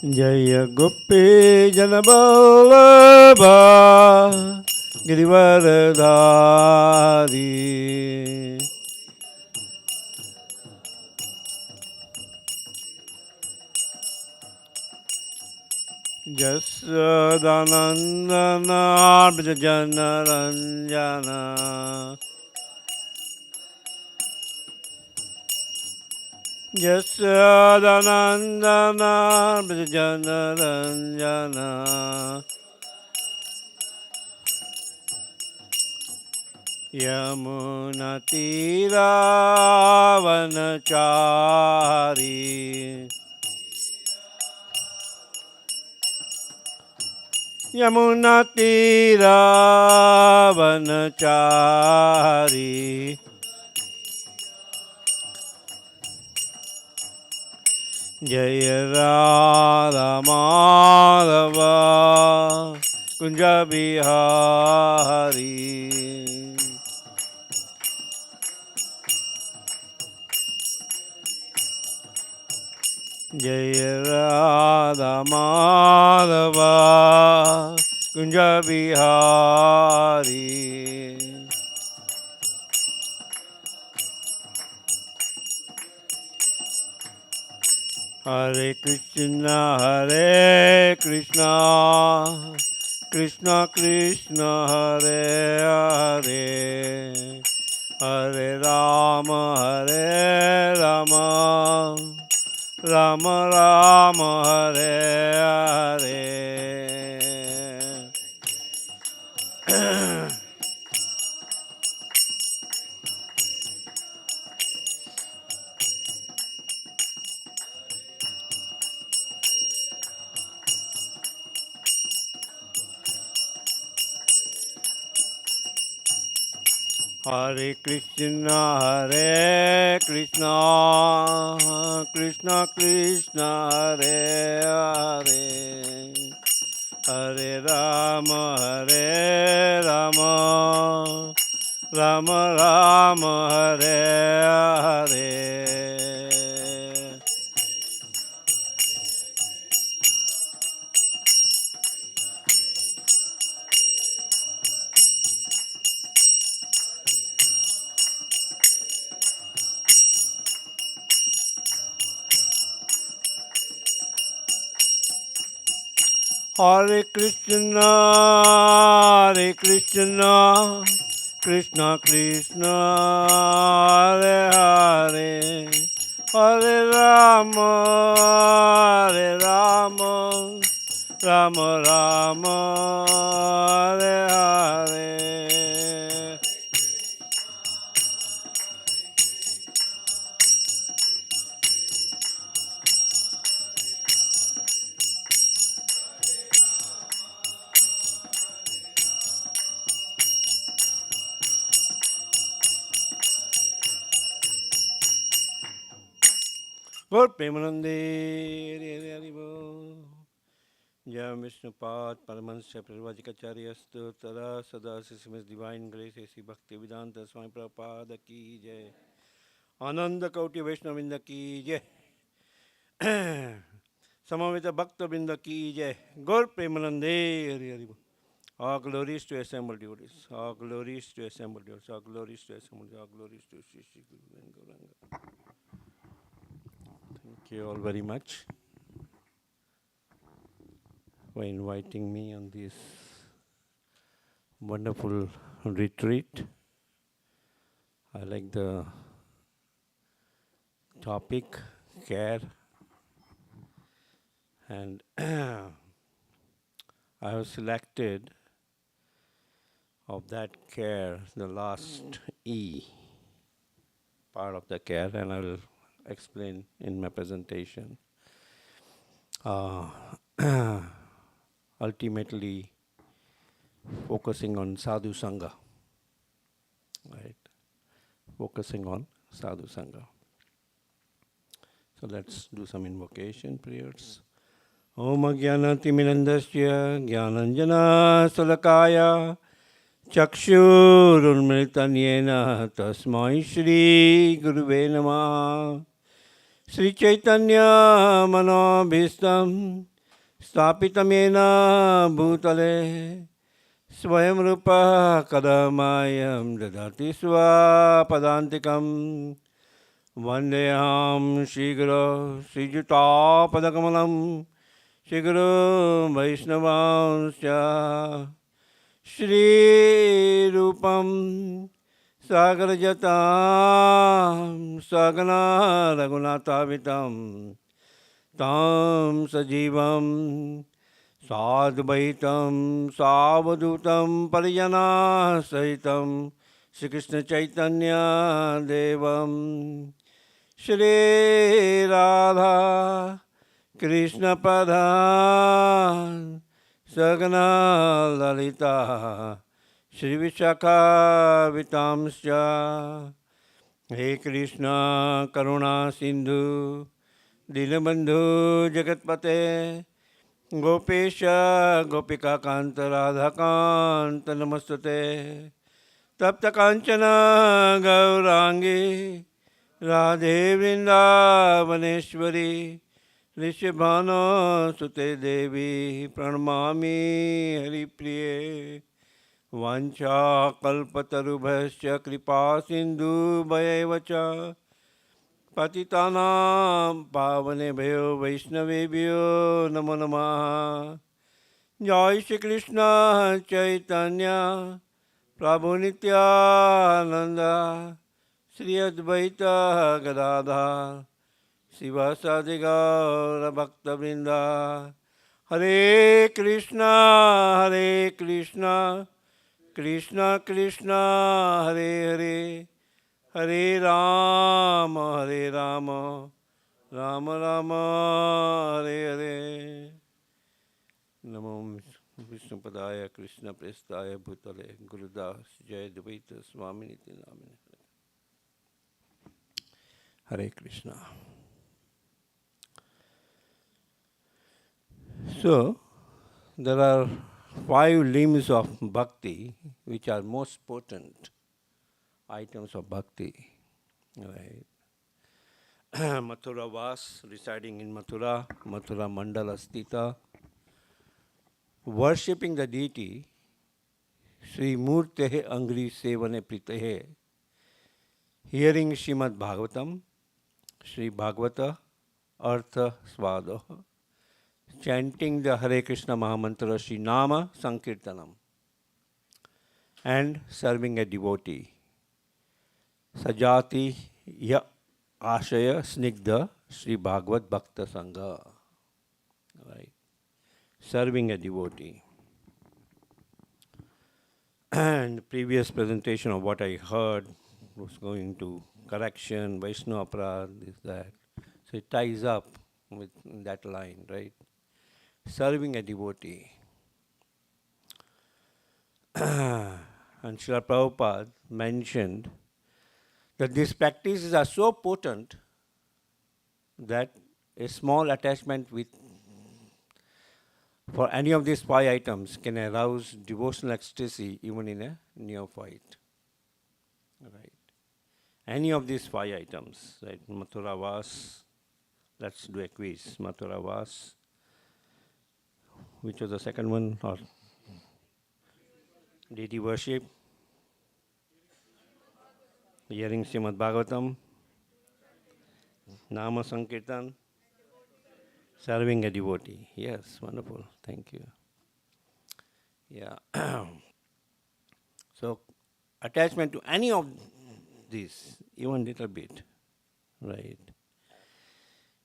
Jaya Gopi Janaballabha Girivardhari Jasodanandana Brajanaranjana Jasodanandana Brajanaranjana Yamunatiravanachari Yamunatiravanachari Jaya Radha Madhava Kunja Bihari Jaya Radha Madhava Kunja Bihari Hare Krishna Krishna Krishna Hare Hare Hare Rama Rama Rama Hare Hare Hare Krishna Krishna Krishna Hare Hare Hare Rama Rama Rama Hare Hare Hare Krishna Krishna Krishna Hare Hare Hare Rama Rama Rama Hare Hare Gaur Premanande Hare Hare Bol Jai Vishnupad Paramahansa Prabhajikacharya Astu Tada Sada His Divine Grace A.C. Bhakti Vedanta Swami Prabhupada Ki Jai Ananda Kauti Vaishnavinda Ki Jai Samavita Bhakta Binda Ki Jai Gaur Premanande Hare Hare Bol. All glories to assembled devotees. All glories to assembled devotees. All glories to assembled devotees. All glories to Sri Sri Guru and Gauranga. Thank you all very much for inviting me on this wonderful retreat. I like the topic, care, and I have selected of that care the last E part of the care, and I will explain in my presentation. Ultimately focusing on sadhu sangha, right? Focusing on sadhu sangha. So let's do some invocation prayers. Om Jnanatimirandasya Jnananjana Salakaya Chakshurunmritan Yena Tasmai Shri Guruve Namah. Sri Chaitanya Manobhistam Stapitam Yena Bhutale Swayam Rupa Kadamayam Dadati Swapadantikam Vandeham Shri Guru Sri Juta Padakamalam Shri Guru Vaishnavansya Shri Rupam Sagar Jatam Sagana Raghunathavitam Tam Sajivam Sadvaitam Savadutam Parijana Sahitam Shri Krishna Chaitanya Devam Shri Radha Krishna Padhan Sagana Lalita Shri Vishakha Vitamsya He Krishna Karuna Sindhu Dinabandhu Jagatpate Gopesha Gopika Kanta Radha Kanta Namastate Tapta Kanchana Gaurangi Radhe Vrindavaneshwari Rishabhana Sute Devi Pranamami Hari Priye Vancha Kalpatarubhasya Kripa Sindhu Bhayevacha Patitanam Pavanebhyo Vaishnavebhyo Namo Namaha Jai Shri Krishna Chaitanya Prabhu Nityananda Sri Advaita Gadadhar Sivasadi Gaura Bhakta Vrinda Hare Krishna Krishna Krishna Hare Hare Hare Rama Rama Rama Hare Hare Namo Vishnu Padaya Krishna Prestaya Bhutale Gurudas Jai Dvaita Swami Niti Namine Hare Krishna. So, there are 5 limbs of bhakti which are most potent items of bhakti. Right? Mathura Vas, residing in Mathura, Mathura Mandala Sthita, worshipping the deity, Sri Murtehe Angri Sevane Pritehe, hearing Srimad Bhagavatam, Sri Bhagavata Artha Svado, chanting the Hare Krishna Mahamantra Sri Nama Sankirtanam, and serving a devotee. Sajati Ya Ashaya Snigdha Sri Bhagavad Bhakta Sangha. Right. Serving a devotee. And previous presentation of what I heard was going to correction, Vaishnava Aparadh, this, that. So it ties up with that line, right? Serving a devotee. And Srila Prabhupada mentioned that these practices are so potent that a small attachment for any of these 5 items can arouse devotional ecstasy even in a neophyte. Right. Any of these 5 items, right? Mathura Vas, let's do a quiz. Mathura Vas. Which was the second one? Or deity worship? Hearing Srimad Bhagavatam? Nama Sankirtan? Serving a devotee. Yes, wonderful. Thank you. Yeah. So, attachment to any of these, even little bit, right,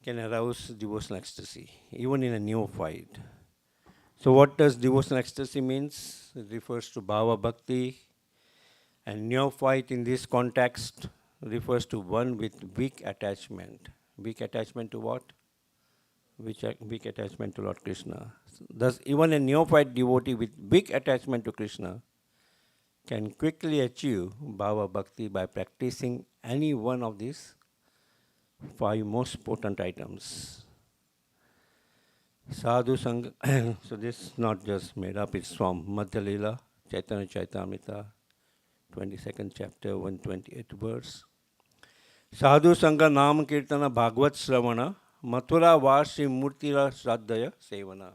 can arouse devotional ecstasy, even in a neophyte. So what does devotional ecstasy means? It refers to bhava bhakti, and neophyte in this context refers to one with weak attachment. Weak attachment to what? Weak attachment to Lord Krishna. Thus, even a neophyte devotee with big attachment to Krishna can quickly achieve bhava bhakti by practicing any one of these 5 most potent items. Sadhu Sangha. So this is not just made up, it's from Madhya Lila, Chaitanya Chaitamrita, 22nd chapter, 128th verse. Sadhu Sangha Nam Kirtana Bhagavad Sravana, Mathura Vashi Murtira Shraddhaya Sevana.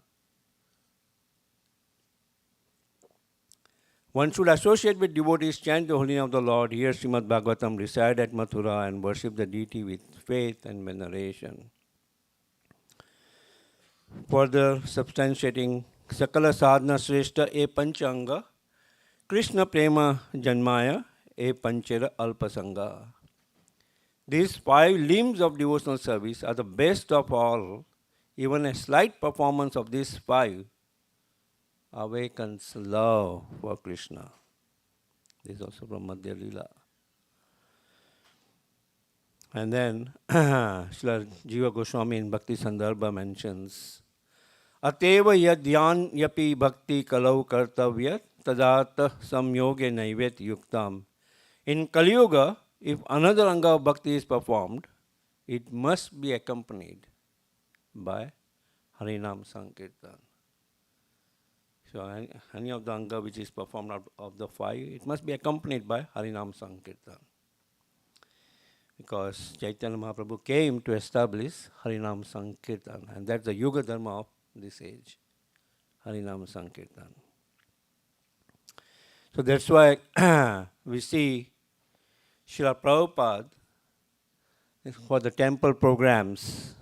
One should associate with devotees, chant the holy name of the Lord, hear Srimad Bhagavatam, reside at Mathura, and worship the deity with faith and veneration. Further substantiating Sakala Sadhana Shrestha E Panchanga, Krishna Prema Janmaya E Panchera Alpasanga. These 5 limbs of devotional service are the best of all. Even a slight performance of these 5 awakens love for Krishna. This is also from Madhya Lila. And then Srila Jiva Goswami in Bhakti Sandarbha mentions, Ateva yadyan yapi bhakti kalau kartavya tadata samyoge naivet yuktam. In Kali Yuga, if another anga of bhakti is performed, it must be accompanied by Harinam Sankirtan. So any of the anga which is performed out of the 5, it must be accompanied by Harinam Sankirtan. Because Chaitanya Mahaprabhu came to establish Harinam Sankirtan, and that's the Yuga Dharma of this age, Harinam Sankirtan. So that's why we see Srila Prabhupada, for the temple programs,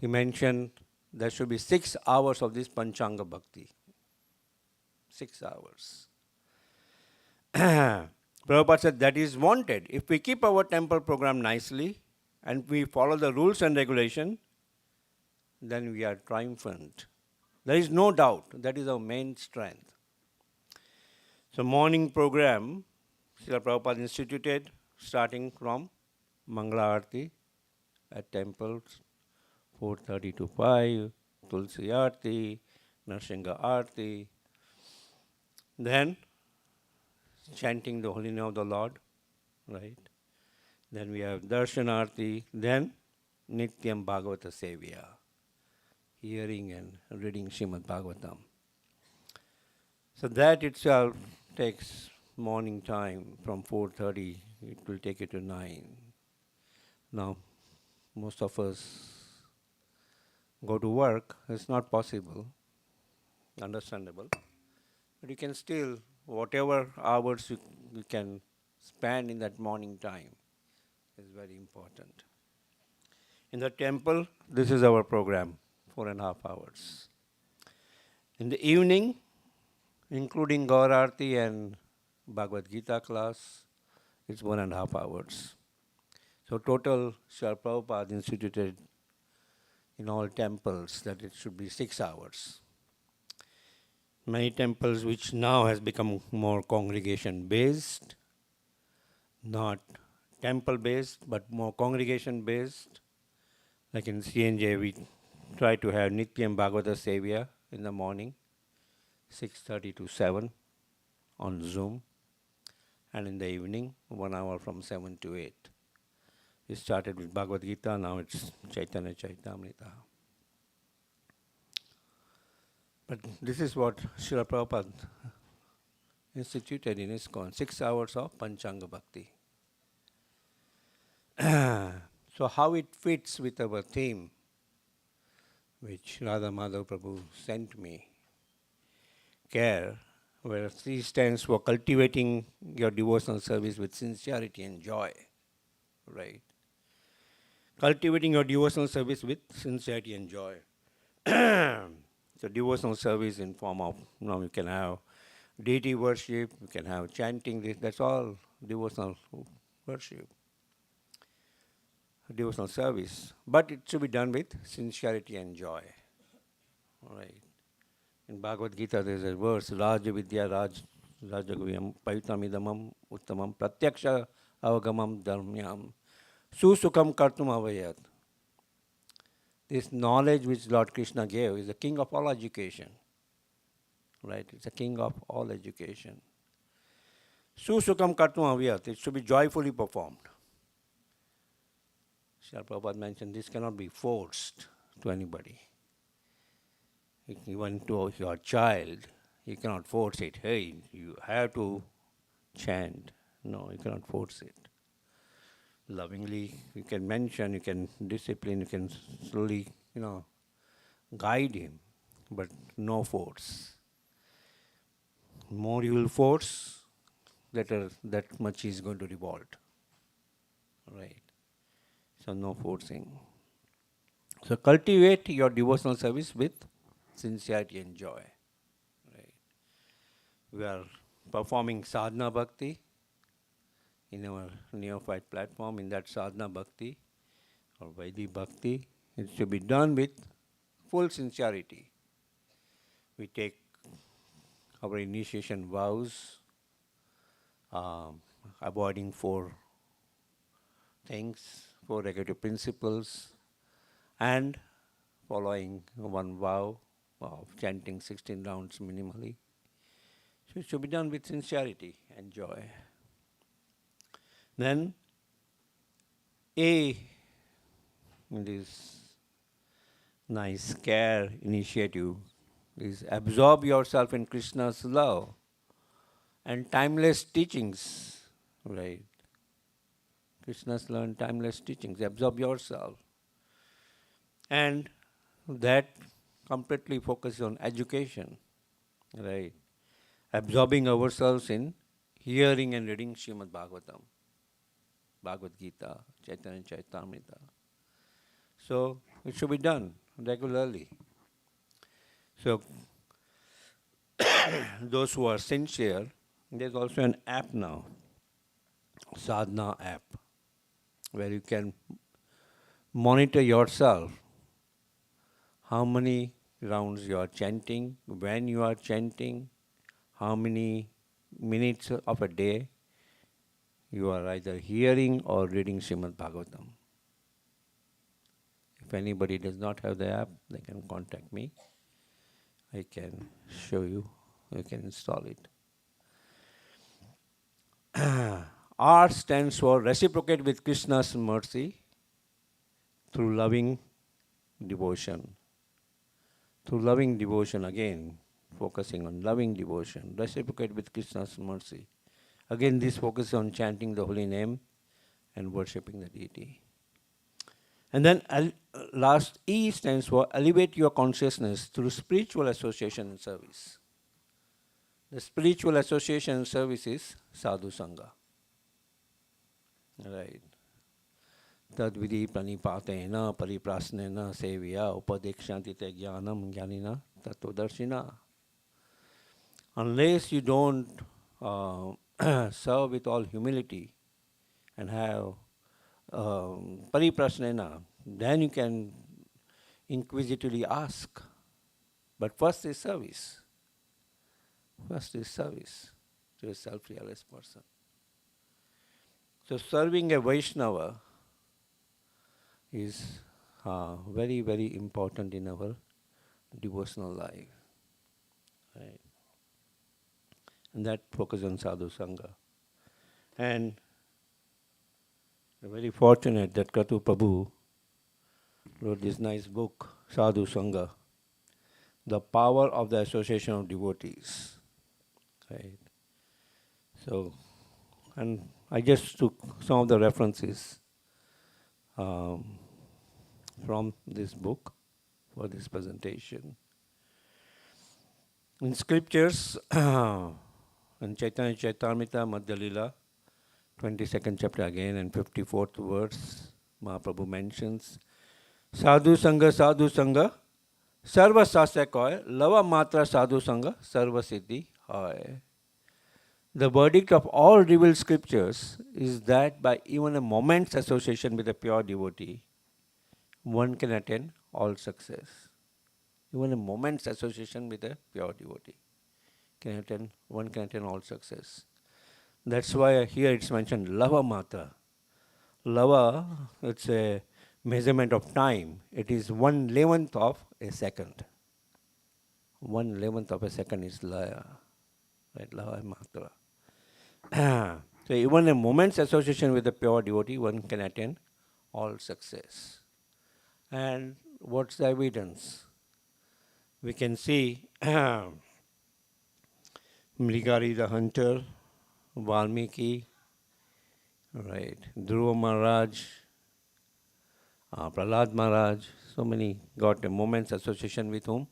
he mentioned there should be 6 hours of this Panchanga Bhakti. 6 hours. Prabhupada said that is wanted. If we keep our temple program nicely and we follow the rules and regulation, then we are triumphant. There is no doubt. That is our main strength. So morning program, Srila Prabhupada instituted starting from Mangala Arati at temples, 4:30 to 5, Tulsi Arati, Narsingha Arati. Then chanting the holy name of the Lord, right? Then we have Darshan Arati, then Nityam Bhagavata Sevya, hearing and reading Srimad Bhagavatam. So that itself takes morning time from 4:30, it will take it to 9. Now, most of us go to work, it's not possible, understandable, but you can still, whatever hours you can spend in that morning time is very important. In the temple, this is our program, 4.5 hours. In the evening, including Gaur Arati and Bhagavad Gita class, it's 1.5 hours. So total, Srila Prabhupada instituted in all temples that it should be 6 hours. Many temples which now has become more congregation-based, not temple-based, but more congregation-based. Like in CNJ, we try to have Nityam Bhagavata Sevya in the morning, 6:30 to 7 on Zoom, and in the evening, 1 hour from 7 to 8. We started with Bhagavad Gita, now it's Chaitanya Chaitamrita. But this is what Srila Prabhupada instituted in ISKCON, 6 hours of Panchanga Bhakti. So how it fits with our theme, which Radha Madhav Prabhu sent me, care, where 3 stands for cultivating your devotional service with sincerity and joy, right? Cultivating your devotional service with sincerity and joy. So devotional service in form of, you can have deity worship, you can have chanting, that's all devotional worship, devotional service. But it should be done with sincerity and joy, right? In Bhagavad Gita there is a verse, Raja Vidya Rajagaviyam Paitamidamam Uttamam Pratyaksha Avagamam Dharmyam Susukham Kartum Avayat. This knowledge which Lord Krishna gave is the king of all education. Right? It's the king of all education. Susukham Kartum Avayat. It should be joyfully performed. Srila Prabhupada mentioned this cannot be forced to anybody. even to your child, you cannot force it. Hey, you have to chant. No, you cannot force it. Lovingly, you can mention, you can discipline, you can slowly, guide him, but no force. More you will force, that much is going to revolt. Right? So no forcing. So cultivate your devotional service with sincerity and joy. Right? We are performing sadhana bhakti in our neophyte platform. In that sadhana bhakti or Vaidhi bhakti, it should be done with full sincerity. We take our initiation vows, avoiding 4 things, 4 negative principles, and following one vow of chanting 16 rounds minimally. So it should be done with sincerity and joy. Then A in this nice care initiative is absorb yourself in Krishna's love and timeless teachings. Right? Krishna's love and timeless teachings. Absorb yourself. And that completely focuses on education. Right? Absorbing ourselves in hearing and reading Srimad Bhagavatam, Bhagavad Gita, Chaitanya Charitamrita. So it should be done regularly. So those who are sincere, there's also an app now, Sadhana app, where you can monitor yourself, how many rounds you are chanting, when you are chanting, how many minutes of a day you are either hearing or reading Srimad Bhagavatam. If anybody does not have the app, they can contact me. I can show you. You can install it. R stands for reciprocate with Krishna's mercy through loving devotion. Through loving devotion, again, focusing on loving devotion. Reciprocate with Krishna's mercy. Again, this focuses on chanting the holy name and worshipping the deity. And then last E stands for elevate your consciousness through spiritual association and service. The spiritual association and service is sadhu sangha. Right. Tad vidhi pranipatena pariprasnena sevya upadekshanti te jnanam jnanina tattvadarshina. Unless you don't serve with all humility and have pariprasnena, then you can inquisitively ask. But first is service. First is service to a self-realized person. So serving a Vaishnava is very, very important in our devotional life. Right? And that focuses on sadhu sangha. And we're very fortunate that Kratu Prabhu wrote this nice book, Sadhu Sangha, The Power of the Association of Devotees. Right? So, and I just took some of the references from this book for this presentation. In scriptures, in Chaitanya Charitamrita Madhya Lila, 22nd chapter again and 54th verse, Mahaprabhu mentions, Sadhu Sangha, Sarva Sasya Koy, Lava Matra Sadhu Sangha, Sarva Siddhi Hoy. The verdict of all revealed scriptures is that by even a moment's association with a pure devotee, one can attain all success. Even a moment's association with a pure devotee, one can attain all success. That's why here it's mentioned lava matra. Lava, it's a measurement of time. It is 1/11th of a second. 1/11th of a second is laya. Right, lava matra. So even a moment's association with a pure devotee, one can attain all success. And what's the evidence? we can see Mrigari the hunter, Valmiki, right, Dhruva Maharaj, Prahlad Maharaj, so many got a moment's association with whom?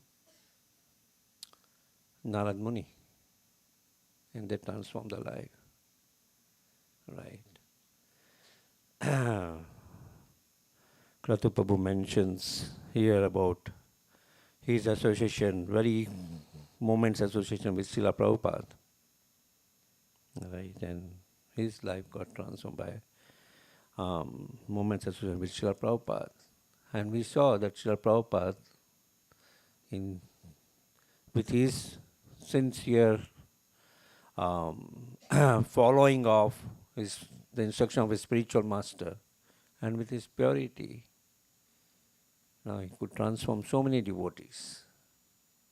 Narad Muni. And they transform the life. Right. Kratu Prabhu mentions here about his association, very moment's association with Srila Prabhupada. Right, and his life got transformed by moment's association with Srila Prabhupada. And we saw that Srila Prabhupada, with his sincere following of the instruction of his spiritual master, and with his purity, now he could transform so many devotees.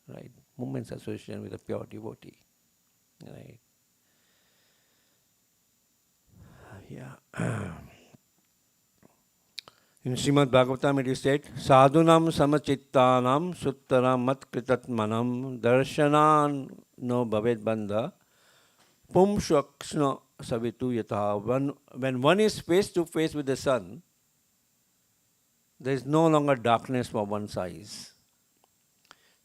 Right, moment's association with a pure devotee. Right. Yeah. In Srimad Bhagavatam it is said, Sadhunam samachittanam suttaram mat kritatmanam darshanan no bhaved bandha pum shakshna savitu yatha. When one is face to face with the sun, there is no longer darkness for one's eyes.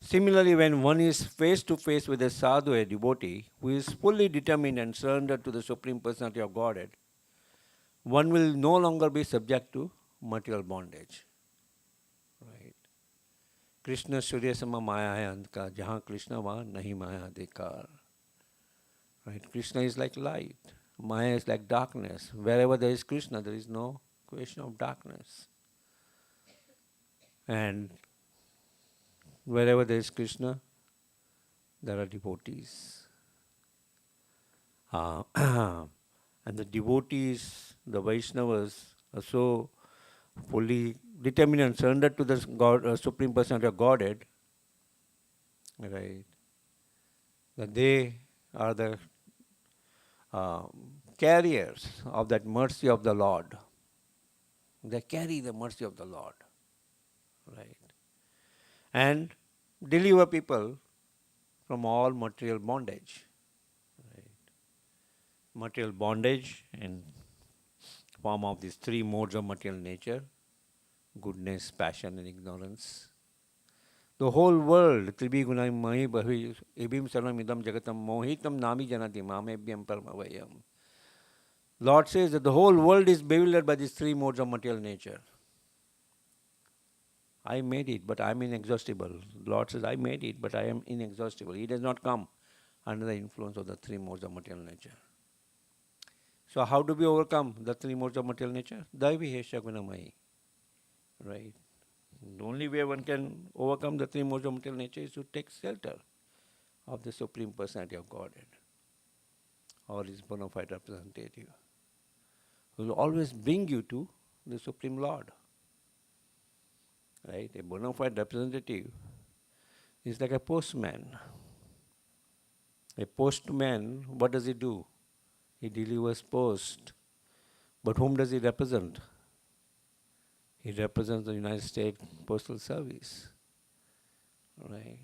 Similarly, when one is face to face with a sadhu, a devotee, who is fully determined and surrendered to the Supreme Personality of Godhead, one will no longer be subject to material bondage. Right. Krishna Surya Sama Maya hai Andhkar, Jahan Krishna Vahan Nahi Maya Adhikar. Right. Krishna is like light. Maya is like darkness. Wherever there is Krishna, there is no question of darkness. And wherever there is Krishna, there are devotees. And the devotees, the Vaishnavas, are so fully determined and surrendered to the Supreme Personality of Godhead, right, that they are the carriers of that mercy of the Lord. They carry the mercy of the Lord, right, and deliver people from all material bondage. Right. Material bondage in form of these three modes of material nature: goodness, passion, and ignorance. The whole world, Tribi Gunai Mahi Bhavi Ibim Saranam Idam Jagatam Mohitam Nami Janati Mamebhyam Paramavayam. Lord says that the whole world is bewildered by these three modes of material nature. I made it, but I am inexhaustible. Lord says, I made it, but I am inexhaustible. He does not come under the influence of the three modes of material nature. So how do we overcome the three modes of material nature? Daivi Hesha Gunamai. Right. The only way one can overcome the three modes of material nature is to take shelter of the Supreme Personality of Godhead, or his bona fide representative, who will always bring you to the Supreme Lord. Right? A bona fide representative is like a postman. A postman, what does he do? He delivers post. But whom does he represent? He represents the United States Postal Service. Right?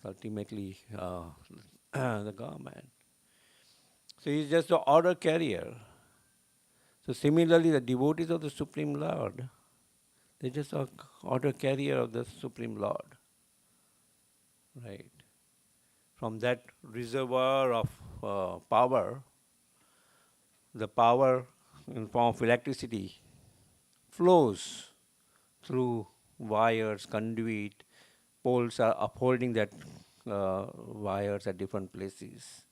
Ultimately, the government. So he is just the order carrier. So similarly, the devotees of the Supreme Lord, they just are order carrier of the Supreme Lord. Right? From that reservoir of power, the power in form of electricity flows through wires, conduit, poles are upholding that wires at different places.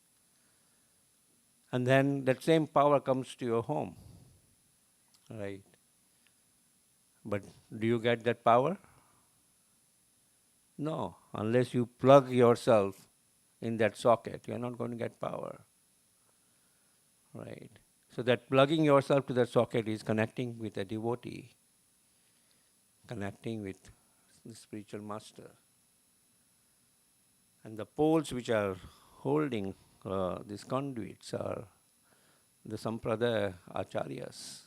And then that same power comes to your home. Right? But do you get that power? No. Unless you plug yourself in that socket, you are not going to get power. Right? So that plugging yourself to that socket is connecting with a devotee, connecting with the spiritual master. And the poles which are holding these conduits are the Sampradaya Acharyas.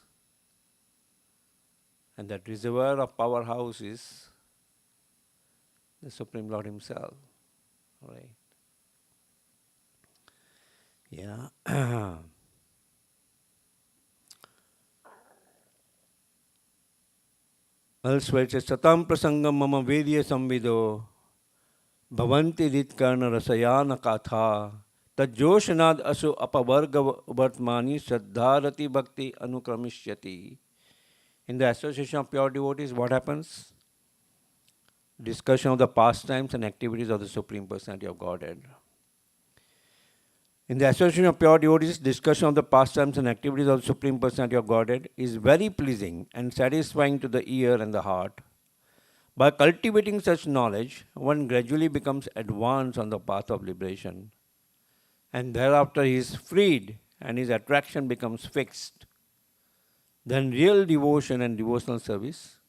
And that reservoir of powerhouse is the Supreme Lord Himself. Right? Yeah. Elsewhere it says, Satam prasangam mama vedya samvido bhavanti ditkarna rasayana katha tajoshanad asu apavarga vartmani saddharati bhakti anukramishyati. In the association of pure devotees, what happens? Discussion of the pastimes and activities of the Supreme Personality of Godhead. In the association of pure devotees, discussion of the pastimes and activities of the Supreme Personality of Godhead is very pleasing and satisfying to the ear and the heart. By cultivating such knowledge, one gradually becomes advanced on the path of liberation, and thereafter he is freed and his attraction becomes fixed. Then real devotion and devotional service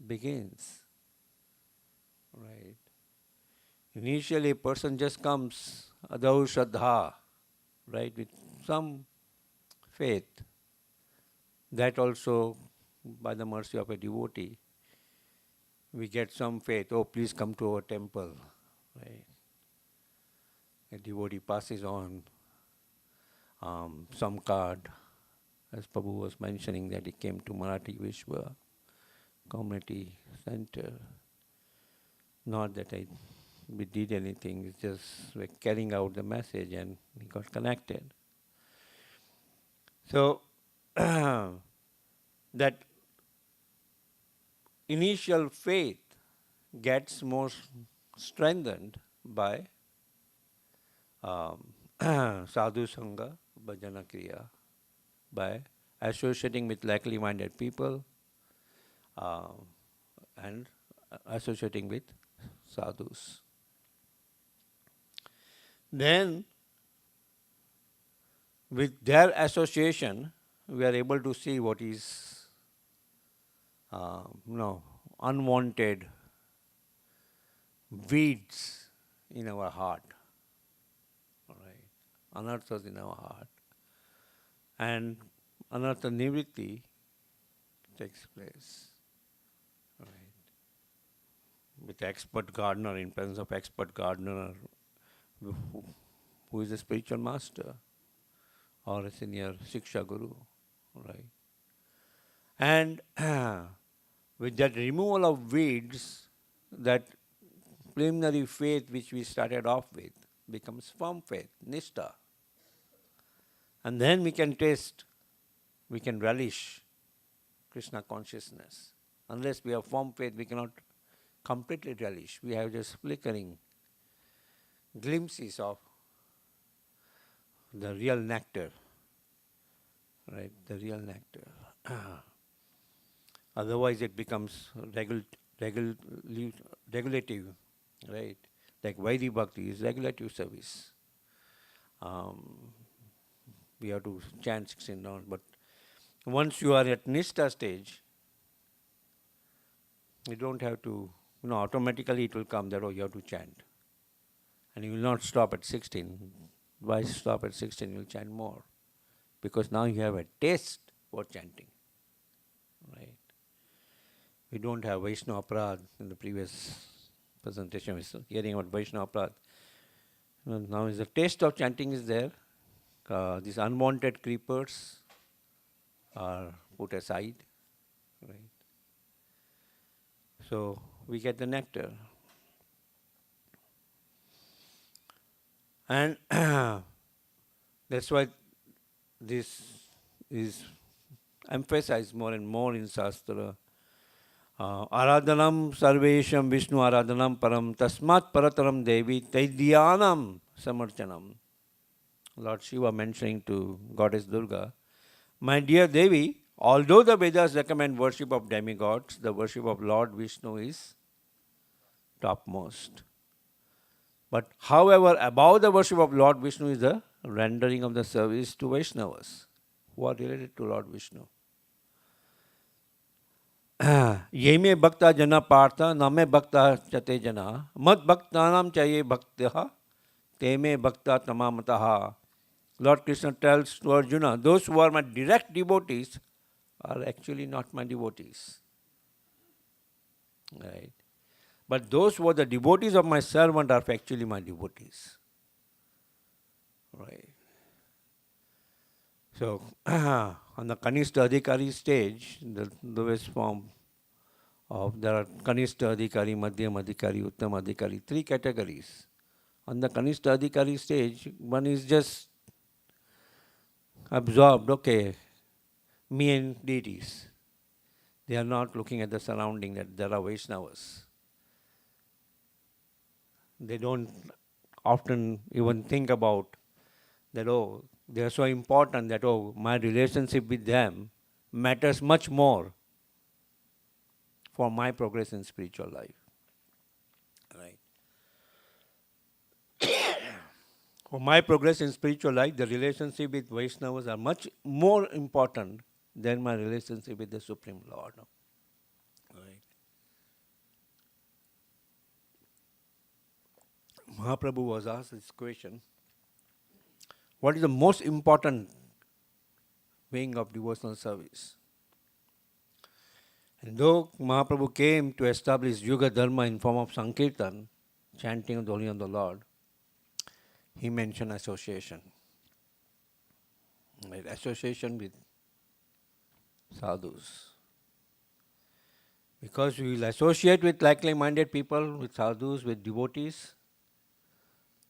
begins. Right. Initially, a person just comes, adau shraddha, right, with some faith. That also, by the mercy of a devotee, we get some faith. Oh, please come to our temple. Right. A devotee passes on some card, as Prabhu was mentioning that he came to Marathi Vishwa Community Center. Not that we did anything, it's just we're carrying out the message and we got connected. So, that initial faith gets more strengthened by sadhu sangha, bhajana kriya, by associating with likely minded people and associating with sadhus. Then, with their association, we are able to see what is unwanted weeds in our heart, right? Anarthas in our heart. And anartha nivritti takes place. Right. With expert gardener, in presence of expert gardener, who is a spiritual master or a senior Shiksha Guru, right? And with that removal of weeds, that preliminary faith which we started off with becomes firm faith, nishtha. And then we can taste, we can relish Krishna consciousness. Unless we have firm faith, we cannot completely relish. We have just flickering glimpses of the real nectar, right? The real nectar. Otherwise it becomes regulative, right? Like Vaidhi Bhakti is regulative service. We have to chant 16 rounds, but once you are at Nishtha stage, you don't have to, automatically it will come that, you have to chant. And you will not stop at 16. Why stop at 16? You will chant more. Because now you have a taste for chanting. Right? We don't have Vaishnava Aparadh. In the previous presentation we were hearing about Vaishnava Aparadh. Now is the taste of chanting is there. These unwanted creepers are put aside. Right? So we get the nectar. And that's why this is emphasized more and more in Shastra. Aradhanam sarvesham Vishnu aradhanam param tasmat parataram devi taidyanam samarchanam. Lord Shiva mentioning to Goddess Durga, my dear Devi, although the Vedas recommend worship of demigods, the worship of Lord Vishnu is topmost. But however, above the worship of Lord Vishnu is the rendering of the service to Vaishnavas, who are related to Lord Vishnu. Yeme bhakta jana partha, name bhakta chate jana, mad bhaktanam chaye bhaktaha, teme bhakta tamamataha. Lord Krishna tells to Arjuna, those who are my direct devotees are actually not my devotees. Right? But those who are the devotees of my servant are actually my devotees. Right. So, on the Kanishta Adhikari stage, the lowest form of, there are Kanishta Adhikari, Madhyam Adhikari, Uttam Adhikari, 3 categories. On the Kanishta Adhikari stage, one is just absorbed, okay, me and deities. They are not looking at the surrounding, that there are Vaishnavas. They don't often even think about that, oh, they are so important that, oh, my relationship with them matters much more for my progress in spiritual life. Right. For my progress in spiritual life, the relationship with Vaishnavas are much more important than my relationship with the Supreme Lord. Right. Mahaprabhu was asked this question: what is the most important wing of devotional service? And though Mahaprabhu came to establish Yuga Dharma in form of Sankirtan, chanting of the holy name of the Lord, he mentioned association. Right? Association with sadhus. Because we will associate with like-minded people, with sadhus, with devotees,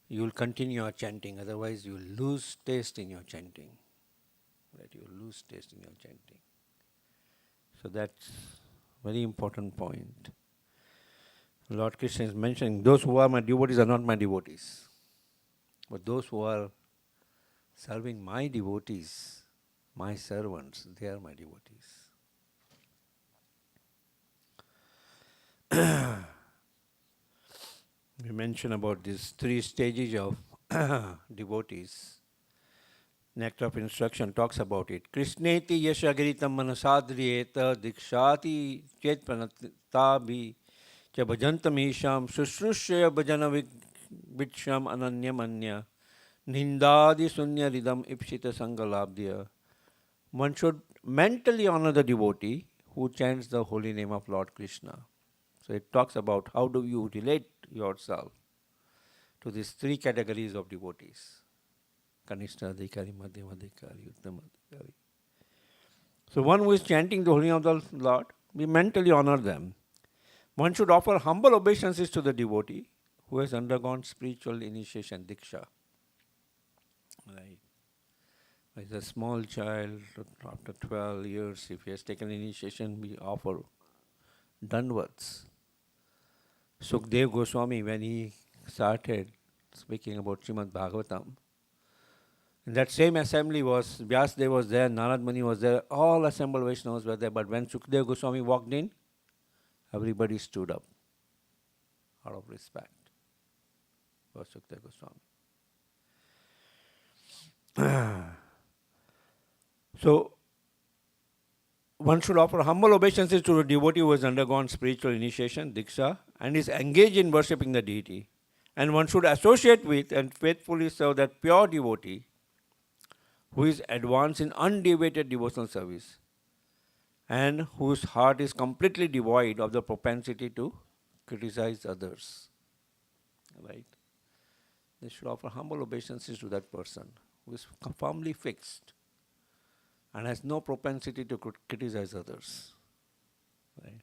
you will continue your chanting. Otherwise, you will lose taste in your chanting. Right? You will lose taste in your chanting. So that's very important point. Lord Krishna is mentioning, those who are my devotees are not my devotees. But those who are serving my devotees, my servants, they are my devotees. We mentioned about these 3 stages of devotees. Nectar of Instruction talks about it. Krishneti yashagritam manasadriyeta dikshati chet pranatabi cha bhajantam isham shushrusya bhajana viksham ananyam anya nindadi sunya ridam ipsita sangalabdya. One should mentally honor the devotee who chants the holy name of Lord Krishna. So it talks about how do you relate yourself to these 3 categories of devotees. Kanishta Adhikari, Madhyam Adhikari, Uttam Adhikari. So one who is chanting the holy name of the Lord, we mentally honor them. One should offer humble obeisances to the devotee who has undergone spiritual initiation, Diksha. Right. As a small child, after 12 years, if he has taken initiation, we offer Danvats. Sukdev Goswami, when he started speaking about Srimad Bhagavatam, in that same assembly was, Vyasadeva was there, Narad Muni was there, all assembled Vaishnavas were there, but when Sukdev Goswami walked in, everybody stood up out of respect for Sukdev Goswami. So, one should offer humble obeisances to a devotee who has undergone spiritual initiation, Diksha, and is engaged in worshipping the deity. And one should associate with and faithfully serve that pure devotee who is advanced in undeviated devotional service and whose heart is completely devoid of the propensity to criticize others. Right? They should offer humble obeisances to that person who is firmly fixed and has no propensity to criticize others. Right?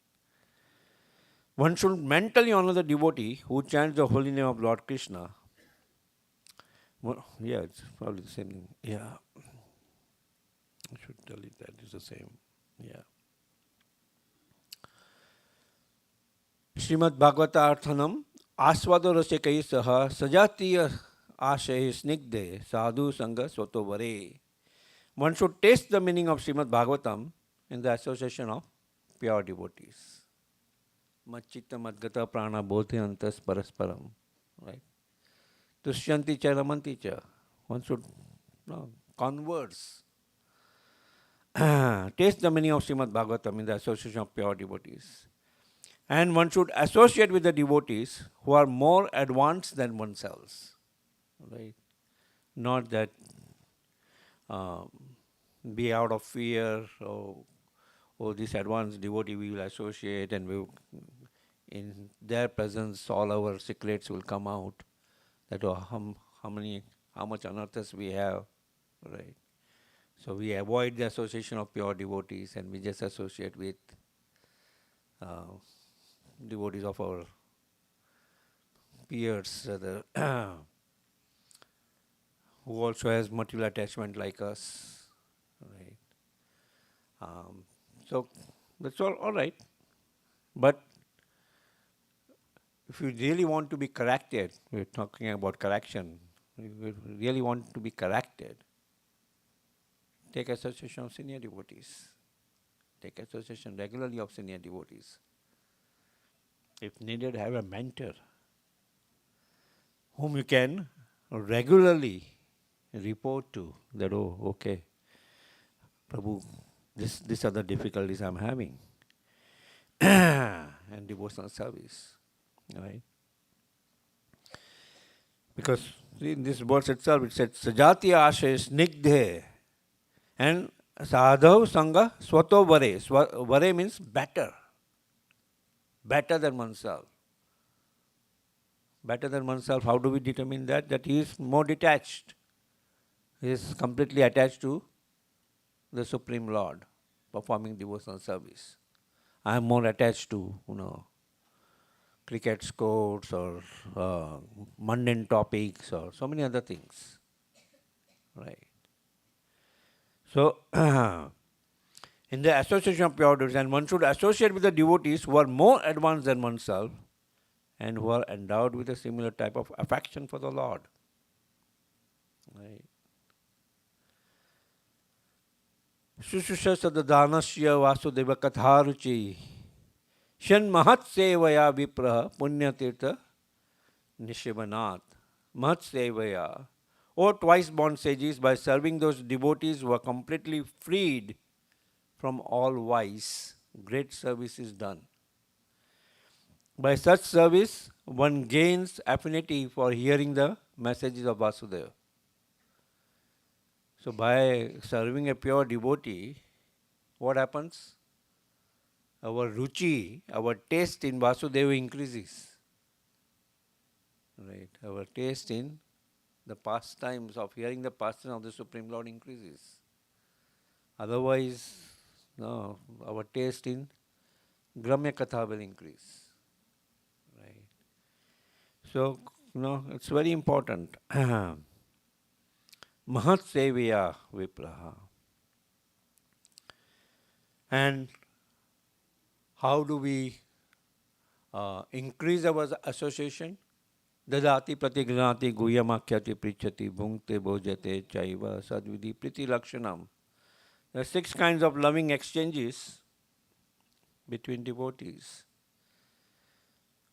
One should mentally honor the devotee who chants the holy name of Lord Krishna. Well, yeah, it's probably the same thing. Yeah. I should tell you that it's the same. Yeah. Srimad Bhagavata Arthanam Aswado Rasekai Saha Sajatiya Ashay Snigde Sadhu Sangha Sotovare. One should taste the meaning of Srimad Bhagavatam in the association of pure devotees. Machita Madgata Prana Bodhi Antas Parasparam. Right? Tushyanti cha ramanti cha. One should converse. Taste the meaning of Srimad Bhagavatam in the association of pure devotees. And one should associate with the devotees who are more advanced than oneself. Right? Not that be out of fear or this advanced devotee we will associate and we will. in their presence all our secrets will come out. That how much unearthers we have, right? So we avoid the association of pure devotees and we just associate with devotees of our peers, rather, who also has material attachment like us, right? So that's all right. But if you really want to be corrected, we're talking about correction, if you really want to be corrected, take association of senior devotees. Take association regularly of senior devotees. If needed, have a mentor whom you can regularly report to that, oh, okay, Prabhu, these are the difficulties I'm having. And devotional service, right? Because in this verse itself it said, Sajati ashe snigdhe and sadhav sangha swato vare. Vare means better. Better than oneself. Better than oneself, how do we determine that? That he is more detached. He is completely attached to the Supreme Lord, performing devotional service. I am more attached to, cricket scores or mundane topics or so many other things, right? So, in the association of pure devotees, and one should associate with the devotees who are more advanced than oneself and who are endowed with a similar type of affection for the Lord, right? Shushusha sadadanasya vasudeva katharuchi shan mahat sevaya vipraha punyatirtha nishivanat. Mahat sevaya. O twice born sages, by serving those devotees who are completely freed from all vice, great service is done. By such service, one gains affinity for hearing the messages of Vasudeva. So by serving a pure devotee, what happens? Our ruchi, our taste in Vasudeva increases. Right? Our taste in the pastimes of hearing the pastimes of the Supreme Lord increases. Otherwise, no, our taste in Gramya Katha will increase. Right? So, it's very important. Mahat Sevaya Vipraha. And how do we increase our association? Dadati pratigranati guhyamakyati prichati bhunkte bhojate chaiva sadvidi priti lakshanam. There are 6 kinds of loving exchanges between devotees.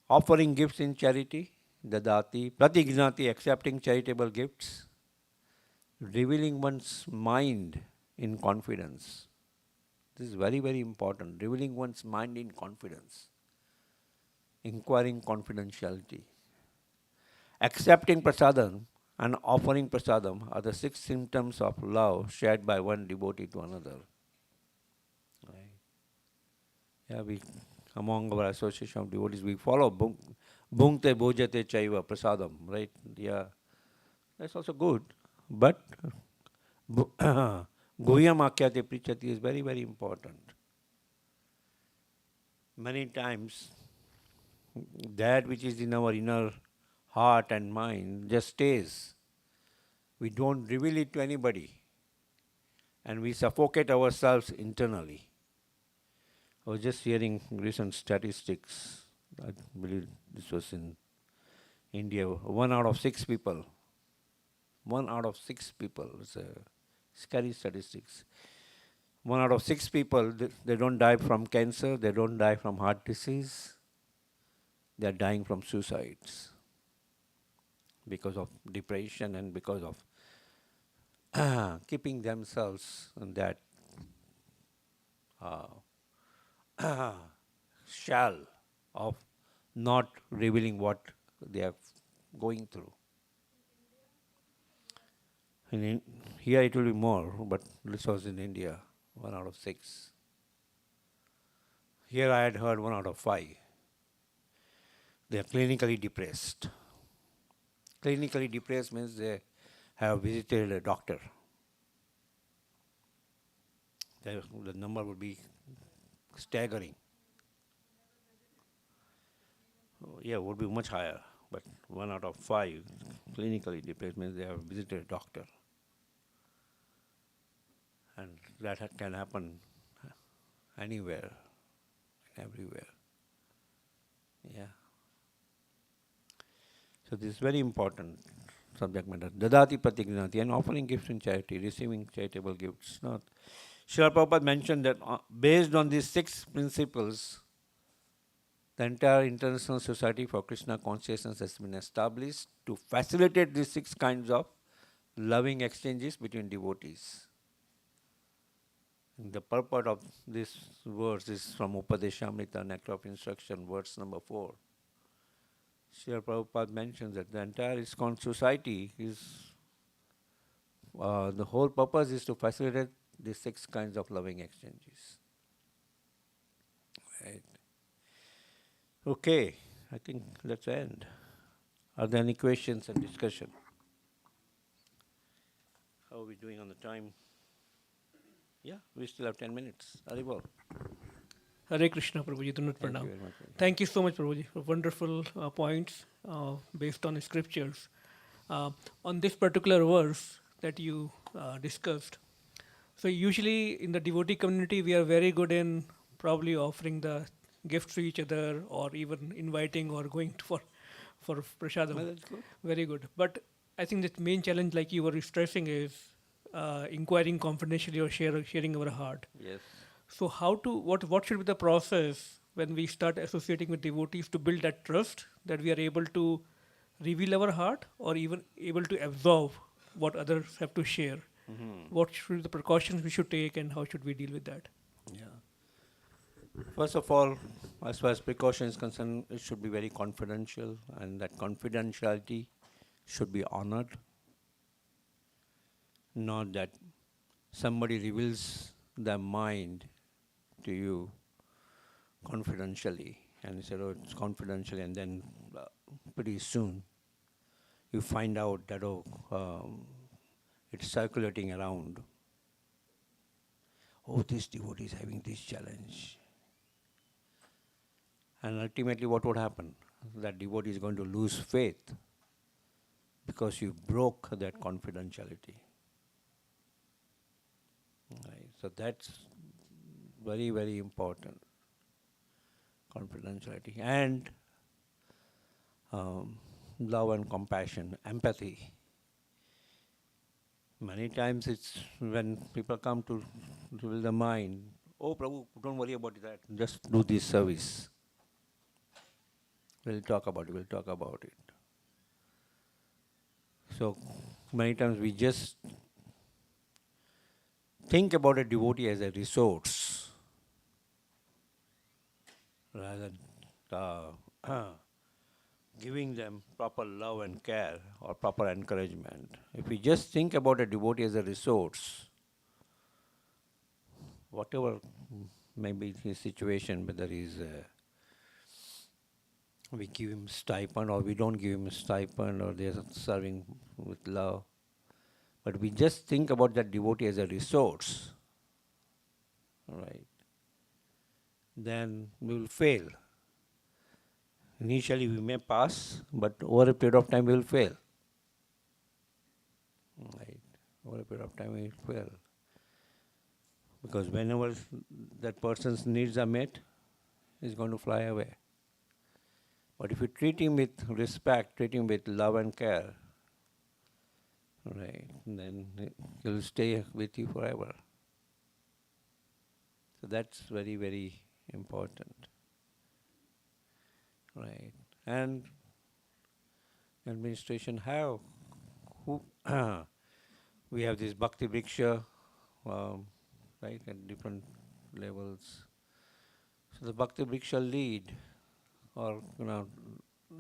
Offering gifts in charity, dadati, pratignati, accepting charitable gifts, revealing one's mind in confidence. This is very, very important. Revealing one's mind in confidence. Inquiring confidentiality. Accepting prasadam and offering prasadam are the 6 symptoms of love shared by one devotee to another. Right? Yeah, among our association of devotees, we follow bhunkte bhojate chaiva prasadam, right? Yeah, that's also good. But guhyam akyate prichati is very, very important. Many times, that which is in our inner heart and mind just stays. We don't reveal it to anybody. And we suffocate ourselves internally. I was just hearing recent statistics. I believe this was in India. 1 out of 6 people. 1 out of 6 people. It's a scary statistics. 1 out of 6 people, they don't die from cancer, they don't die from heart disease. They are dying from suicides. Because of depression and because of keeping themselves in that shell of not revealing what they are going through. Here it will be more, but this was in India, 1 out of 6. Here I had heard 1 out of 5. they are clinically depressed. Clinically depressed means they have visited a doctor. The number would be staggering. Yeah, would be much higher, but 1 out of 5 clinically depressed means they have visited a doctor. And that can happen anywhere, everywhere. Yeah. So this is very important subject matter. Dadati pratignati, and offering gifts in charity, receiving charitable gifts. Not. Srila Prabhupada mentioned that based on these 6 principles, the entire International Society for Krishna Consciousness has been established to facilitate these 6 kinds of loving exchanges between devotees. The purport of this verse is from Upadeshamrita, Nectar of Instruction, verse number 4. Srila Prabhupada mentions that the entire ISKCON society is, the whole purpose is to facilitate these 6 kinds of loving exchanges. Right. Okay, I think let's end. Are there any questions and discussion? How are we doing on the time? Yeah, we still have 10 minutes. Haribol. Hare Krishna, Prabhuji, Dhunvat Thank you Pranam. very much. Thank you so much, Prabhuji, for wonderful points based on the scriptures. On this particular verse that you discussed, so usually in the devotee community, we are very good in probably offering the gifts to each other or even inviting or going for prasadam. Well, that's good. Very good. But I think the main challenge, like you were stressing, is inquiring confidentially or sharing our heart. Yes. So what should be the process when we start associating with devotees to build that trust that we are able to reveal our heart or even able to absorb what others have to share? What should be the precautions we should take and how should we deal with that? Yeah. First of all, as far as precaution is concerned, it should be very confidential, and that confidentiality should be honored. Not that somebody reveals their mind to you confidentially, and you say, oh, it's confidential, and then pretty soon you find out that, it's circulating around. Oh, this devotee is having this challenge. And ultimately what would happen? That devotee is going to lose faith because you broke that confidentiality. Right. So that's very, very important. Confidentiality. And love and compassion, empathy. Many times it's when people come to reveal the mind, oh Prabhu, don't worry about that, just do this service. We'll talk about it. So many times we just think about a devotee as a resource rather than giving them proper love and care or proper encouragement. If we just think about a devotee as a resource, whatever may be his situation, whether he's we give him stipend or we don't give him a stipend or they're serving with love, but we just think about that devotee as a resource, right? Then we will fail. Initially we may pass, but over a period of time we will fail. Right? Over a period of time we will fail. Because whenever that person's needs are met, he's going to fly away. But if you treat him with respect, treat him with love and care, right, then he'll stay with you forever. So that's very, very important. Right. And administration we have this Bhakti Vriksha, right, at different levels. So the Bhakti Vriksha lead, or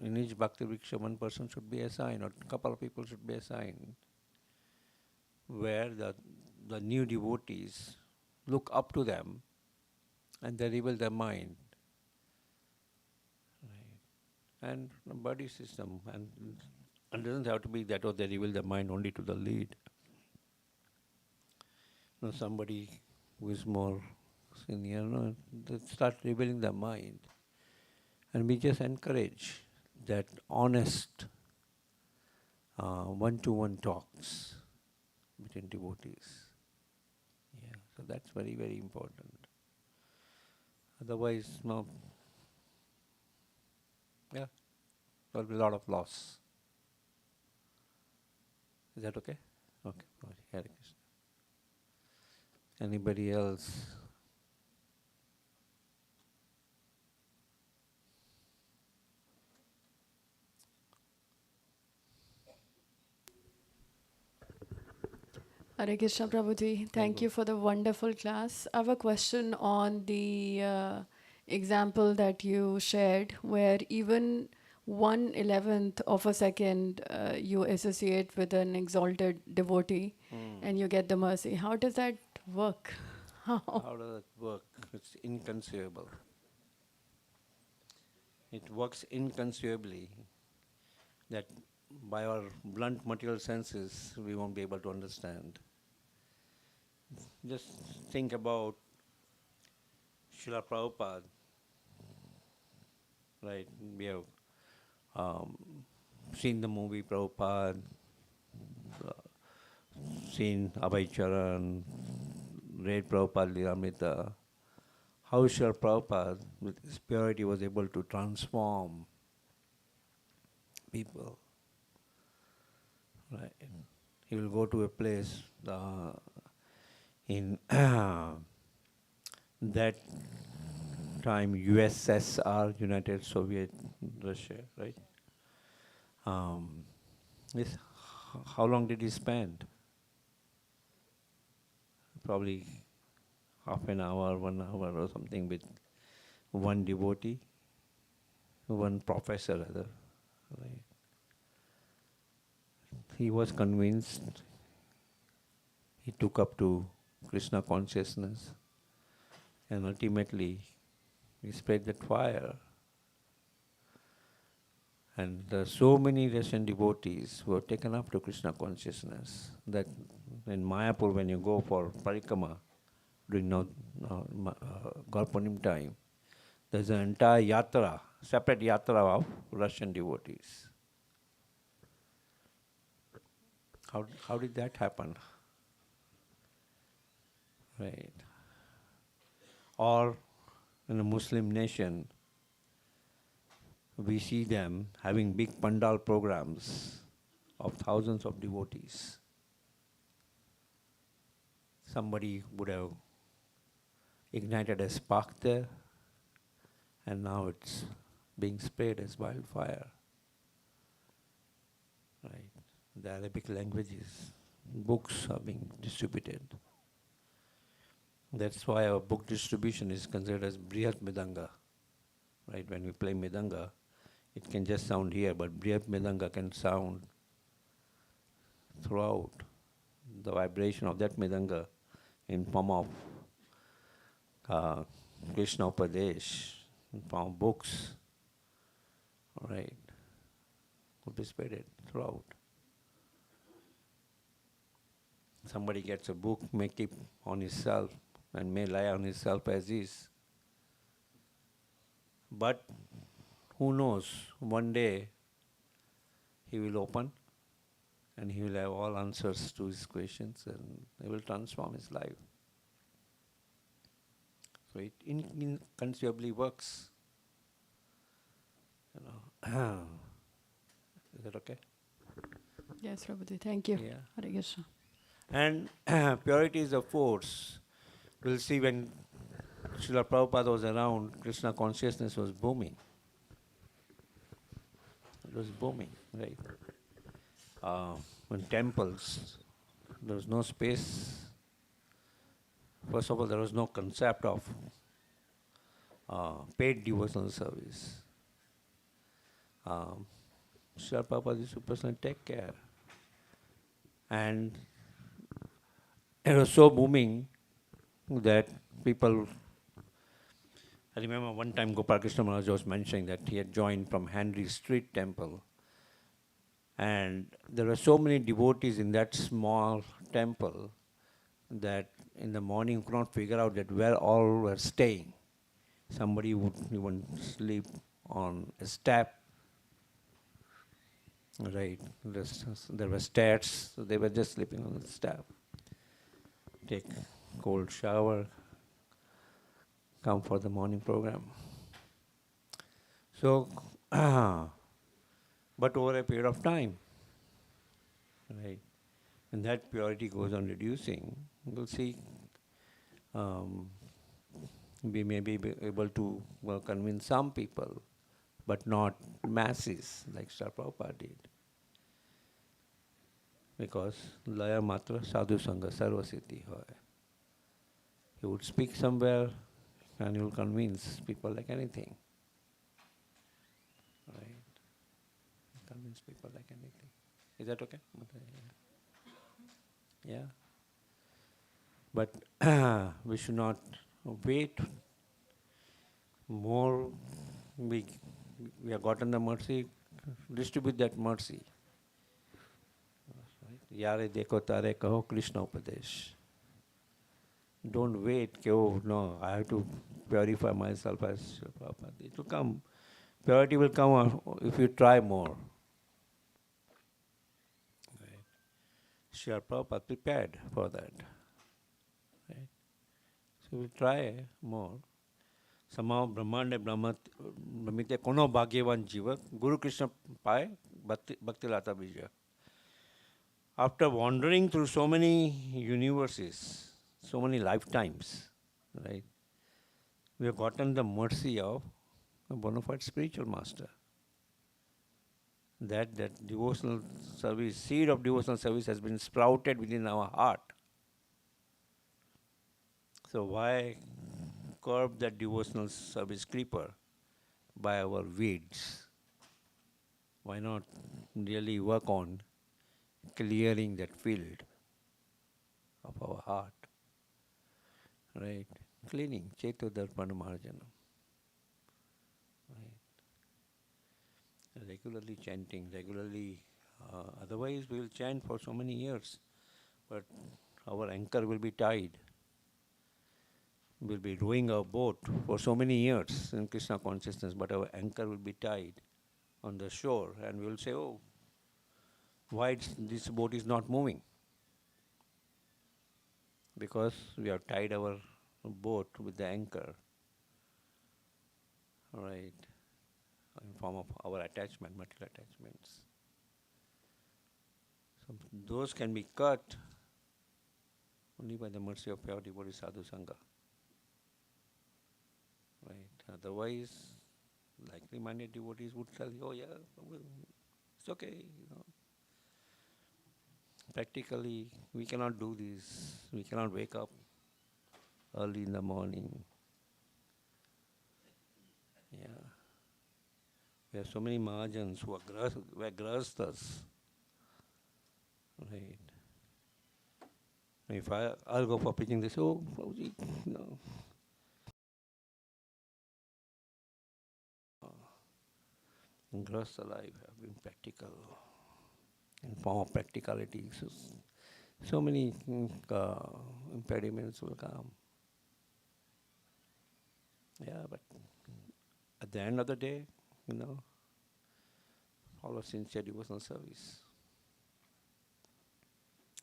in each Bhakti Vriksha one person should be assigned, or a couple of people should be assigned, where the new devotees look up to them and they reveal their mind. and a buddy system. And it doesn't have to be that, they reveal the mind only to the lead. Somebody who is more senior, they start revealing the mind. And we just encourage that honest one-to-one talks between devotees. Yeah, so that's very, very important. Otherwise, there will be a lot of loss. Is that okay? Okay. Hare Krishna. Anybody else? Hare Krishna Prabhuji, thank you for the wonderful class. I have a question on the example that you shared, where even 1/11th of a second you associate with an exalted devotee and you get the mercy. How does that work? How? How does it work? It's inconceivable. It works inconceivably that by our blunt material senses we won't be able to understand. Just think about Srila Prabhupada. Right, we have seen the movie Prabhupada, seen Abhay Charan, read Prabhupada Lilamrita. How Srila Prabhupada with his purity was able to transform people. Right. He will go to a place in that time USSR, United Soviet Russia, right? Yes. How long did he spend? Probably half an hour, 1 hour or something with one devotee, one professor rather. Right? He was convinced. He took up to Krishna consciousness, and ultimately he spread that fire. And there are so many Russian devotees who have taken up to Krishna consciousness that in Mayapur, when you go for parikrama during Gaurapunim time, there's an entire yatra, separate yatra of Russian devotees. How did that happen? Right. Or in a Muslim nation, we see them having big pandal programs of thousands of devotees. Somebody would have ignited a spark there, and now it's being spread as wildfire. Right. The Arabic languages, books are being distributed. That's why our book distribution is considered as Brihat Midanga. Right, when we play Midanga, it can just sound here, but Brihat Midanga can sound throughout. The vibration of that Midanga in form of Krishna Upadesh, in form of books, right, would be spread throughout. Somebody gets a book, may keep on himself, and may lie on himself as is. But who knows, one day he will open and he will have all answers to his questions and he will transform his life. So it inconceivably works. Is that okay? Yes, Prabhuji, thank you. Yeah. Hare Krishna. And purity is a force. We'll see when Srila Prabhupada was around, Krishna consciousness was booming. It was booming, right? In temples, there was no space. First of all, there was no concept of paid devotional service. Srila Prabhupada used to personally take care. And it was so booming that people I remember one time Gopal Krishna Maharaj was mentioning that he had joined from Henry Street Temple. And there were so many devotees in that small temple that in the morning you could not figure out that where all were staying. Somebody would even sleep on a step. Right. There were stairs, so they were just sleeping on the step. Take cold shower, come for the morning program. So, but over a period of time, right, when that purity goes on reducing, we'll see we may be able to convince some people, but not masses like Srila Prabhupada did. Because laya matra sadhu sangha sarva siddhi hoy. He would speak somewhere and he will convince people like anything. Right? Convince people like anything. Is that okay? Yeah. But we should not wait more. We have gotten the mercy, distribute that mercy. Yare dekho tare kaho Krishna upadesh. Don't wait, oh no, I have to purify myself as Srila Prabhupada. It will come. Purity will come if you try more. Right. Srila Prabhupada prepared for that. Right. So we try more. Somehow Brahmande Brahmite kono bhagyavan jiva Guru Krishna paye bhakti lata bija. After wandering through so many universes, so many lifetimes, right, we have gotten the mercy of a bona fide spiritual master. That devotional service, seed of devotional service has been sprouted within our heart. So why curb that devotional service creeper by our weeds? Why not really work on clearing that field of our heart? Right? Cleaning, Cheto Darpana Marjanam. Right? Regularly chanting, otherwise we will chant for so many years, but our anchor will be tied. We'll be rowing our boat for so many years in Krishna consciousness, but our anchor will be tied on the shore, and we will say, oh, why this boat is not moving? Because we have tied our boat with the anchor, right, in form of our attachment, material attachments. So those can be cut only by the mercy of pure devotee sadhu sangha. Right. Otherwise, likely-minded devotees would tell you, oh yeah, it's okay, Practically, we cannot do this. We cannot wake up early in the morning. Yeah. We have so many Mahajans who were grahasthas. Right. If I'll go for preaching this, oh, Prabhuji, no. Grahastha life have been practical, in form of practicality. So many impediments will come. Yeah, but at the end of the day, follow sincere devotional service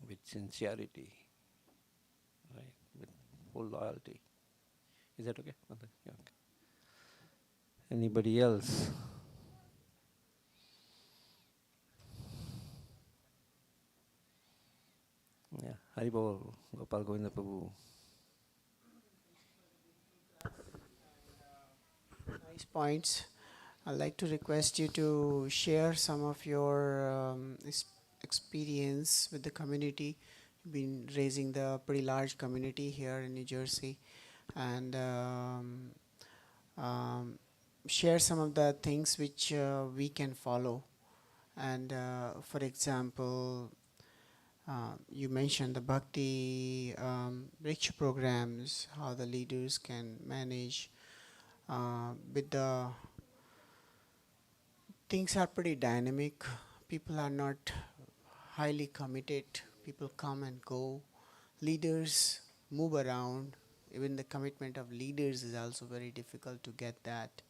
with sincerity, right? With full loyalty. Is that okay? Okay. Yeah, okay. Anybody else? Yeah, Haribol, Gopal Govinda Prabhu. Nice points. I'd like to request you to share some of your experience with the community. You've been raising the pretty large community here in New Jersey, and share some of the things which we can follow. And for example, you mentioned the Bhakti rich programs, how the leaders can manage with the things are pretty dynamic. People are not highly committed. People come and go. Leaders move around. Even the commitment of leaders is also very difficult to get that.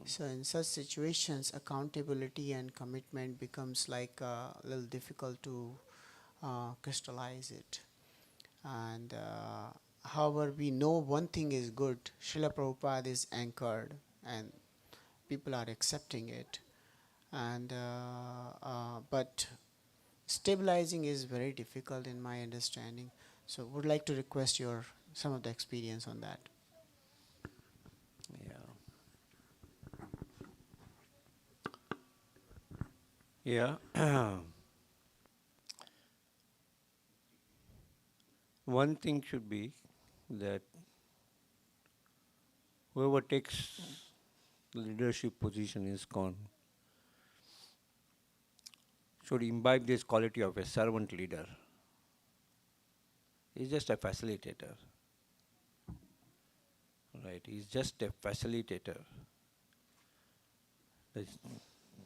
So in such situations, accountability and commitment becomes like a little difficult to crystallize it. And however, we know one thing is good. Srila Prabhupada is anchored, and people are accepting it. And but stabilizing is very difficult in my understanding. So would like to request your some of the experience on that. Yeah. One thing should be that whoever takes leadership position in ISKCON should imbibe this quality of a servant leader. He's just a facilitator. Right? He's just a facilitator.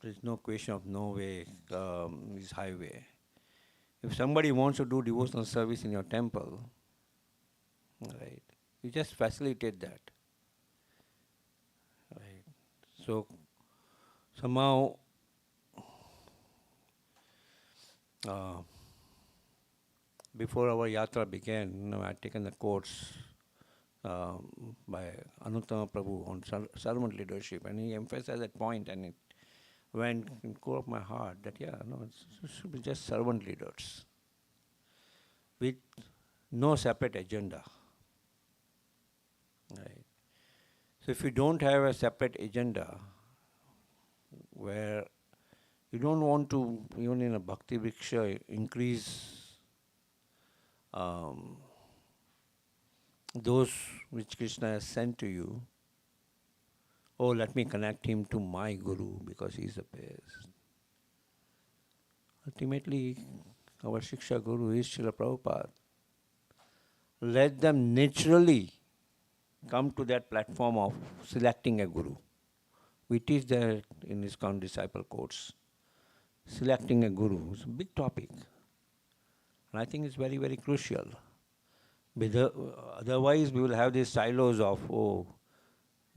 There's no question of no way is highway. If somebody wants to do devotional service in your temple, right, you just facilitate that. Right. So somehow before our yatra began, I had taken the course by Anuttama Prabhu on servant leadership, and he emphasized that point, and it went in core of my heart that it should be just servant leaders with no separate agenda. Right. So if you don't have a separate agenda, where you don't want to, even in a bhakti vriksha, increase those which Krishna has sent to you. Oh, let me connect him to my Guru because he is the best. Ultimately, our Shiksha Guru is Srila Prabhupada. Let them naturally come to that platform of selecting a Guru. We teach that in ISKCON disciple course. Selecting a Guru is a big topic. And I think it's very, very crucial. Otherwise, we will have these silos of,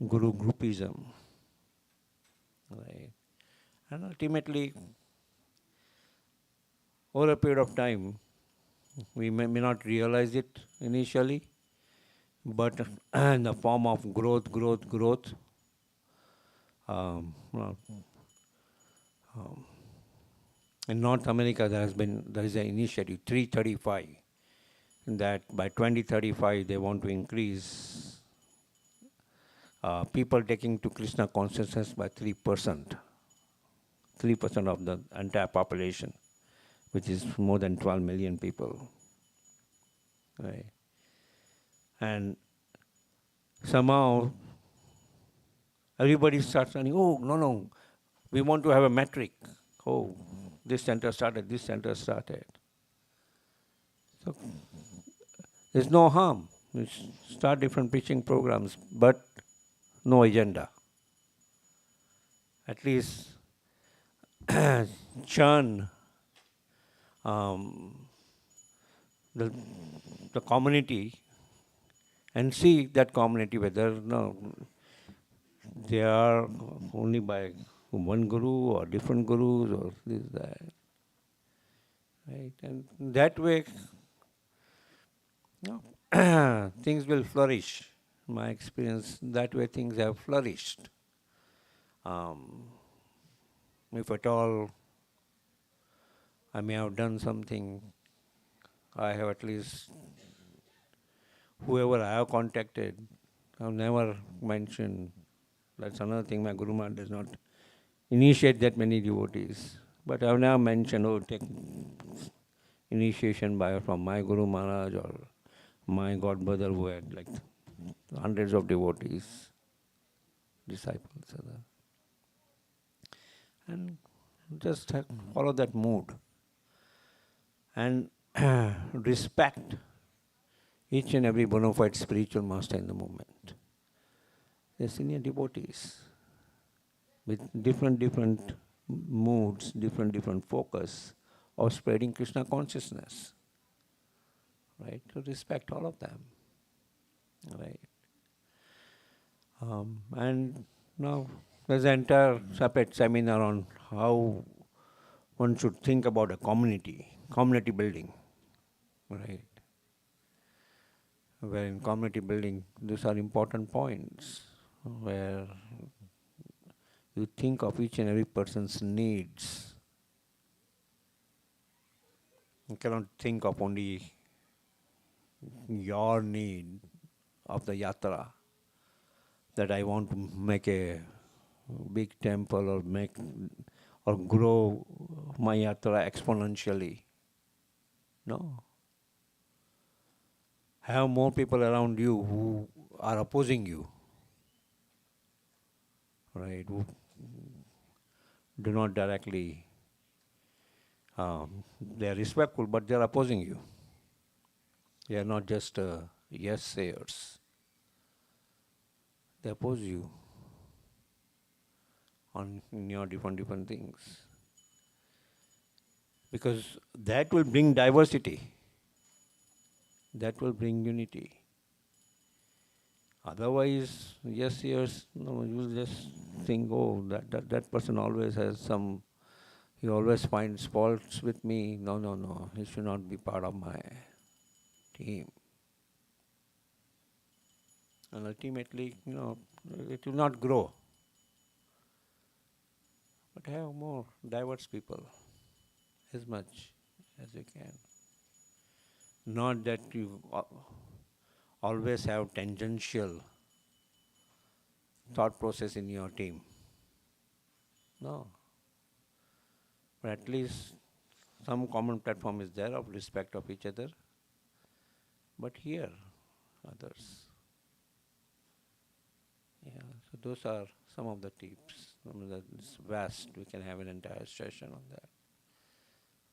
Guru groupism. Right. And ultimately, over a period of time, we may not realize it initially, but in the form of growth. In North America, there is an initiative, 335, that by 2035 they want to increase people taking to Krishna consciousness by 3%. 3% of the entire population, which is more than 12 million people. Right. And somehow everybody starts saying, no, we want to have a metric. This center started. So there's no harm. We start different preaching programs, but no agenda. At least churn the community and see that community whether they are only by one guru or different gurus or this, that. Right? And that way things will flourish. My experience, that way things have flourished. If at all I may have done something, I have at least, whoever I have contacted, I have never mentioned. That's another thing, my Guru Maharaj does not initiate that many devotees. But I have now mentioned, take initiation from my Guru Maharaj or my godbrother who had like hundreds of devotees, disciples. And just follow that mood. And respect each and every bona fide spiritual master in the movement. They're senior devotees with different moods, different focus of spreading Krishna consciousness. Right? To respect all of them. Right? And now there's an entire separate seminar on how one should think about a community building. Right? Where in community building, these are important points where you think of each and every person's needs. You cannot think of only your need of the yatra, that I want to make a big temple or grow my yatra exponentially. No. Have more people around you who are opposing you, right? Who do not directly, they are respectful, but they are opposing you. They are not just yes sayers. They oppose you on your different things. Because that will bring diversity. That will bring unity. Otherwise, yes, no, you'll just think, oh, that person always has he always finds faults with me. No, he should not be part of my team. And ultimately, it will not grow. But have more diverse people, as much as you can. Not that you always have tangential thought process in your team. No. But at least some common platform is there of respect of each other. But here, others. Yeah, so those are some of the tips. It's vast, we can have an entire session on that.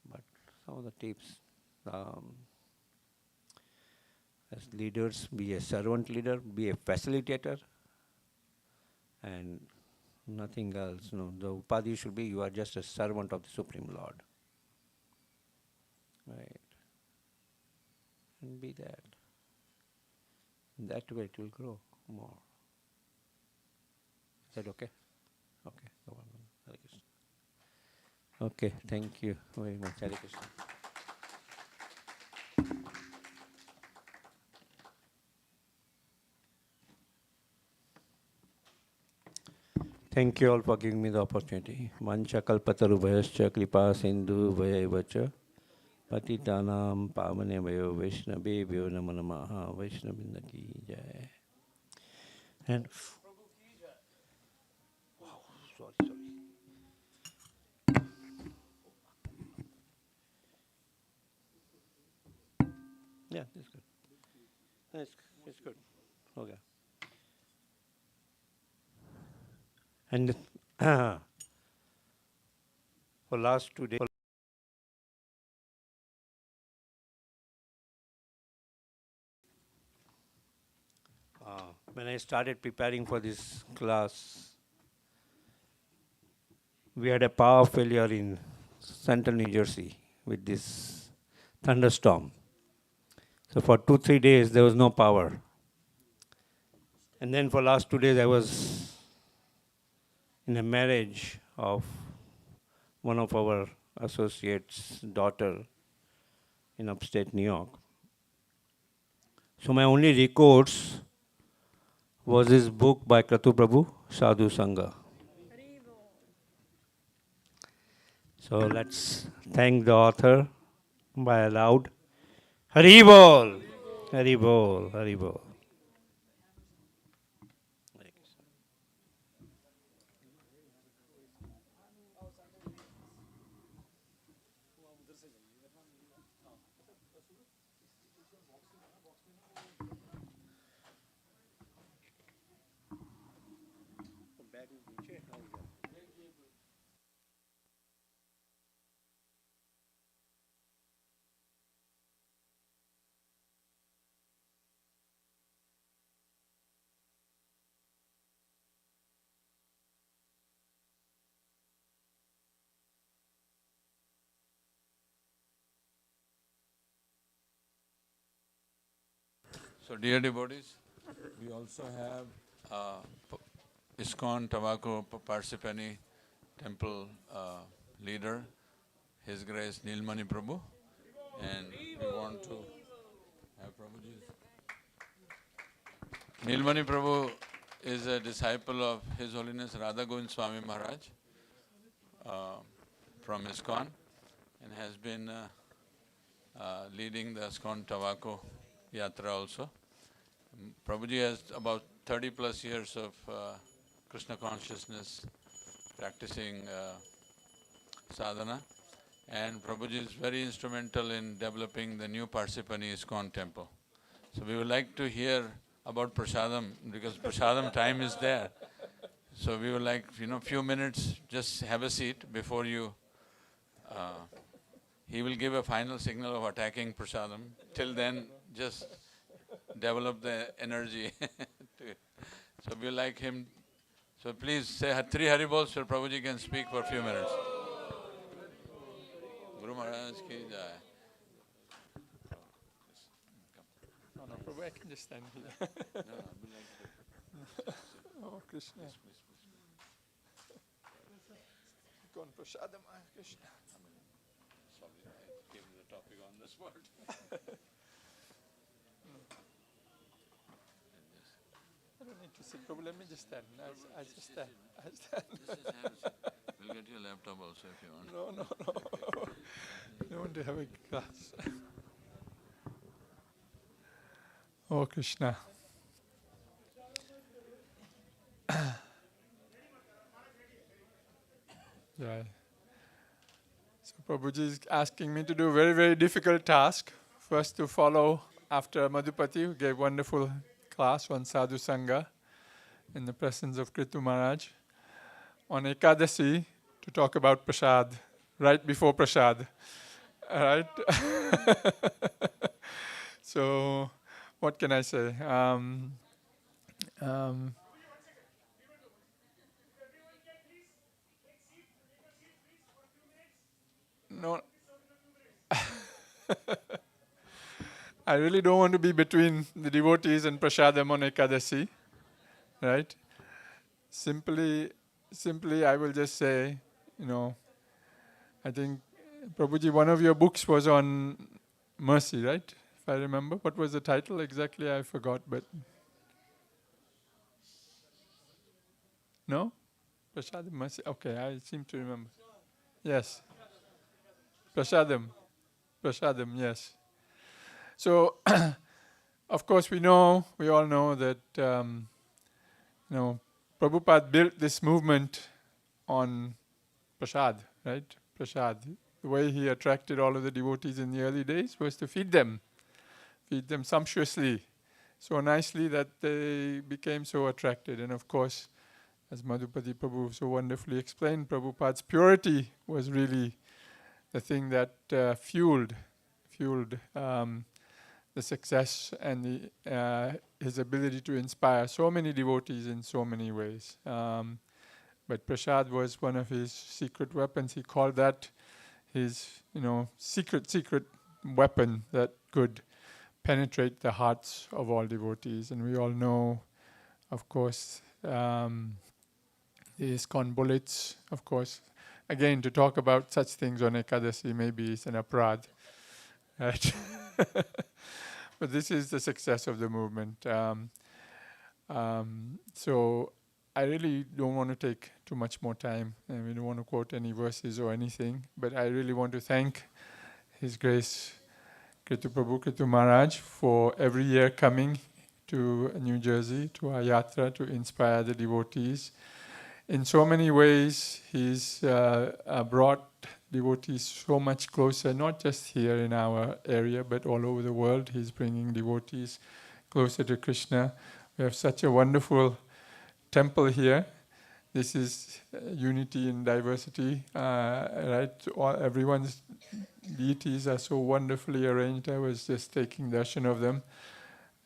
But some of the tips, as leaders, be a servant leader, be a facilitator, and nothing else. No, the upadhi should be you are just a servant of the Supreme Lord. Right. And be that. That way it will grow more. Is that okay? Okay. Hare Krishna. Okay, thank you very much. Hare Krishna. Thank you all for giving me the opportunity. Mancha kalpatarubhayascha kripa sindhu vayavacha patitanam pavane vayo vaishnavebhyo namo namaha vaishnavrinda ki jai. And sorry. Yeah, that's good. It's good. Okay. And for last 2 days, when I started preparing for this class, we had a power failure in central New Jersey with this thunderstorm. So for 2-3 days, there was no power. And then for last 2 days, I was in a marriage of one of our associates' daughter in upstate New York. So my only recourse was this book by Kratu Prabhu, Sadhu Sangha. So let's thank the author by a loud Hari Bol, Hari Bol, Hari Bol. So dear devotees, we also have ISKCON Tobacco Parsippany temple leader, His Grace Nilmani Prabhu, and we want to have Prabhuji. Nilmani Prabhu is a disciple of His Holiness Radha Govind Swami Maharaj from ISKCON and has been leading the ISKCON Tobacco Yatra also. Prabhuji has about 30 plus years of Krishna consciousness practicing sadhana, and Prabhuji is very instrumental in developing the new Parsippany ISKCON temple. So we would like to hear about prasadam, because prasadam time is there. So we would like, few minutes, just have a seat before you. He will give a final signal of attacking prasadam. Till then, just develop the energy. So we like him. So please say 3 Haribols so Prabhuji can speak for a few minutes. Guru Maharaj ki jai. No, Prabhu, I can just stand here. No, we like to. Oh, Krishna. Please. Gone prasadam, Krishna. Sorry, I gave you the topic on the spot. I don't need to sit, Prabhu, let me just stand. I just stand. I stand. We'll get your laptop also if you want. No. I want to have a glass. Oh, Krishna. Jai. So Prabhuji is asking me to do a very, very difficult task. First to follow after Madhupati, who gave wonderful class on Sadhu Sangha in the presence of Kratu Maharaj. On Ekadasi, to talk about prasad, right before prasad. Alright? So, what can I say? No. I really don't want to be between the devotees and prasadam on Ekadasi, right? Simply, I will just say, I think, Prabhuji, one of your books was on mercy, right? If I remember. What was the title exactly? I forgot, but... No? Prasadam, mercy. Okay, I seem to remember. Yes. Prasadam, yes. So, of course, we all know that, Prabhupada built this movement on prasad, right? Prasad. The way he attracted all of the devotees in the early days was to feed them sumptuously, so nicely that they became so attracted. And of course, as Madhupati Prabhu so wonderfully explained, Prabhupada's purity was really the thing that fueled the success and his ability to inspire so many devotees in so many ways. But prasad was one of his secret weapons. He called that his, secret weapon that could penetrate the hearts of all devotees. And we all know, of course, the ISKCON bullets, of course. Again, to talk about such things on Ekadasi maybe is an aparad, right? But this is the success of the movement. So I really don't want to take too much more time, and we don't want to quote any verses or anything, but I really want to thank His Grace Kratu Prabhu, Kratu Maharaj for every year coming to New Jersey, to our yatra, to inspire the devotees. In so many ways, he's brought devotees so much closer, not just here in our area, but all over the world. He's bringing devotees closer to Krishna. We have such a wonderful temple here. This is unity in diversity, right? Everyone's deities are so wonderfully arranged. I was just taking darshan of them.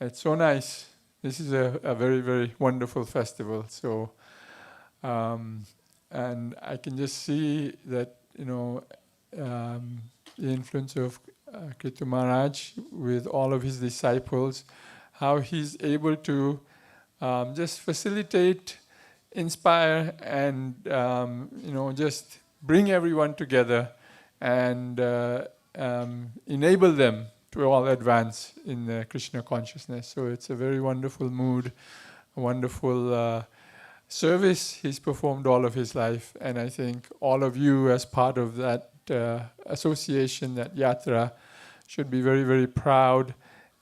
It's so nice. This is a very, very wonderful festival. So, and I can just see that, the influence of Kratu Maharaj with all of his disciples, how he's able to just facilitate, inspire, and just bring everyone together and enable them to all advance in Krishna consciousness. So it's a very wonderful mood, a wonderful service he's performed all of his life, and I think all of you as part of that association, that yatra, should be very, very proud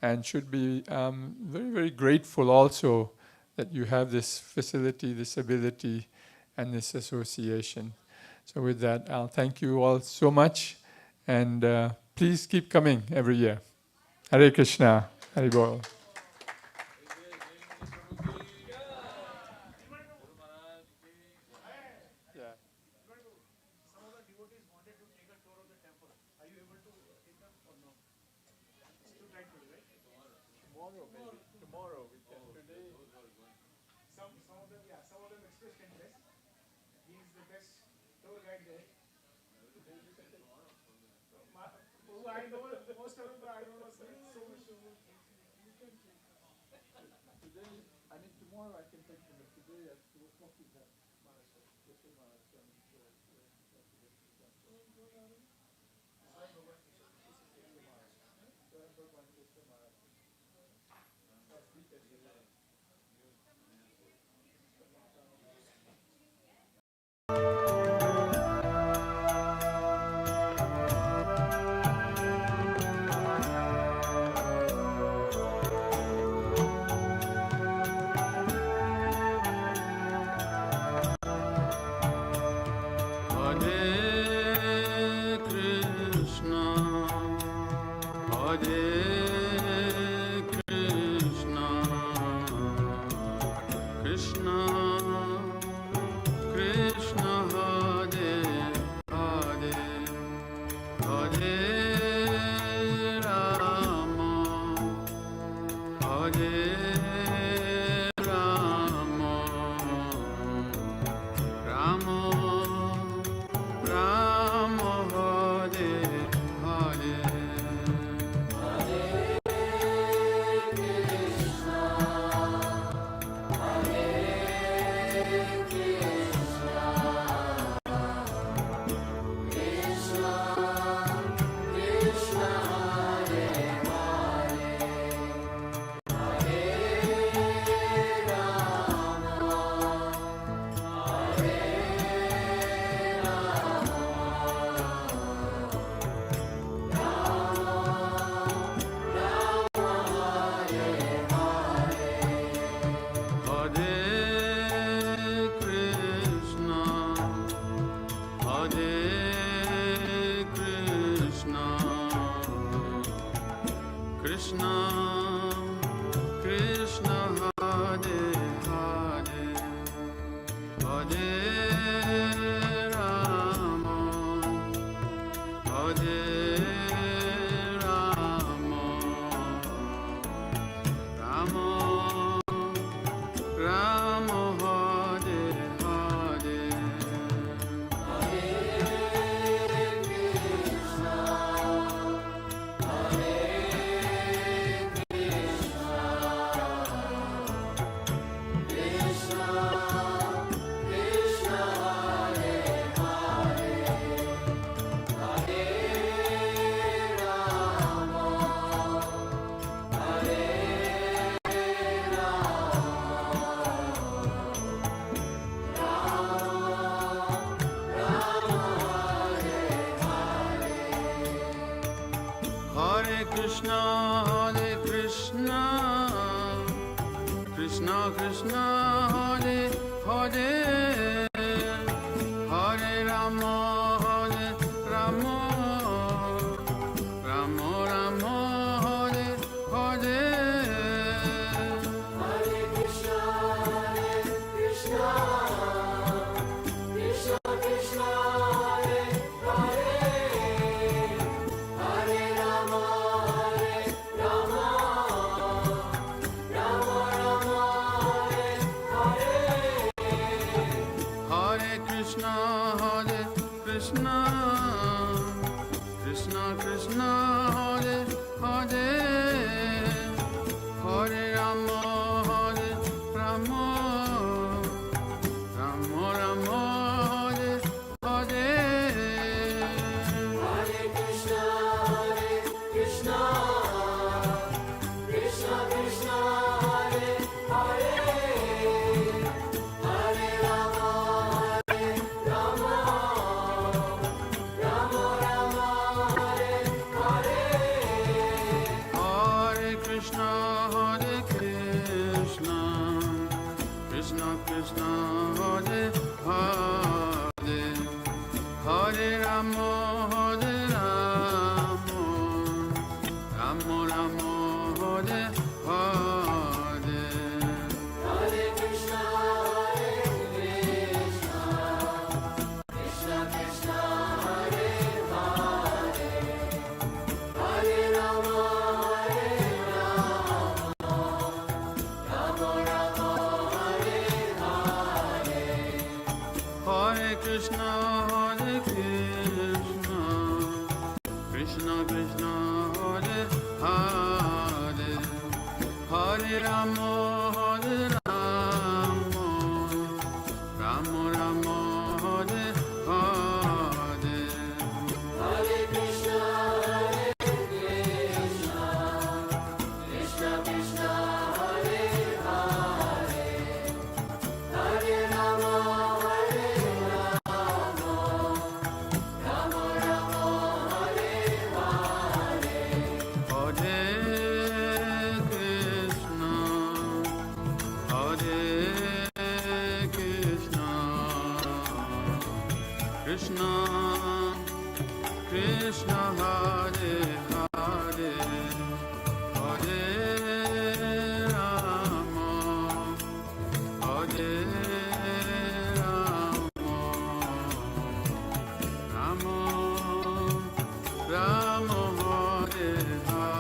and should be very, very grateful also that you have this facility, this ability, and this association. So with that, I'll thank you all so much, and please keep coming every year. Hare Krishna, Hare Bol. Hare Ramo, Hare Ramo, Ramo Ramo, Hare Hare. Hare Krishna, Krishna Krishna, Hare Hare, Hare Rama, Hare Rama, Rama Rama, Hare Hare. Hare Krishna, Krishna Krishna, Hare Hare, Hare Rama, Hare Rama, Rama Rama, Hare Hare. Hare Krishna, Krishna Krishna, Hare Hare, Hare Rama, Hare Rama, Rama Rama, Hare Hare. Hare Krishna, Krishna Krishna, Hare Hare, Hare Rama, Hare Rama, Rama Rama, Hare Hare.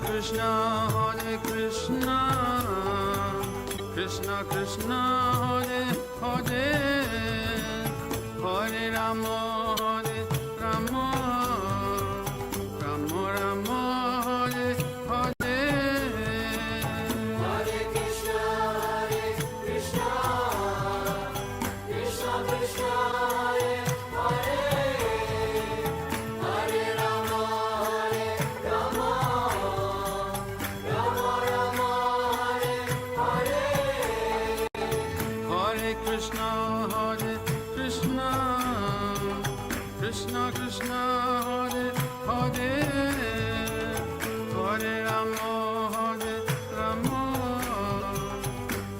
Krishna, Hare Krishna, Krishna Krishna, Hare Hare, Hare Rama, Hare Rama, Rama Rama, Hare Hare. Hare Krishna, Krishna Krishna, Hare Hare, Hare Rama, Hare Rama, Rama Rama, Hare Hare. Hare Krishna, Krishna Krishna, Hare Hare, Hare Rama, Hare Rama,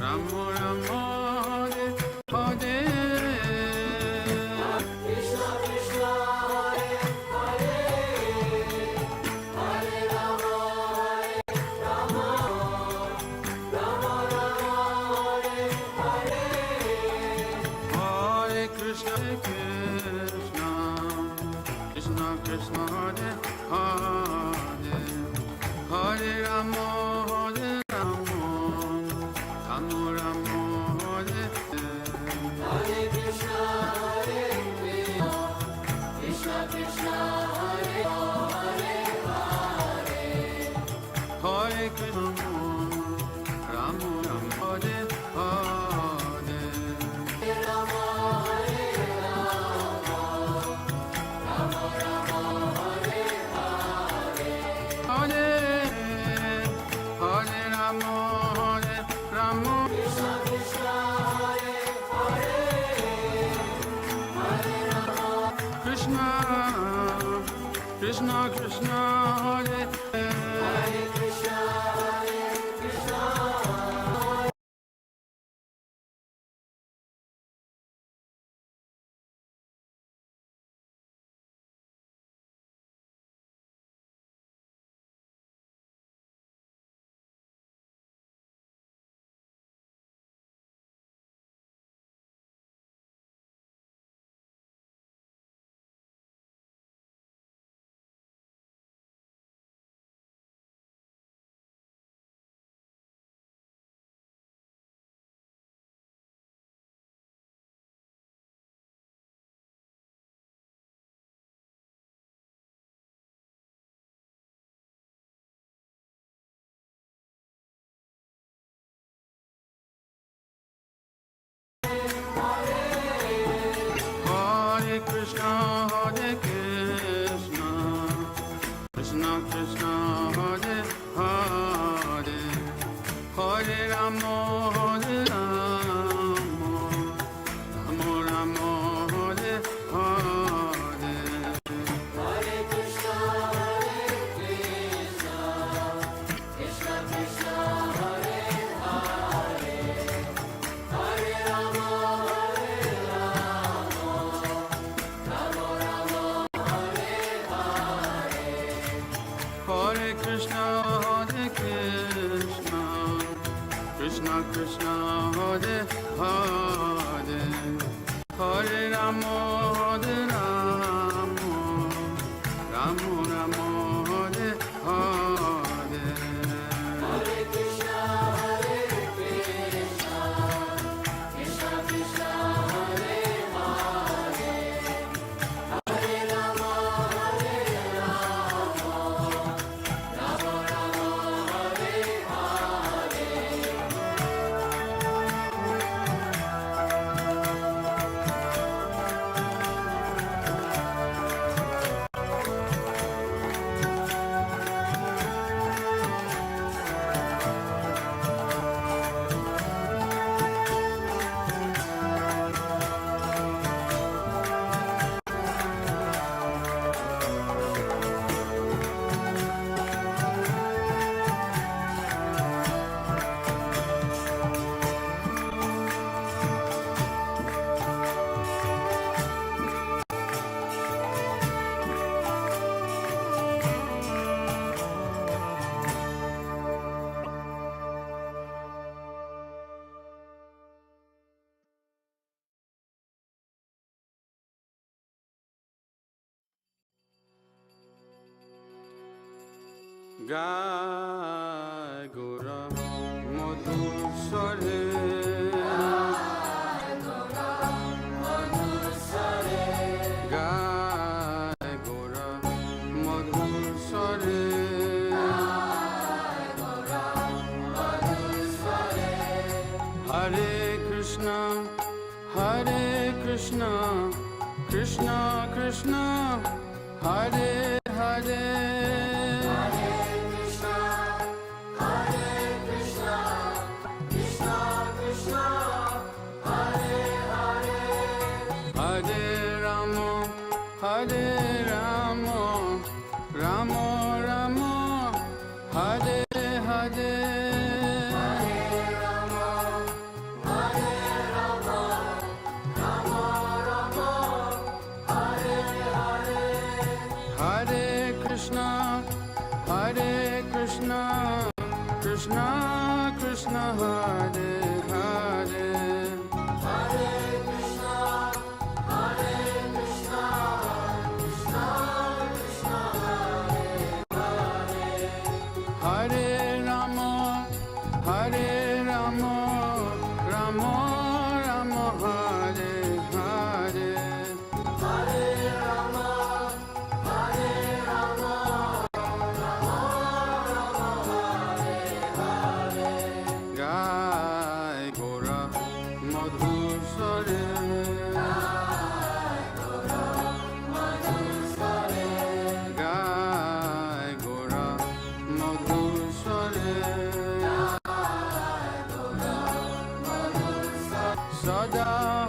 Rama Rama, Hare Hare. Krishna Krishna, Hare Hare, Hare Rama, Hare Rama, Rama Rama, Hare Hare. Hare Krishna, Krishna Krishna, Hare Hare, Hare Rama, Hare Rama, Rama Rama, Hare Hare. Hare Krishna, Krishna Krishna, Hare Hare, Hare Krishna, Rama Rama, Hare Hare, Hare Rama, Hare Rama, Rama Rama, Hare Hare, Hare Rama, Krishna Hare Hare Krishna Hare Krishna Krishna Krishna Hare Hare Hare Rama Hare Rama Rama Rama Hare Hare Hare Krishna Krishna Krishna Hare Hare Hare Rama Hare Krishna, Hare Krishna, Krishna Krishna, Hare Hare, Hare Rama, Hare Rama, Rama Rama, Hare Hare. Hare Krishna, Krishna Krishna, Hare Hare, Hare Rama, Hare Rama. Gai Gora Madhur Sare Gai Gora Madhur Sare Gai Gora Madhur Sare Gai Gora Madhur Sare Hare Krishna Krishna Krishna Hare Hare Hare Rama, Rama Rama, Hare Hare. Hare Rama, Hare Rama, Rama Rama, Hare Hare. Hare Krishna, Krishna Krishna, Hare Hare. Hare Krishna, Hare Rama, Rama Rama, Hare Hare. Hare Rama, Rama Rama, Hare Hare. Gai Gora Madhur Sare. Gai Gora Madhur Sare. Gai Gora Madhur Sare. Gai Gora Madhur Sare. Sada